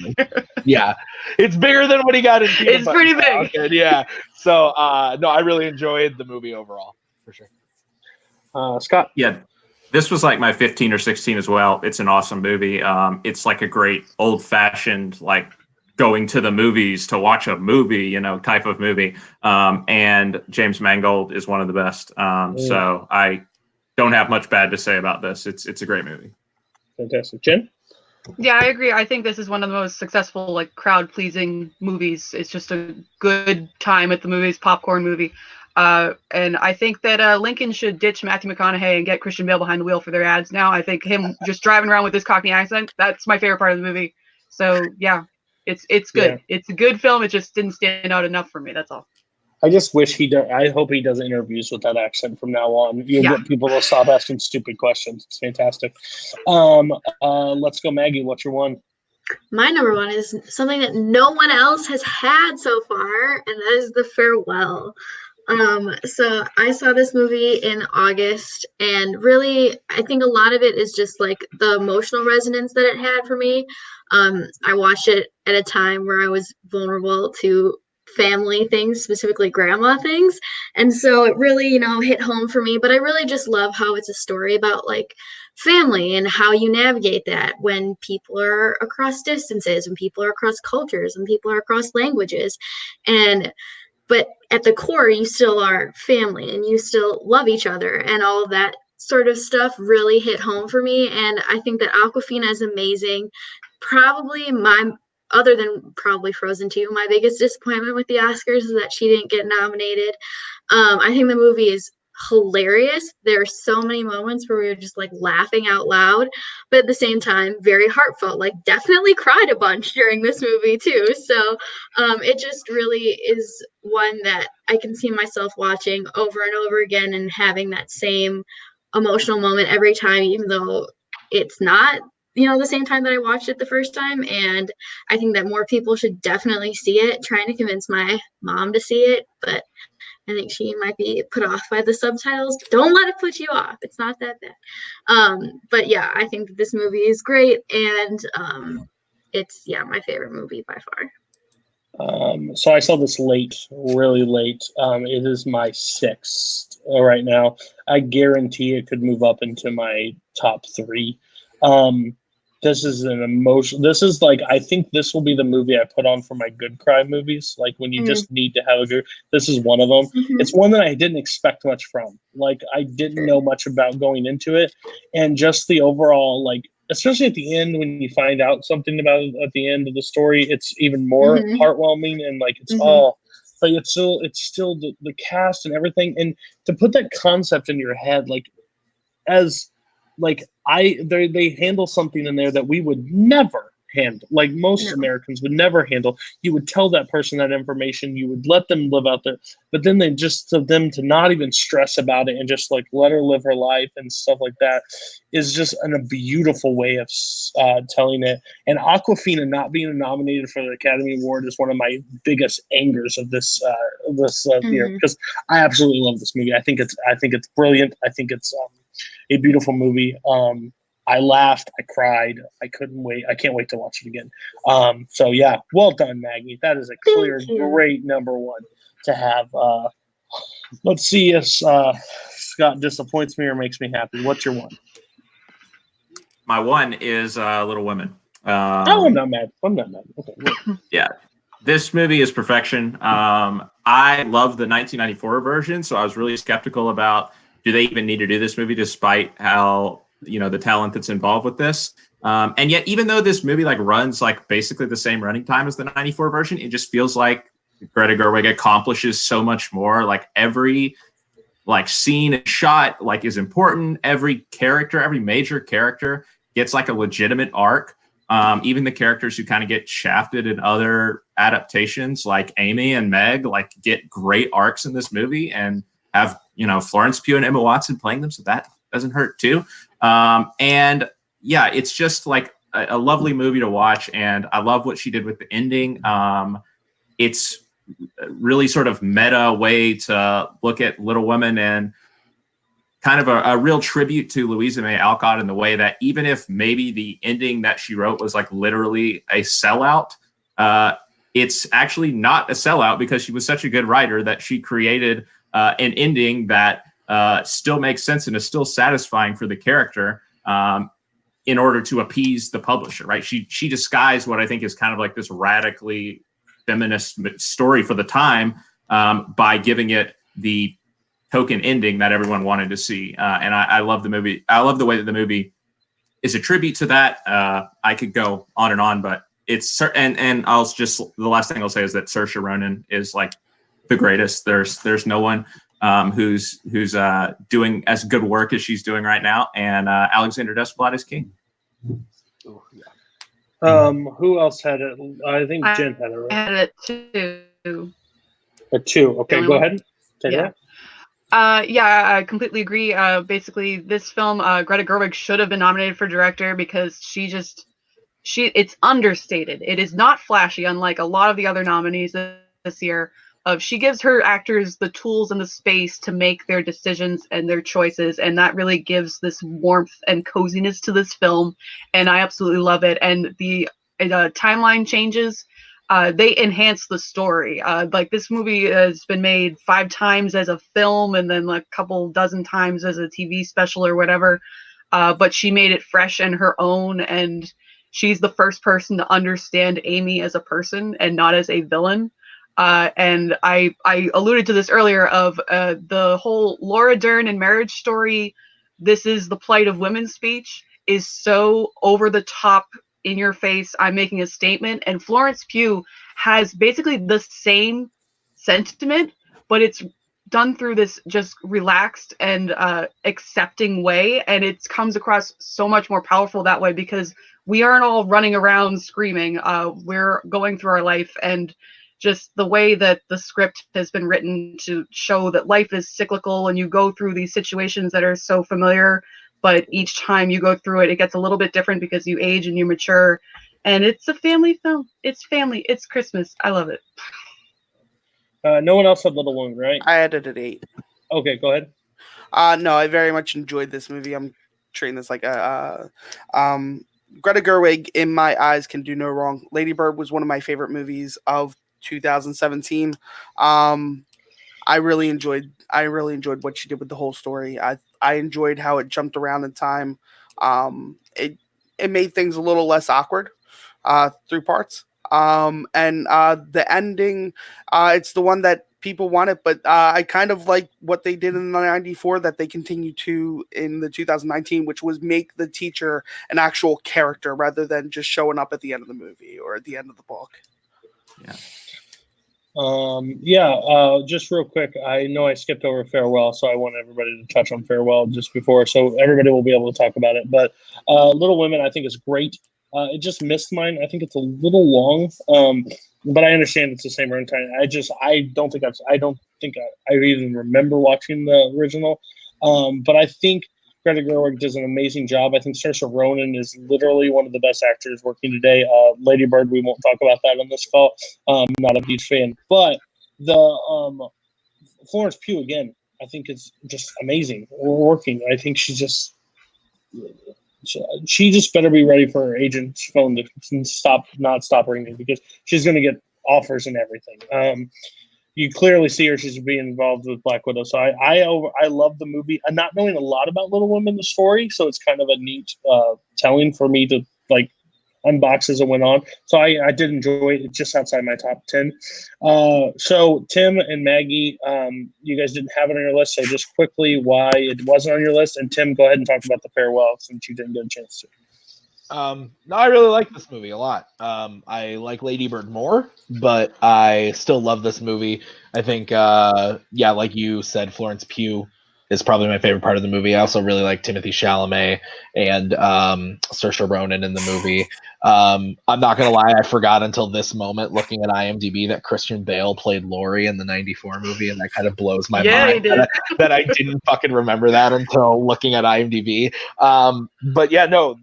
Yeah. It's bigger than what he got in It's pretty big. Falcon, yeah. So, no, I really enjoyed the movie overall, for sure. Scott? Yeah, this was like my 15 or 16 as well. It's an awesome movie. It's like a great old-fashioned, like, going to the movies to watch a movie, type of movie. And James Mangold is one of the best. So I don't have much bad to say about this. It's a great movie. Fantastic. Jen? Yeah, I agree. I think this is one of the most successful, like, crowd-pleasing movies. It's just a good time at the movies, popcorn movie. And I think that Lincoln should ditch Matthew McConaughey and get Christian Bale behind the wheel for their ads now. I think him just driving around with his Cockney accent, that's my favorite part of the movie. So, yeah, it's good. Yeah. It's a good film. It just didn't stand out enough for me. That's all. I just wish I hope he does interviews with that accent from now on. You'll get people to stop asking stupid questions. It's fantastic. Let's go, Maggie. What's your one? My number one is something that no one else has had so far, and that is The Farewell. So I saw this movie in August, and really, I think a lot of it is just like the emotional resonance that it had for me. I watched it at a time where I was vulnerable to family things, specifically grandma things. And so it really, hit home for me, but I really just love how it's a story about like family and how you navigate that when people are across distances, when people are across cultures, and people are across languages. But at the core, you still are family and you still love each other, and all of that sort of stuff really hit home for me. And I think that Awkwafina is amazing. Probably other than probably Frozen 2, my biggest disappointment with the Oscars is that she didn't get nominated. I think the movie is hilarious. There are so many moments where we were just like laughing out loud, but at the same time, very heartfelt. Like, definitely cried a bunch during this movie too. So it just really is one that I can see myself watching over and over again and having that same emotional moment every time, even though it's not the same time that I watched it the first time. And I think that more people should definitely see it. Trying to convince my mom to see it, but I think she might be put off by the subtitles. Don't let it put you off. It's not that bad. But yeah, I think this movie is great, and it's my favorite movie by far. So I saw this really late. It is my 6th right now. I guarantee it could move up into my top 3. This is an emotion. This is like, I think this will be the movie I put on for my good cry movies. Like when you just need to have a good, this is one of them. Mm-hmm. It's one that I didn't expect much from. Like I didn't know much about going into it, and just the overall, like, especially at the end, when you find out something about it at the end of the story, it's even more heartwarming, and like, it's all, but it's still the cast and everything. And to put that concept in your head, like, as like they handle something in there that we would never handle, like most Americans would never handle. You would tell that person that information, you would let them live out there, but then they just, to them to not even stress about it and just like let her live her life and stuff like that is just a beautiful way of telling it. And Awkwafina not being nominated for the Academy Award is one of my biggest angers of this year, because I absolutely love this movie. I think it's brilliant. I think it's a beautiful movie. I laughed, I cried, I couldn't wait. I can't wait to watch it again. So yeah, well done, Maggie. That is a clear, great number one to have. Let's see if Scott disappoints me or makes me happy. What's your one? My one is Little Women. I'm not mad. Okay. Yeah, this movie is perfection. I love the 1994 version, so I was really skeptical about do they even need to do this movie, despite how the talent that's involved with this. And yet, even though this movie runs basically the same running time as the 94 version, it just feels like Greta Gerwig accomplishes so much more. Every scene and shot is important. Every character, every major character gets a legitimate arc. Even the characters who kind of get shafted in other adaptations, like Amy and Meg, get great arcs in this movie and have Florence Pugh and Emma Watson playing them, so that doesn't hurt too. And yeah, it's just a lovely movie to watch, and I love what she did with the ending. It's really sort of meta way to look at Little Women, and kind of a real tribute to Louisa May Alcott in the way that even if maybe the ending that she wrote was literally a sellout, it's actually not a sellout because she was such a good writer that she created an ending that still makes sense and is still satisfying for the character in order to appease the publisher, right? She disguised what I think is kind of this radically feminist story for the time by giving it the token ending that everyone wanted to see. And I love the movie. I love the way that the movie is a tribute to that. I could go on and on, but it's, and I'll just, the last thing I'll say is that Saoirse Ronan is the greatest. There's no one who's doing as good work as she's doing right now. And Alexander Desplat is king. Oh, yeah. Who else had it? I think Jen had it, right? I had it too. A two. Okay, go ahead. Take it. Yeah, I completely agree. Basically, this film, Greta Gerwig should have been nominated for director because it's understated. It is not flashy, unlike a lot of the other nominees this year. She gives her actors the tools and the space to make their decisions and their choices, and that really gives this warmth and coziness to this film, and I absolutely love it. And the timeline changes, they enhance the story. This movie has been made 5 times as a film and then a couple dozen times as a TV special or whatever, but she made it fresh and her own, and she's the first person to understand Amy as a person and not as a villain. And I alluded to this earlier of the whole Laura Dern and Marriage Story, this is the plight of women speech, is so over the top, in your face, I'm making a statement. And Florence Pugh has basically the same sentiment, but it's done through this just relaxed and accepting way. And it comes across so much more powerful that way because we aren't all running around screaming. We're going through our life, and just the way that the script has been written to show that life is cyclical and you go through these situations that are so familiar, but each time you go through it, it gets a little bit different because you age and you mature. And it's a family film. It's family. It's Christmas. I love it. No one else had Little Women, right? I had it at 8. Okay, go ahead. No, I very much enjoyed this movie. I'm treating this like a Greta Gerwig, in my eyes, can do no wrong. Lady Bird was one of my favorite movies of 2017. I really enjoyed what she did with the whole story. I enjoyed how it jumped around in time. It made things a little less awkward through parts. And the ending, it's the one that people wanted, but I kind of like what they did in the 94 that they continue to in the 2019, which was make the teacher an actual character rather than just showing up at the end of the movie or at the end of the book. Yeah. Just real quick, I know I skipped over Farewell, so I want everybody to touch on Farewell just before, so everybody will be able to talk about it. But Little Women, I think, is great. It just missed mine. I think it's a little long, but I understand it's the same runtime. I don't think I even remember watching the original. But I think Greta Gerwig does an amazing job. I think Saoirse Ronan is literally one of the best actors working today. Lady Bird, we won't talk about that on this call. Not a huge fan. But the Florence Pugh, again, I think is just amazing working. I think she's just she just better be ready for her agent's phone to not stop ringing, because she's going to get offers and everything. You clearly see her; she's being involved with Black Widow. So I love the movie. I'm not knowing a lot about Little Women, the story, so it's kind of a neat telling for me to like unbox as it went on. So I did enjoy it. It's just outside my top 10. So Tim and Maggie, you guys didn't have it on your list, so just quickly why it wasn't on your list. And Tim, go ahead and talk about The Farewell since you didn't get a chance to. No, I really like this movie a lot. I like Lady Bird more, but I still love this movie. I think, like you said, Florence Pugh is probably my favorite part of the movie. I also really like Timothée Chalamet and Saoirse Ronan in the movie. I'm not going to lie, I forgot until this moment looking at IMDb that Christian Bale played Laurie in the 94 movie, and that kind of blows my mind that I didn't fucking remember that until looking at IMDb. But yeah, no,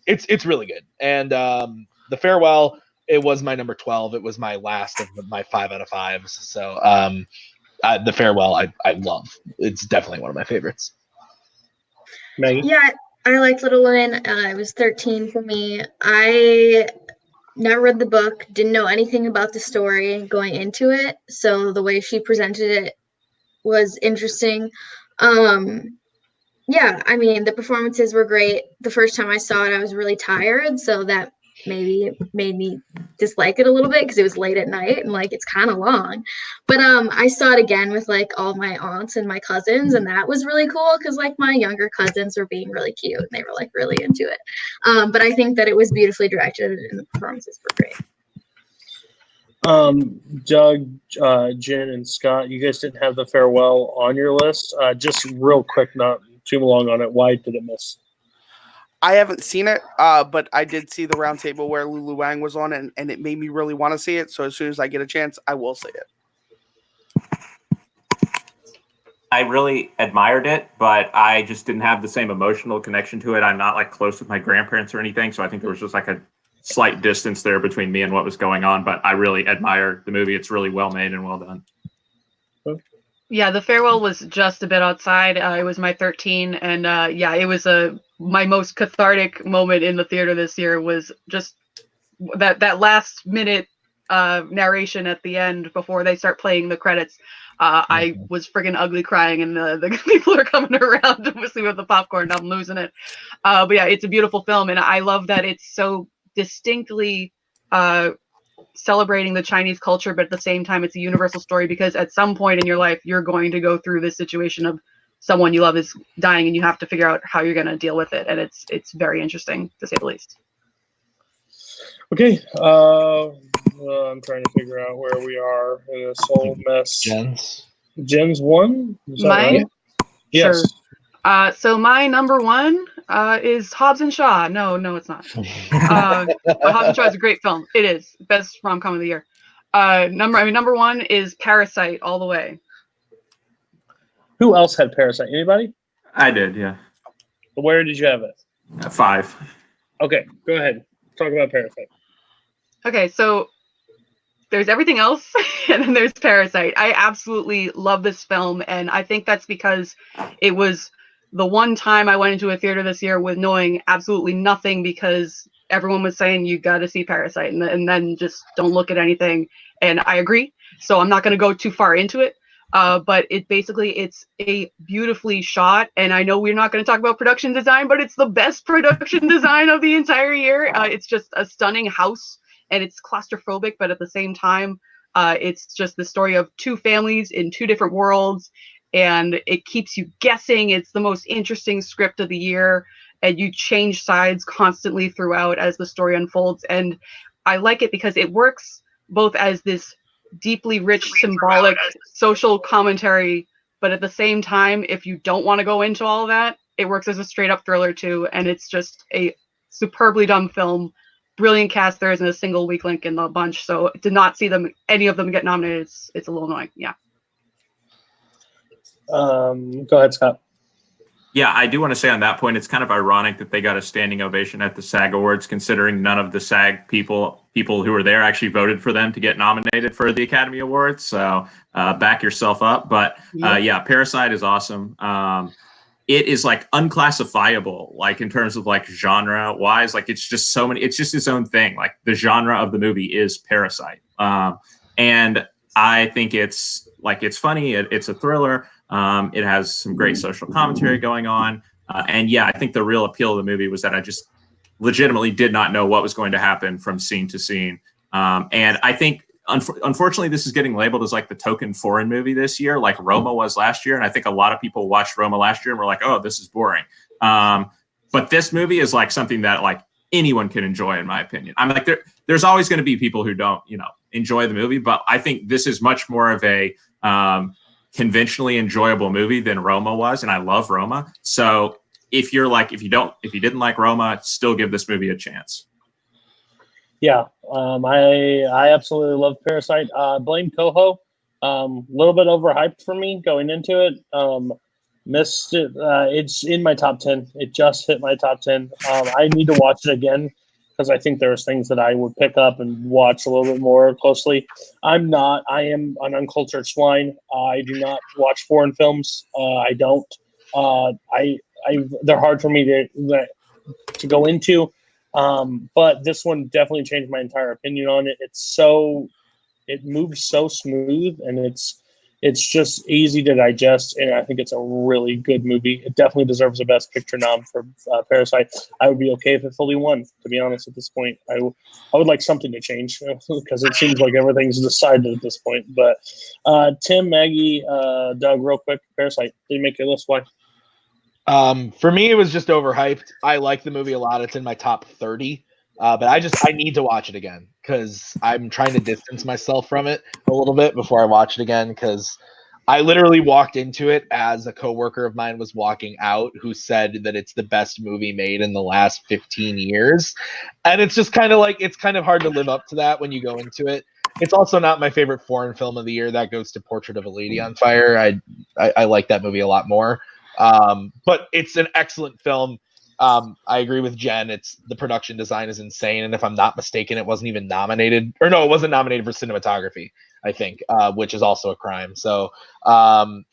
it's really good. And The Farewell, it was my number 12. It was my last of my 5 out of 5s. So The Farewell, I love. It's definitely one of my favorites. Maggie? Yeah, I liked Little Women. It was 13 for me. I never read the book, didn't know anything about the story going into it. So the way she presented it was interesting. Yeah, I mean, the performances were great. The first time I saw it, I was really tired, so that maybe made me dislike it a little bit because it was late at night and like it's kind of long. But I saw it again with like all my aunts and my cousins, and that was really cool because like my younger cousins were being really cute and they were like really into it. But I think that it was beautifully directed and the performances were great. Doug, Jen, and Scott, you guys didn't have The Farewell on your list. Just real quick, not too long on it. Why did it miss? I haven't seen it, but I did see the round table where Lulu Wang was on, and it made me really want to see it. So as soon as I get a chance, I will see it. I really admired it, but I just didn't have the same emotional connection to it. I'm not like close with my grandparents or anything, so I think there was just like a slight distance there between me and what was going on. But I really admire the movie. It's really well made and well done. Yeah, The Farewell was just a bit outside. It was my 13, and it was my most cathartic moment in the theater this year was just that last minute narration at the end before they start playing the credits. I was friggin' ugly crying, and the people are coming around to see with the popcorn. I'm losing it. But yeah, it's a beautiful film, and I love that it's so distinctly celebrating the Chinese culture, but at the same time it's a universal story, because at some point in your life you're going to go through this situation of someone you love is dying and you have to figure out how you're going to deal with it, and it's very interesting to say the least. Okay, I'm trying to figure out where we are in this whole mess. Jen's one? Is that Mine? right? Yes. Sure. So my number 1 is Hobbs and Shaw. No, it's not. Hobbs and Shaw is a great film. It is best rom-com of the year. Number 1 is Parasite all the way. Who else had Parasite? Anybody? I did, yeah. Where did you have it? 5. Okay, go ahead. Talk about Parasite. Okay, so there's everything else, and then there's Parasite. I absolutely love this film, and I think that's because it was the one time I went into a theater this year with knowing absolutely nothing, because everyone was saying you got to see Parasite, and then just don't look at anything. And I agree, so I'm not going to go too far into it. But it's a beautifully shot, and I know we're not going to talk about production design, but it's the best production design of the entire year. It's just a stunning house, and it's claustrophobic, but at the same time, it's just the story of 2 families in 2 different worlds, and it keeps you guessing. It's the most interesting script of the year, and you change sides constantly throughout as the story unfolds. And I like it because it works both as this deeply rich, symbolic social commentary, but at the same time, if you don't want to go into all of that, it works as a straight up thriller too. And it's just a superbly done film. Brilliant cast. There isn't a single weak link in the bunch, so to not see any of them get nominated, it's a little annoying. Yeah. Go ahead, Scott. Yeah, I do want to say on that point, it's kind of ironic that they got a standing ovation at the SAG Awards, considering none of the SAG people who were there actually voted for them to get nominated for the Academy Awards. So back yourself up. But yeah, Parasite is awesome. it is like unclassifiable, like in terms of like genre wise. Like it's just so many. It's just its own thing. Like the genre of the movie is Parasite, and I think it's funny. It's a thriller. It has some great social commentary going on, and yeah, I think the real appeal of the movie was that I just legitimately did not know what was going to happen from scene to scene. And I think, unfortunately, this is getting labeled as like the token foreign movie this year, like Roma was last year. And I think a lot of people watched Roma last year and were like, oh, this is boring. But this movie is like something that like anyone can enjoy, in my opinion. I'm like, there's always going to be people who don't, enjoy the movie. But I think this is much more of a conventionally enjoyable movie than Roma was. And I love Roma. So if you didn't like Roma, still give this movie a chance. Yeah, I absolutely love Parasite. Blame Koho. A little bit overhyped for me going into it. Missed it. It's in my top 10. It just hit my top 10. I need to watch it again because I think there's things that I would pick up and watch a little bit more closely. I am an uncultured swine. I do not watch foreign films. I don't. They're hard for me to go into. But this one definitely changed my entire opinion on it. It moves so smooth, and it's just easy to digest, and I think it's a really good movie. It definitely deserves a Best Picture nom for Parasite. I would be okay if it fully won, to be honest, at this point. I would like something to change because it seems like everything's decided at this point. But Tim, Maggie, Doug, real quick, Parasite, did you make your list? Why? For me, it was just overhyped. I like the movie a lot. It's in my top 30. But I need to watch it again because I'm trying to distance myself from it a little bit before I watch it again, because I literally walked into it as a coworker of mine was walking out who said that it's the best movie made in the last 15 years. And it's just kind of like, it's kind of hard to live up to that when you go into it. It's also not my favorite foreign film of the year. That goes to Portrait of a Lady on Fire. I like that movie a lot more. But it's an excellent film. I agree with Jen. The production design is insane, and if I'm not mistaken, it wasn't even nominated, or no, it wasn't nominated for cinematography, I think, which is also a crime. So I'm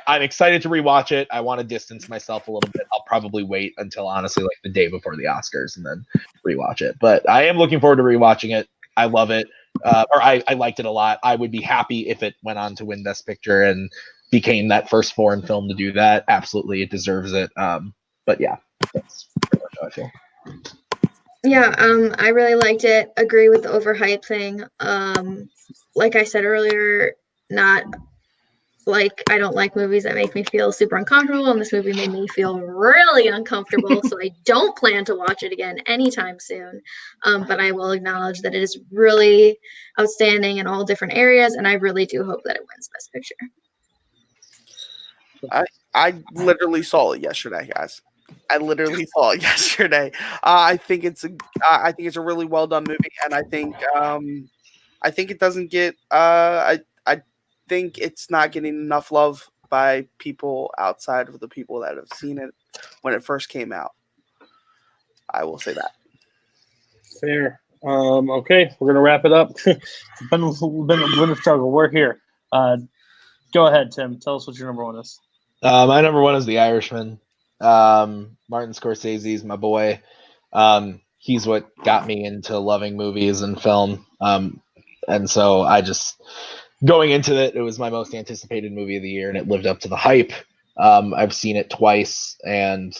excited to rewatch it. I want to distance myself a little bit. I'll probably wait until honestly like the day before the Oscars and then rewatch it. But I am looking forward to rewatching it. I love it, or I liked it a lot. I would be happy if it went on to win Best Picture and became that first foreign film to do that. Absolutely, it deserves it. But yeah, that's pretty much how I feel. Yeah, I really liked it. Agree with the overhype thing. Like I said earlier, not like I don't like movies that make me feel super uncomfortable, and this movie made me feel really uncomfortable, so I don't plan to watch it again anytime soon. But I will acknowledge that it is really outstanding in all different areas, and I really do hope that it wins Best Picture. I literally saw it yesterday, guys. I literally saw it yesterday. I think it's a really well done movie, and I think it doesn't get. I think it's not getting enough love by people outside of the people that have seen it when it first came out. I will say that. Fair. Okay, we're gonna wrap it up. It's been a struggle. We're here. Go ahead, Tim. Tell us what your number one is. My number one is The Irishman. Martin Scorsese is my boy. He's what got me into loving movies and film. And so going into it was my most anticipated movie of the year, and it lived up to the hype. I've seen it twice, and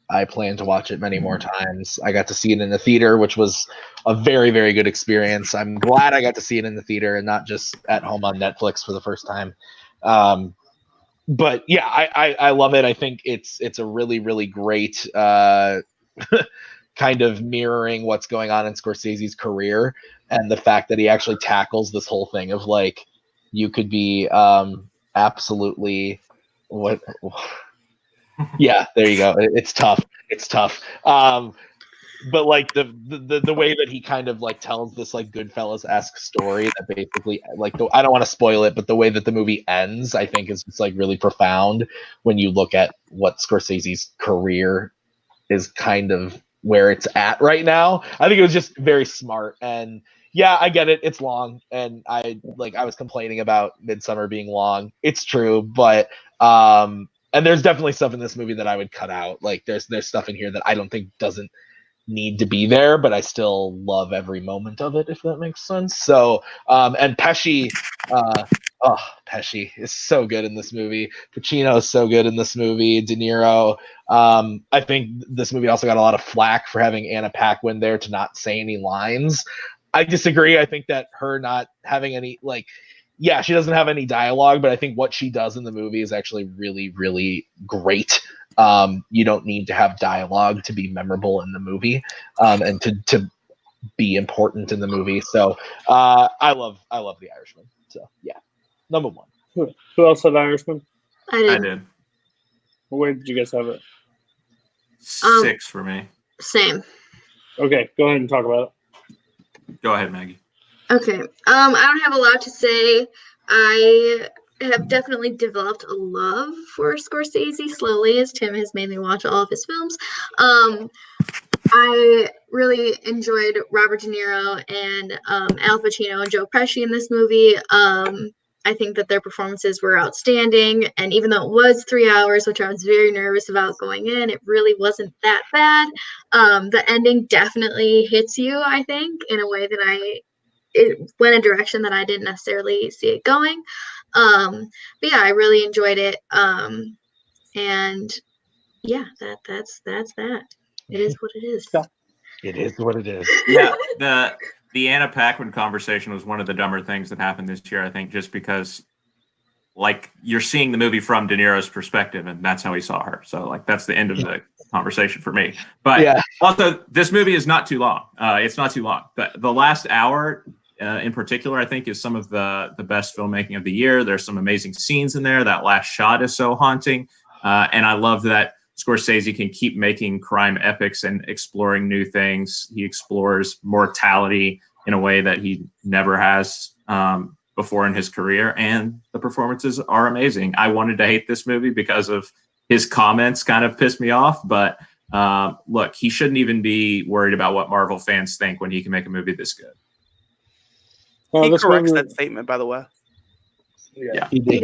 I plan to watch it many more times. I got to see it in the theater, which was a very, very good experience. I'm glad I got to see it in the theater and not just at home on Netflix for the first time. But yeah, I love it. I think it's a really, really great kind of mirroring what's going on in Scorsese's career, and the fact that he actually tackles this whole thing of like, you could be absolutely what. Yeah, there you go. It's tough. But like the way that he kind of like tells this like Goodfellas-esque story that basically like I don't want to spoil it, but the way that the movie ends, I think is just like really profound when you look at what Scorsese's career is kind of where it's at right now. I think it was just very smart. And yeah, I get it. It's long, and I was complaining about Midsommar being long. It's true, but And there's definitely stuff in this movie that I would cut out. Like there's stuff in here that I don't think doesn't need to be there, but I still love every moment of it, if that makes sense. So, and Pesci, Pesci is so good in this movie. Pacino is so good in this movie. De Niro. I think this movie also got a lot of flack for having Anna Paquin there to not say any lines. I disagree. I think that her not having any, like, yeah, she doesn't have any dialogue, but I think what she does in the movie is actually really, really great. You don't need to have dialogue to be memorable in the movie, and to be important in the movie. So I love The Irishman. So yeah, number one. Who else had Irishman? I did. Where did you guys have it? 6 for me. Same. Okay, go ahead and talk about it. Go ahead, Maggie. Okay. I don't have a lot to say. I have definitely developed a love for Scorsese slowly, as Tim has made me watch all of his films. I really enjoyed Robert De Niro and Al Pacino and Joe Pesci in this movie. I think that their performances were outstanding, and even though it was 3 hours, which I was very nervous about going in, it really wasn't that bad. The ending definitely hits you, I think, in a way that it went a direction that I didn't necessarily see it going. But yeah, I really enjoyed it. And yeah, that's that. It is what it is. It is what it is. Yeah, the Anna Paquin conversation was one of the dumber things that happened this year, I think, just because, like, you're seeing the movie from De Niro's perspective, and that's how he saw her. So, like, that's the end of the conversation for me. But yeah. Also, this movie is not too long. It's not too long. The last hour, in particular, I think, is some of the best filmmaking of the year. There's some amazing scenes in there. That last shot is so haunting. And I love that Scorsese can keep making crime epics and exploring new things. He explores mortality in a way that he never has before in his career, and the performances are amazing. I wanted to hate this movie because of his comments kind of pissed me off, but look, he shouldn't even be worried about what Marvel fans think when he can make a movie this good. He corrects that statement, by the way. Yeah, he did.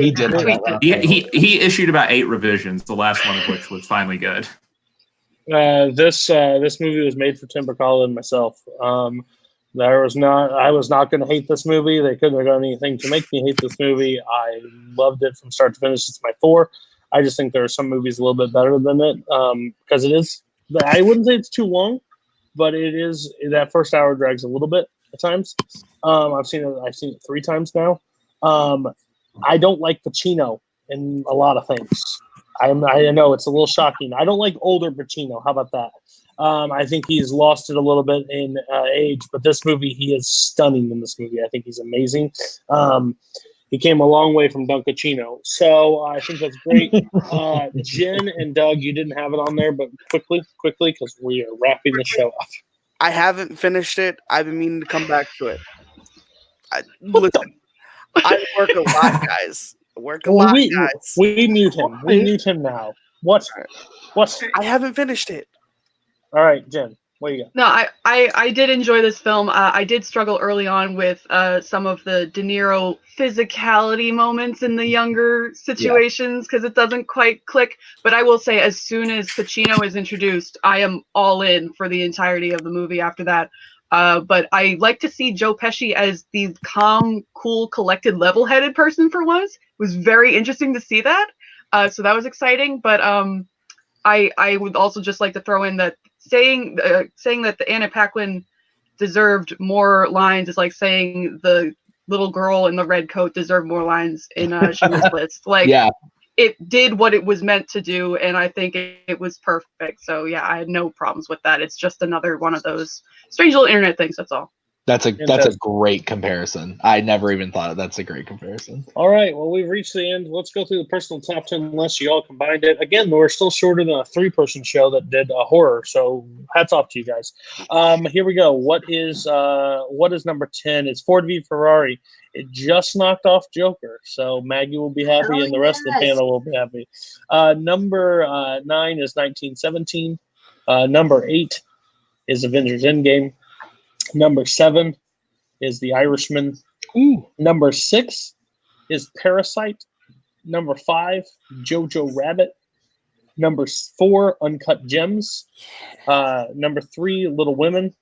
He issued about 8 revisions, the last one of which was finally good. This movie was made for Tim Brzakala and myself. I was not going to hate this movie. They couldn't have done anything to make me hate this movie. I loved it from start to finish. It's my 4. I just think there are some movies a little bit better than it, because it is. I wouldn't say it's too long, but it is. That first hour drags a little bit at times. I've seen it 3 times now. I don't like Pacino in a lot of things. I know it's a little shocking. I don't like older Pacino. How about that? I think he's lost it a little bit in age, but this movie, he is stunning in this movie. I think he's amazing. He came a long way from Dunkachino. So I think that's great. Jen and Doug, you didn't have it on there, but quickly, because we are wrapping the show up. I haven't finished it. I've been meaning to come back to it. Listen, I work a lot, guys. We mute him. We mute him now. What? I haven't finished it. All right, Jen, what do you got? No, I did enjoy this film. I did struggle early on with some of the De Niro physicality moments in the younger situations because it doesn't quite click. But I will say, as soon as Pacino is introduced, I am all in for the entirety of the movie after that. But I like to see Joe Pesci as the calm, cool, collected, level-headed person for once. It was very interesting to see that. So that was exciting. But I would also just like to throw in that saying that the Anna Paquin deserved more lines is like saying the little girl in the red coat deserved more lines in Schindler's List. Like, it did what it was meant to do, and I think it was perfect. So yeah, I had no problems with that. It's just another one of those strange little internet things. That's all. That's a great comparison. I never even thought of that's a great comparison. All right, well, we've reached the end. Let's go through the personal top 10 unless you all combined it. Again, we're still shorter than a 3-person show that did a horror, so hats off to you guys. Here we go. What is number 10? It's Ford v Ferrari. It just knocked off Joker, so Maggie will be happy, and the rest of the panel will be happy. Number 9 is 1917. Number 8 is Avengers Endgame. Number 7 is The Irishman. Number 6 is Parasite. Number 5, Jojo Rabbit. Number 4, Uncut Gems. Number 3, Little Women.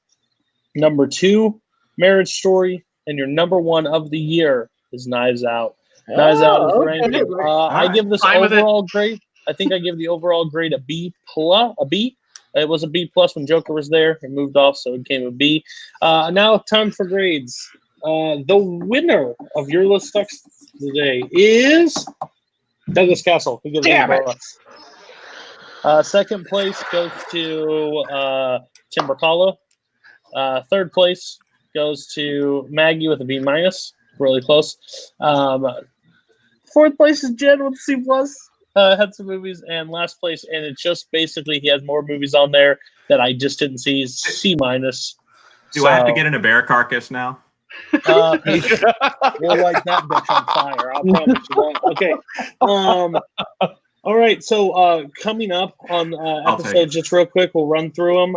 Number 2, Marriage Story. And your number 1 of the year is Knives Out. Knives Out is ranked. I give this overall grade. I think I give the overall grade a B plus. A B. It was a B plus when Joker was there. It moved off, so it became a B. Now time for grades. The winner of your list today is Douglas Cassel. He gives it a B+. Second place goes to Tim Brzakala. Third place goes to Maggie with a B-. Really close. Fourth place is Jen with a C+. Had some movies. And last place, and it's just basically he has more movies on there that I just didn't see, is C-. Do I have to get in a bear carcass now? We'll light that bitch on fire. I'll promise you that. Okay. All right. So coming up on episodes, just real quick, we'll run through them.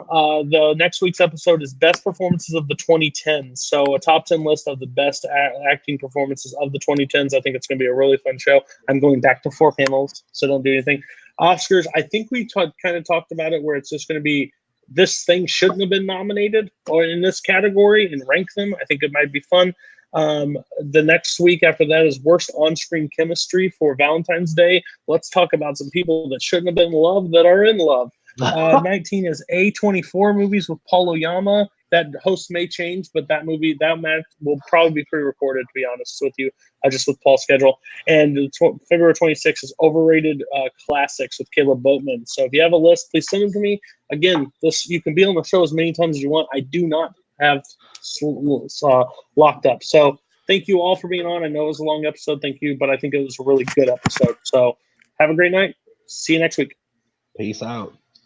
The next week's episode is best performances of the 2010s. So a top 10 list of the best acting performances of the 2010s. I think it's going to be a really fun show. I'm going back to 4 panels, so don't do anything. Oscars, I think we kind of talked about it where it's just going to be this thing shouldn't have been nominated or in this category and rank them. I think it might be fun. The next week after that is worst on-screen chemistry for Valentine's Day. Let's talk about some people that shouldn't have been loved that are in love. 19 is A24 movies with Paul Oyama. That host may change, but that match will probably be pre-recorded, to be honest with you, just with Paul's schedule. And February 26th is overrated classics with Kaleb Boatman. So if you have a list, please send them to me. Again, you can be on the show as many times as you want. I do not have locked up. So thank you all for being on. I know it was a long episode. Thank you, but I think it was a really good episode. So have a great night. See you next week. Peace out.